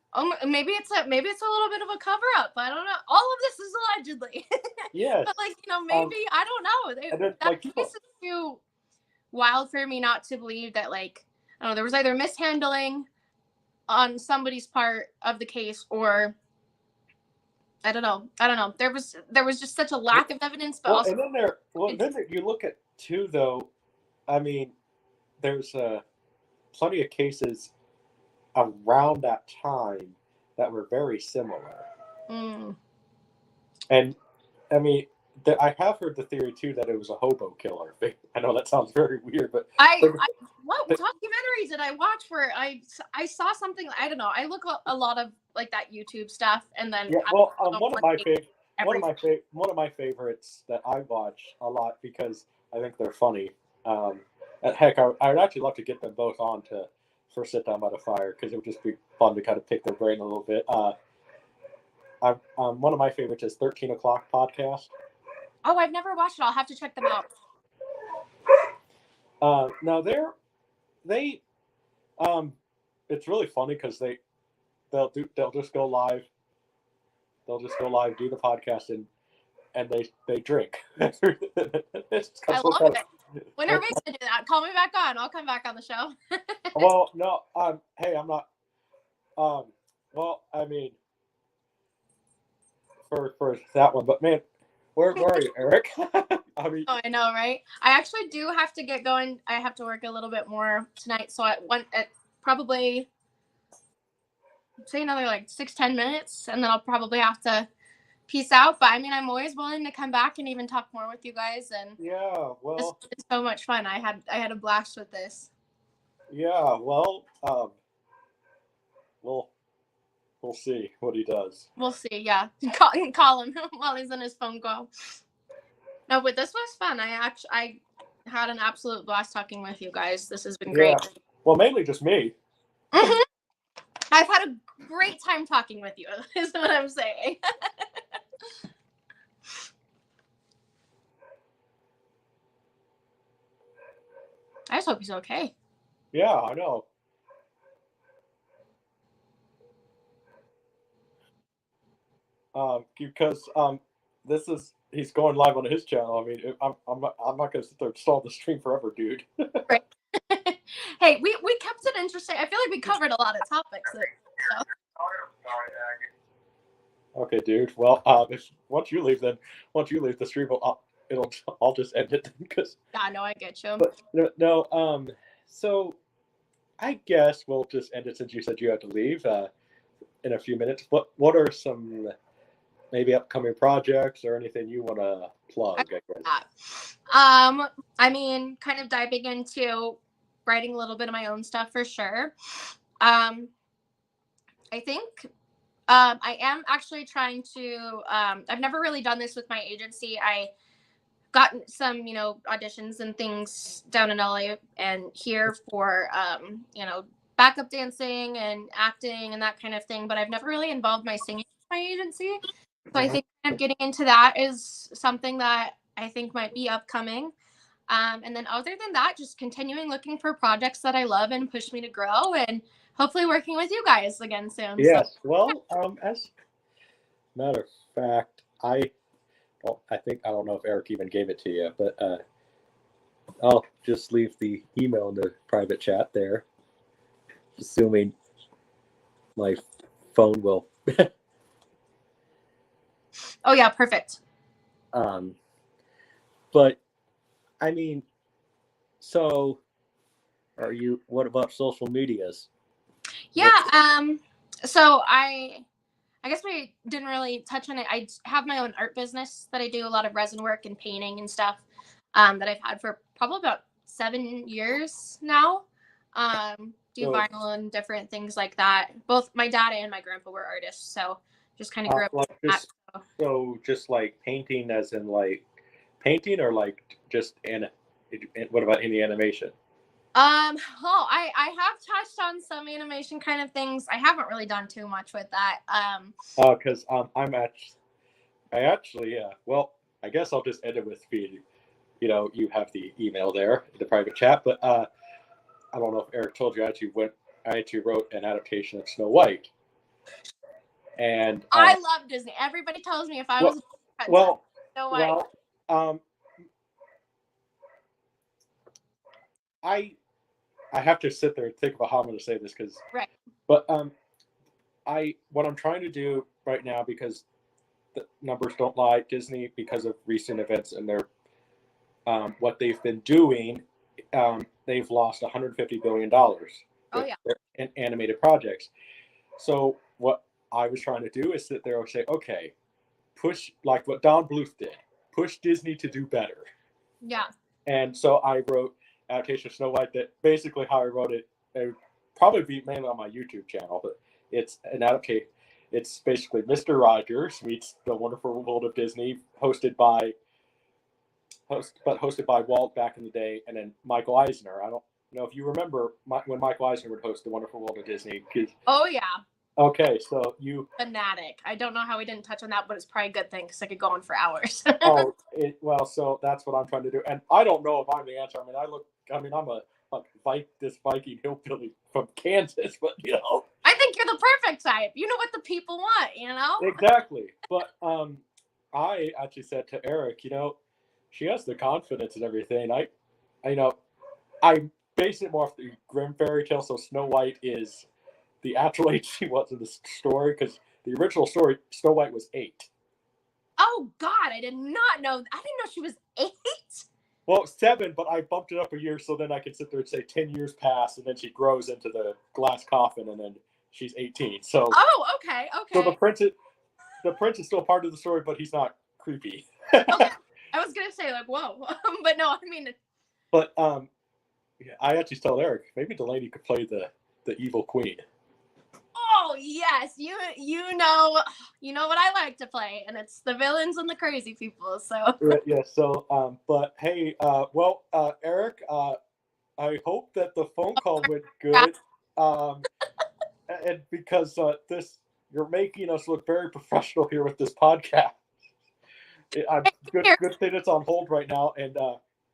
[SPEAKER 3] maybe it's a little bit of a cover up. I don't know. All of this is allegedly.
[SPEAKER 2] yes.
[SPEAKER 3] But maybe I don't know. That case is too wild for me not to believe that. Like, I don't know, there was either mishandling on somebody's part of the case, or I don't know. There was just such a lack of evidence, but also.
[SPEAKER 2] And then you look at too, though. I mean, there's plenty of cases around that time that were very similar.
[SPEAKER 3] Mm.
[SPEAKER 2] And I mean, I have heard the theory too that it was a hobo killer. I know that sounds very weird, but
[SPEAKER 3] what documentary did I watch where I saw something? I don't know. I look a lot of like that YouTube stuff, and then
[SPEAKER 2] one of my favorites that I watch a lot because I think they're funny. Heck, I would actually love to get them both on for Sit Down by the Fire, because it would just be fun to kind of pick their brain a little bit. One of my favorites is 13 O'Clock Podcast.
[SPEAKER 3] Oh, I've never watched it. I'll have to check them out.
[SPEAKER 2] Now it's really funny because they'll just go live. They'll just go live, do the podcast, and they drink.
[SPEAKER 3] I love it. Whenever we can do that, call me back on. I'll come back on the show.
[SPEAKER 2] Well, no, hey, I'm not. Well, I mean, for that one, but man, where are you, Eric? I mean,
[SPEAKER 3] I know, right? I actually do have to get going. I have to work a little bit more tonight, so at probably say another like 6-10 minutes, and then I'll probably have to peace out. But I mean, I'm always willing to come back and even talk more with you guys. And
[SPEAKER 2] yeah, well,
[SPEAKER 3] it's so much fun. I had a blast with this.
[SPEAKER 2] Yeah, well, we'll see what he does.
[SPEAKER 3] We'll see. Yeah, call him while he's on his phone call. No, but this was fun. I had an absolute blast talking with you guys. This has been great.
[SPEAKER 2] Yeah. Well, mainly just me.
[SPEAKER 3] Mm-hmm. I've had a great time talking with you, is what I'm saying. I just hope he's okay.
[SPEAKER 2] Yeah, I know. Because he's going live on his channel. I mean, I'm not gonna sit there and stall the stream forever, dude.
[SPEAKER 3] Right. Hey, we kept it interesting. I feel like we covered a lot of topics there. So.
[SPEAKER 2] Okay, dude. Well, once you leave the stream, I'll just end it because.
[SPEAKER 3] Yeah, no, I get you.
[SPEAKER 2] But no. So, I guess we'll just end it since you said you had to leave in a few minutes. What are some maybe upcoming projects or anything you want to plug?
[SPEAKER 3] I mean, kind of diving into writing a little bit of my own stuff for sure. I think I am actually trying to. I've never really done this with my agency. I gotten some, auditions and things down in LA and here for, backup dancing and acting and that kind of thing. But I've never really involved my singing with my agency. So I think kind of getting into that is something that I think might be upcoming. And then other than that, just continuing looking for projects that I love and push me to grow, and hopefully working with you guys again soon.
[SPEAKER 2] Yes. So. Well, as a matter of fact, I don't know if Eric even gave it to you, but I'll just leave the email in the private chat there, assuming my phone will.
[SPEAKER 3] Oh yeah, perfect.
[SPEAKER 2] But I mean, so what about social medias?
[SPEAKER 3] Yeah, so I guess we didn't really touch on it. I have my own art business that I do a lot of resin work and painting and stuff that I've had for probably about 7 years now. Do vinyl and different things like that. Both my dad and my grandpa were artists, so just kind of grew up with that.
[SPEAKER 2] So just like painting as in like painting, or like just What about any animation?
[SPEAKER 3] I have touched on some animation kind of things. I haven't really done too much with that.
[SPEAKER 2] Because well, I guess I'll just end it with feed. You have the email there, the private chat, but I don't know if Eric told you, I actually wrote an adaptation of Snow White. And
[SPEAKER 3] I love Disney. Everybody tells me if I was Snow White.
[SPEAKER 2] I have to sit there and think about how I'm going to say this
[SPEAKER 3] right.
[SPEAKER 2] But what I'm trying to do right now, because the numbers don't lie, Disney, because of recent events and their what they've been doing, they've lost $150 billion in animated projects. So what I was trying to do is sit there and say, okay, push, like what Don Bluth did, push Disney to do better.
[SPEAKER 3] Yeah.
[SPEAKER 2] And so I wrote adaptation of Snow White. That basically how I wrote it. It would probably be mainly on my YouTube channel, but it's an adaptation. It's basically Mr. Rogers meets The Wonderful World of Disney, hosted by Walt back in the day, and then Michael Eisner. I don't know if you remember when Michael Eisner would host The Wonderful World of Disney.
[SPEAKER 3] Oh yeah.
[SPEAKER 2] Okay, so you
[SPEAKER 3] fanatic. I don't know how we didn't touch on that, but it's probably a good thing because I could go on for hours.
[SPEAKER 2] So that's what I'm trying to do, and I don't know if I'm the answer. I'm this Viking hillbilly from Kansas, but
[SPEAKER 3] I think you're the perfect type. You know what the people want,
[SPEAKER 2] Exactly. But I actually said to Eric, she has the confidence and everything. I base it more off the Grimm fairy tale. So Snow White is the actual age she was in the story, because the original story, Snow White was 8.
[SPEAKER 3] Oh God, I did not know. I didn't know she was 8.
[SPEAKER 2] Well, 7, but I bumped it up a year so then I could sit there and say 10 years pass, and then she grows into the glass coffin, and then she's 18. So.
[SPEAKER 3] Oh, okay.
[SPEAKER 2] So the prince is still part of the story, but he's not creepy.
[SPEAKER 3] Okay. I was gonna say whoa, but no, I mean.
[SPEAKER 2] But I actually told Eric maybe Delaney could play the evil queen.
[SPEAKER 3] Oh yes, you know what I like to play, and it's the villains and the crazy people. So
[SPEAKER 2] yeah. So but hey, Eric, I hope that the phone call went good. And because you're making us look very professional here with this podcast. Good thing it's on hold right now, and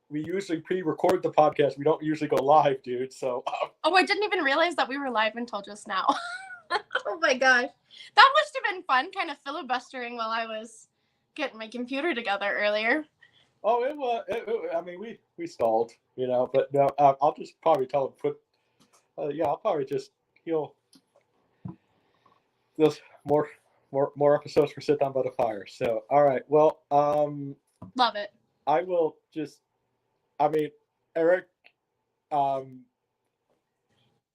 [SPEAKER 2] we usually pre-record the podcast. We don't usually go live, dude. So.
[SPEAKER 3] Oh, I didn't even realize that we were live until just now. Oh my gosh, that must have been fun, kind of filibustering while I was getting my computer together earlier.
[SPEAKER 2] Oh, it was. We stalled, But no, I'll just probably tell him I'll probably just there's more episodes for Sit Down by the Fire. So all right, well,
[SPEAKER 3] love it.
[SPEAKER 2] I will just. Eric,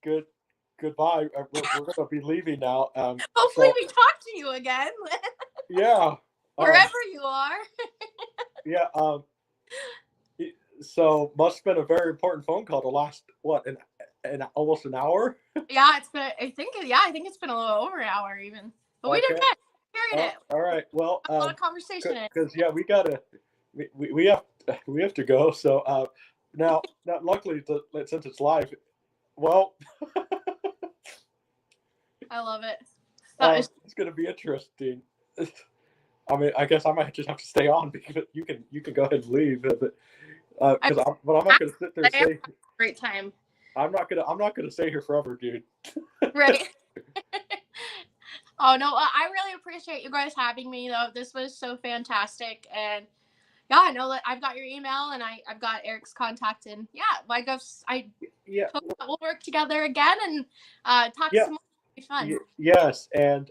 [SPEAKER 2] goodbye. We're going to be leaving now.
[SPEAKER 3] Hopefully we talk to you again.
[SPEAKER 2] Yeah.
[SPEAKER 3] Wherever you are.
[SPEAKER 2] Yeah. So must have been a very important phone call to last almost an hour.
[SPEAKER 3] Yeah, I think it's been a little over an hour even. But we did good. Carried it.
[SPEAKER 2] All right. Well,
[SPEAKER 3] a lot of conversation.
[SPEAKER 2] Because we have to go. So now luckily since it's live. Well,
[SPEAKER 3] I love it.
[SPEAKER 2] It's going to be interesting. I guess I might just have to stay on because you can go ahead and leave. But I'm not going to sit there and say.
[SPEAKER 3] Great time.
[SPEAKER 2] I'm not gonna stay here forever, dude.
[SPEAKER 3] Right. Oh no, I really appreciate you guys having me though. This was so fantastic, and yeah, I know that I've got your email and I've got Eric's contact, and we'll work together again and talk some more. It'll be fun.
[SPEAKER 2] Yes, and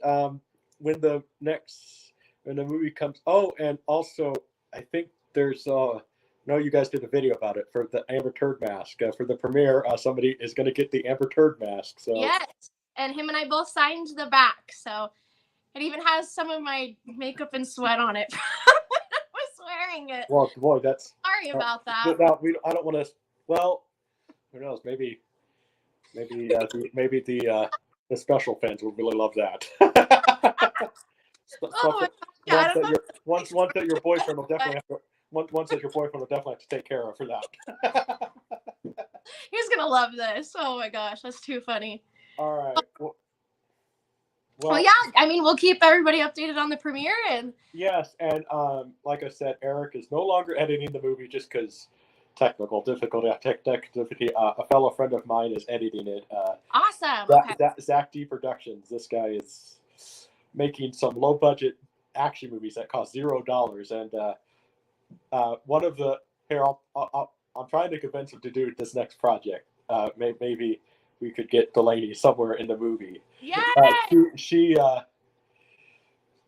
[SPEAKER 2] when the movie comes. Oh, and also I think there's no, you guys did a video about it for the Amber Turd mask. For the premiere, somebody is going to get the Amber Turd mask. So
[SPEAKER 3] yes, and him and I both signed the back. So it even has some of my makeup and sweat on it when I was wearing it.
[SPEAKER 2] Well, boy, that's
[SPEAKER 3] sorry about that.
[SPEAKER 2] No, I don't want to. Well, who knows? Maybe the special fans would really love that.
[SPEAKER 3] Oh my God,
[SPEAKER 2] once that your boyfriend will definitely have to. once that your boyfriend will definitely have to take care of for that.
[SPEAKER 3] He's gonna love this. Oh my gosh, that's too funny.
[SPEAKER 2] All right.
[SPEAKER 3] Well, yeah. I mean, we'll keep everybody updated on the premiere, and
[SPEAKER 2] yes, and like I said, Eric is no longer editing the movie just because technical difficulty. A fellow friend of mine is editing it.
[SPEAKER 3] awesome. Okay.
[SPEAKER 2] Zach D Productions. This guy is making some low budget action movies that cost $0, and one of the here I'm trying to convince him to do this next project. Maybe we could get Delaney somewhere in the movie.
[SPEAKER 3] Yeah.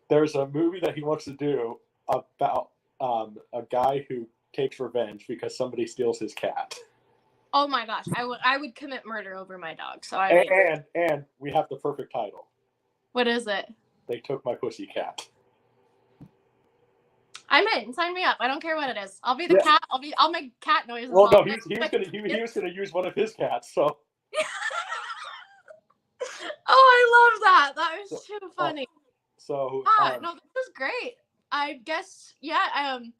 [SPEAKER 2] There's a movie that he wants to do about a guy who takes revenge because somebody steals his cat.
[SPEAKER 3] Oh my gosh, I would commit murder over my dog. So
[SPEAKER 2] and we have the perfect title.
[SPEAKER 3] What is it?
[SPEAKER 2] They Took My Pussy Cat.
[SPEAKER 3] I'm in. Sign me up. I don't care what it is. I'll be the cat. I'll make cat noises.
[SPEAKER 2] Well, no, he was gonna use one of his cats. So.
[SPEAKER 3] Oh, I love that. That was too funny.
[SPEAKER 2] So.
[SPEAKER 3] No, this is great. I guess if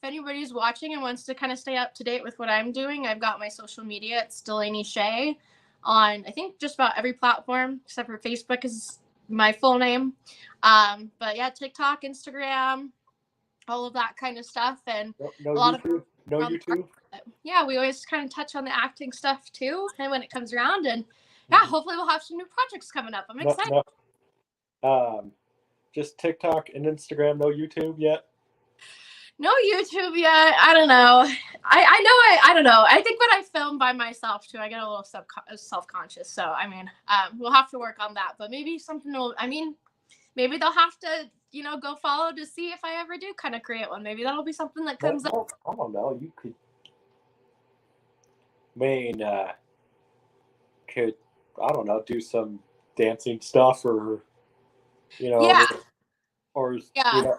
[SPEAKER 3] anybody's watching and wants to kind of stay up to date with what I'm doing, I've got my social media. It's Delaney Shea on I think just about every platform except for Facebook is my full name. But yeah, TikTok, Instagram, all of that kind of stuff, and
[SPEAKER 2] no
[SPEAKER 3] a lot
[SPEAKER 2] YouTube,
[SPEAKER 3] of
[SPEAKER 2] no YouTube.
[SPEAKER 3] Yeah, we always kind of touch on the acting stuff too, and when it comes around, and yeah, hopefully we'll have some new projects coming up. I'm excited.
[SPEAKER 2] Just TikTok and Instagram, no YouTube yet.
[SPEAKER 3] No YouTube yet. I don't know. I don't know. I think when I film by myself too, I get a little self-conscious. So I mean, we'll have to work on that. But maybe something will. I mean, maybe they'll have to, go follow to see if I ever do kind of create one. Maybe that'll be something that comes up.
[SPEAKER 2] I don't know. You could, I don't know, do some dancing stuff or,
[SPEAKER 3] Yeah.
[SPEAKER 2] or
[SPEAKER 3] Yeah.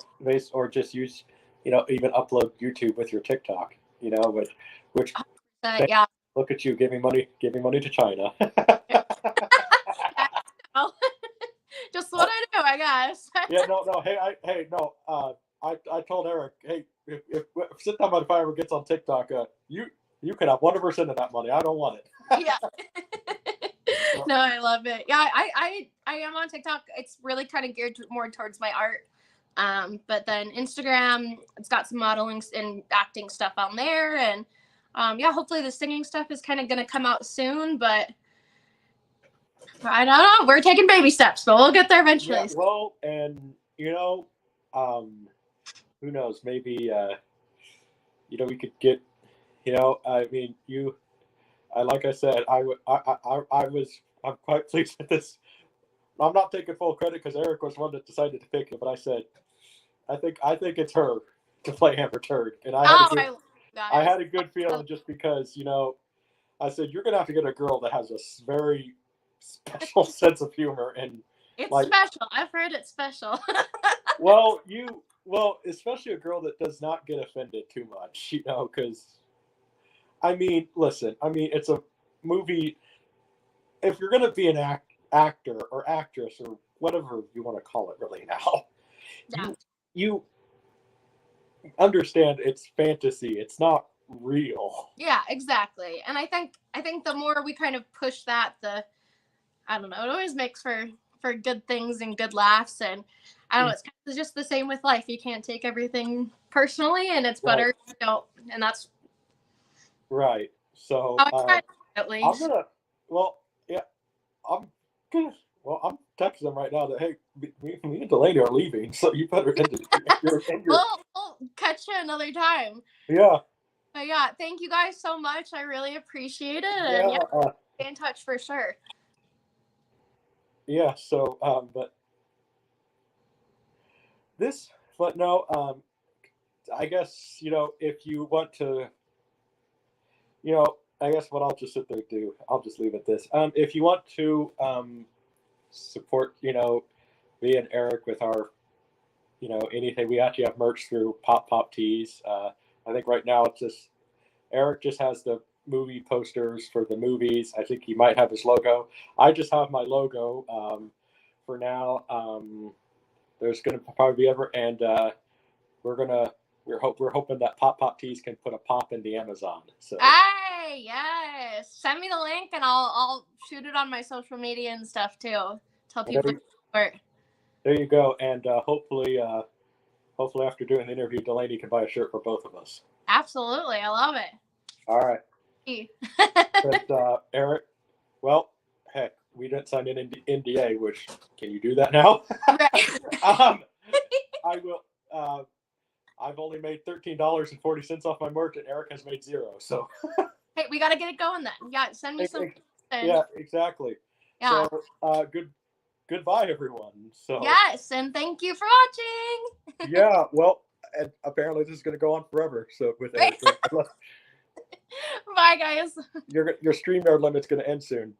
[SPEAKER 2] or just use, even upload YouTube with your TikTok, which
[SPEAKER 3] yeah.
[SPEAKER 2] Look at you giving money to China.
[SPEAKER 3] Just what I do, I guess.
[SPEAKER 2] Yeah, no. I told Eric, hey, if Sit Down by the Fire gets on TikTok, you can have 100% of that money. I don't want it.
[SPEAKER 3] Yeah. No, I love it. Yeah, I am on TikTok. It's really kind of geared more towards my art. But then Instagram, it's got some modeling and acting stuff on there, and yeah, hopefully the singing stuff is kind of going to come out soon, but I don't know. We're taking baby steps, but we'll get there eventually.
[SPEAKER 2] Yeah, well, and who knows? Maybe we could get, I mean, like I said, I'm quite pleased with this. I'm not taking full credit because Eric was one that decided to pick it, but I said, I think it's her to play Amber Turd, and I had a good feeling just because I said you're gonna have to get a girl that has a very special sense of humor, and
[SPEAKER 3] it's special. I've heard it's special.
[SPEAKER 2] well, especially a girl that does not get offended too much, because I mean, listen, it's a movie. If you're gonna be an actor or actress or whatever you want to call it, really now,
[SPEAKER 3] yeah.
[SPEAKER 2] you understand it's fantasy. It's not real.
[SPEAKER 3] Yeah, exactly. And I think the more we kind of push that, I don't know, it always makes for good things and good laughs. And I don't know, it's just the same with life. You can't take everything personally, and it's better, and that's
[SPEAKER 2] right. So
[SPEAKER 3] at least.
[SPEAKER 2] I'm texting them right now that, hey, me and Delaney are leaving, so you better end it.
[SPEAKER 3] We'll catch you another time.
[SPEAKER 2] Yeah.
[SPEAKER 3] But yeah, thank you guys so much. I really appreciate it. And stay in touch for sure.
[SPEAKER 2] Yeah, so, I guess, if you want to, I guess what I'll just sit there and do, I'll just leave it this. If you want to support, me and Eric with our, anything, we actually have merch through Pop Tees. I think right now it's just, Eric just has the movie posters for the movies. I think he might have his logo. I just have my logo for now. There's going to probably be and we're going to we're hoping that Pop Tees can put a pop in the Amazon. So
[SPEAKER 3] Hey, yes. Send me the link and I'll shoot it on my social media and stuff too. Tell people to support.
[SPEAKER 2] There you go. And hopefully after doing the interview, Delaney can buy a shirt for both of us.
[SPEAKER 3] Absolutely. I love it.
[SPEAKER 2] All right. But Eric, well, heck, we didn't sign an NDA, which can you do that now?
[SPEAKER 3] Right.
[SPEAKER 2] I will. I've only made $13.40 off my merch, and Eric has made $0. So
[SPEAKER 3] hey, we gotta get it going then. Yeah, send me some.
[SPEAKER 2] Yeah, exactly.
[SPEAKER 3] Yeah.
[SPEAKER 2] So goodbye, everyone. So
[SPEAKER 3] yes, and thank you for watching.
[SPEAKER 2] Yeah, well, and apparently this is going to go on forever. So with
[SPEAKER 3] Bye, guys.
[SPEAKER 2] your StreamYard limit's going to end soon.